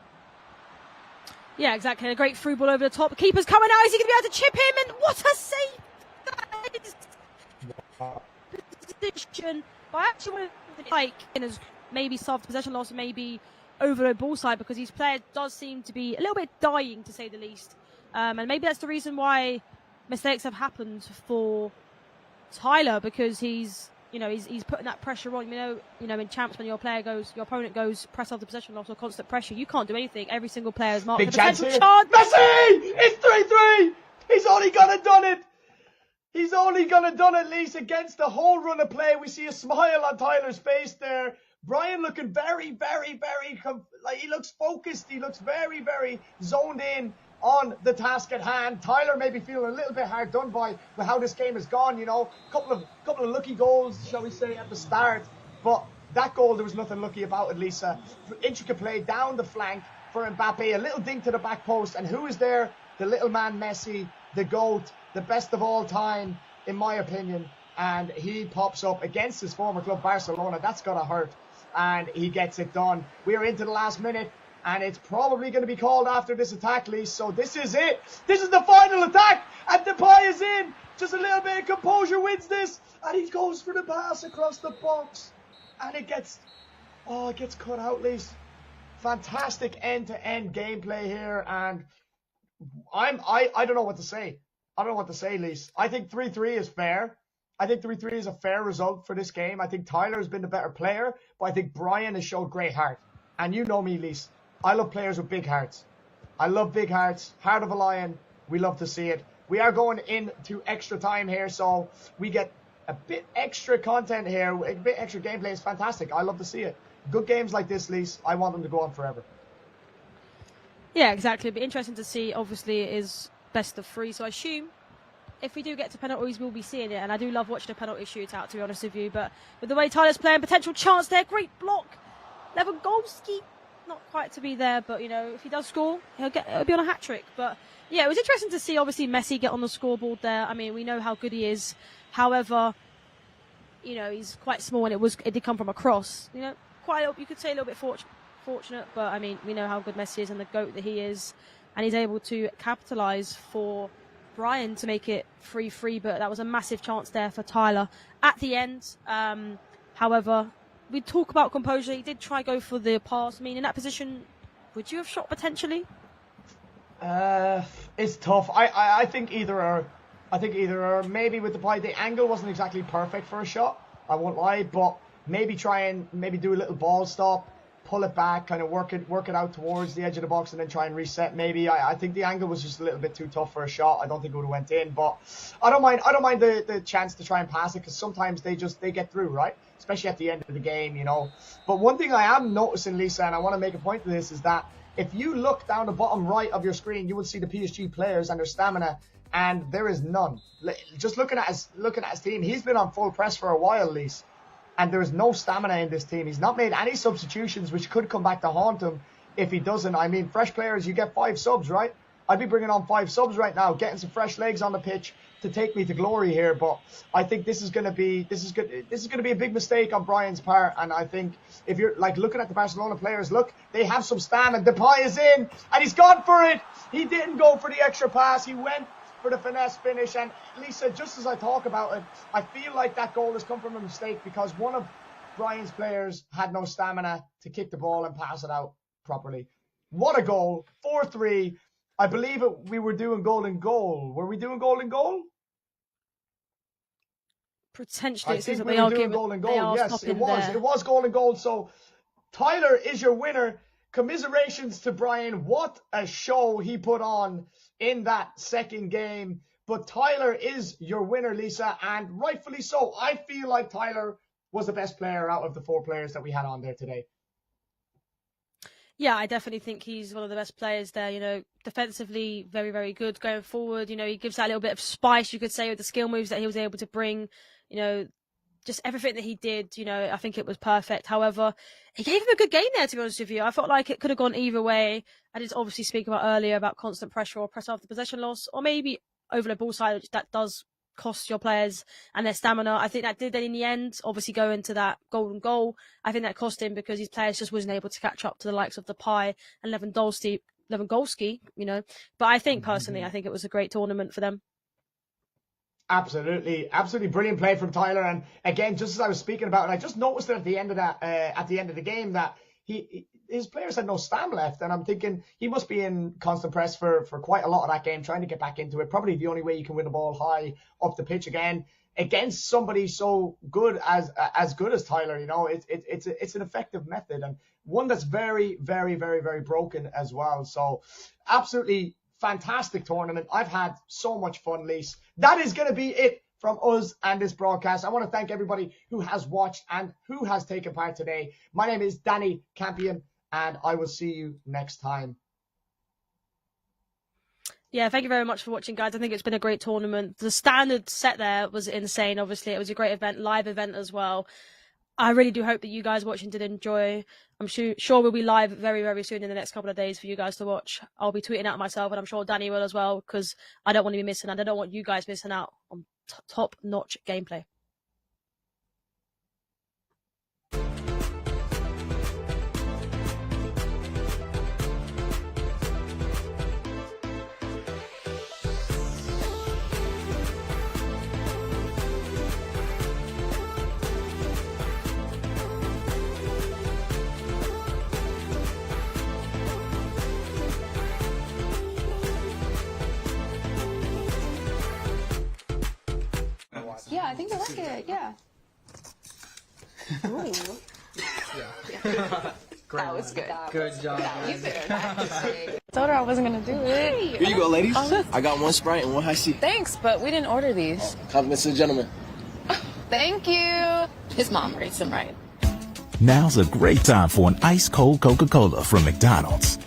Yeah, exactly. A great through ball over the top. The keeper's coming out. Is he going to be able to chip him? And what a save that is! Position. But I actually want to maybe soft possession loss, maybe over the ball side, because his player does seem to be a little bit dying, to say the least. And maybe that's the reason why mistakes have happened for Tyler, because he's putting that pressure on. In champs, when your opponent goes press off the possession loss or constant pressure, you can't do anything. Every single player is marked. Big chance here. Messi! It's 3-3! He's only gonna done it, Lise, against the whole run of play. We see a smile on Tyler's face there. Brian looking very, very, very, he looks focused. He looks very, very zoned in on the task at hand. Tyler may be feeling a little bit hard done by with how this game has gone. Couple of lucky goals, shall we say, at the start. But that goal, there was nothing lucky about it, Lisa. Intricate play down the flank for Mbappe. A little dink to the back post. And who is there? The little man Messi, the GOAT, the best of all time, in my opinion. And he pops up against his former club, Barcelona. That's got to hurt. And he gets it done. We are into the last minute, and it's probably going to be called after this attack, Lee. So this is it. This is the final attack, and Depay is in. Just a little bit of composure wins this, and he goes for the pass across the box, and it gets cut out, Lee. Fantastic end-to-end gameplay here, and I don't know what to say. Lee. I think 3-3 is fair. I think 3-3 is a fair result for this game. I think Tyler has been the better player, but I think Brian has showed great heart. And you know me, Lise. I love players with big hearts. I love big hearts. Heart of a lion. We love to see it. We are going into extra time here, so we get a bit extra content here. A bit extra gameplay is fantastic. I love to see it. good games like this, Lise, I want them to go on forever. Yeah, exactly. It'll be interesting to see. Obviously, it is best of 3, so I assume if we do get to penalties, we'll be seeing it. And I do love watching a penalty shootout, to be honest with you. But with the way Tyler's playing, potential chance there, great block. Lewandowski, not quite to be there, but, you know, if he does score, he'll be on a hat-trick. But, yeah, it was interesting to see, obviously, Messi get on the scoreboard there. I mean, we know how good he is. However, you know, he's quite small, and it did come from a cross. You know, you could say a little bit fortunate, but, I mean, we know how good Messi is and the GOAT that he is. And he's able to capitalise for Brian to make it 3-3, but that was a massive chance there for Tyler at the end. However, we talk about composure. He did try go for the pass. I mean, in that position, would you have shot potentially? It's tough. I think either or. Maybe with the angle wasn't exactly perfect for a shot, I won't lie, but maybe try and do a little ball stop, pull it back, kind of work it out towards the edge of the box and then try and reset. Maybe I think the angle was just a little bit too tough for a shot. I don't think it would have went in, but I don't mind the chance to try and pass it, because sometimes they get through, right? Especially at the end of the game, you know. But one thing I am noticing, Lisa, and I want to make a point to this, is that if you look down the bottom right of your screen, you will see the PSG players and their stamina, and there is none. Just looking at his team, he's been on full press for a while, Lisa. And there's no stamina in this team. He's not made any substitutions, which could come back to haunt him if he doesn't. I mean, fresh players, you get 5 subs, right? I'd be bringing on 5 subs right now, getting some fresh legs on the pitch to take me to glory here. But I think this is going to be a big mistake on Brian's part. And I think if you're like looking at the Barcelona players, look, they have some stamina. Depay is in, and he's gone for it. He didn't go for the extra pass. He went for the finesse finish. And Lisa, just as I talk about it, I feel like that goal has come from a mistake, because one of Brian's players had no stamina to kick the ball and pass it out properly. What a goal. 4-3. I believe we were doing goal and goal. Were we doing goal and goal? Potentially. I think we were doing goal and goal. Yes, it was. It was goal and goal. So Tyler is your winner. Commiserations to Brian. What a show he put on in that second game. But Tyler is your winner, Lisa, and rightfully so. I feel like Tyler was the best player out of the 4 players that we had on there today. Yeah, I definitely think he's one of the best players there. You know, defensively, very, very good going forward. You know, he gives that little bit of spice, you could say, with the skill moves that he was able to bring. You know, just everything that he did, you know, I think it was perfect. However, he gave him a good game there, to be honest with you. I felt like it could have gone either way. I did obviously speak about earlier about constant pressure or press after possession loss, or maybe over the ball side, which that does cost your players and their stamina. I think that did then in the end, obviously go into that golden goal. I think that cost him because his players just wasn't able to catch up to the likes of Depay and Lewandowski, you know. But I think personally, I think it was a great tournament for them. Absolutely brilliant play from Tyler. And again, just as I was speaking about, and I just noticed it at the end of the game that his players had no stam left, and I'm thinking he must be in constant press for quite a lot of that game, trying to get back into it. Probably the only way you can win the ball high up the pitch again against somebody so good as Tyler. You know, it's an effective method, and one that's very, very, very, very broken as well. So absolutely fantastic tournament. I've had so much fun, Lise. That is going to be it from us and this broadcast. I want to thank everybody who has watched and who has taken part today. My name is Danny Campion, and I will see you next time. Yeah, thank you very much for watching, guys. I think it's been a great tournament. The standard set there was insane. Obviously, it was a great event, live event as well. I really do hope that you guys watching did enjoy. I'm sure we'll be live very, very soon in the next couple of days for you guys to watch. I'll be tweeting out myself, and I'm sure Danny will as well, because I don't want to be missing, and I don't want you guys missing out on top-notch gameplay. Yeah, I think I like it. Yeah. Ooh. That was good. Good job. You did. I have to say. Told her I wasn't gonna do it. Here you go, ladies. I got 1 Sprite and 1 High C. Thanks, but we didn't order these. Compliments to the gentleman. Thank you. His mom raised him right. Now's a great time for an ice cold Coca-Cola from McDonald's.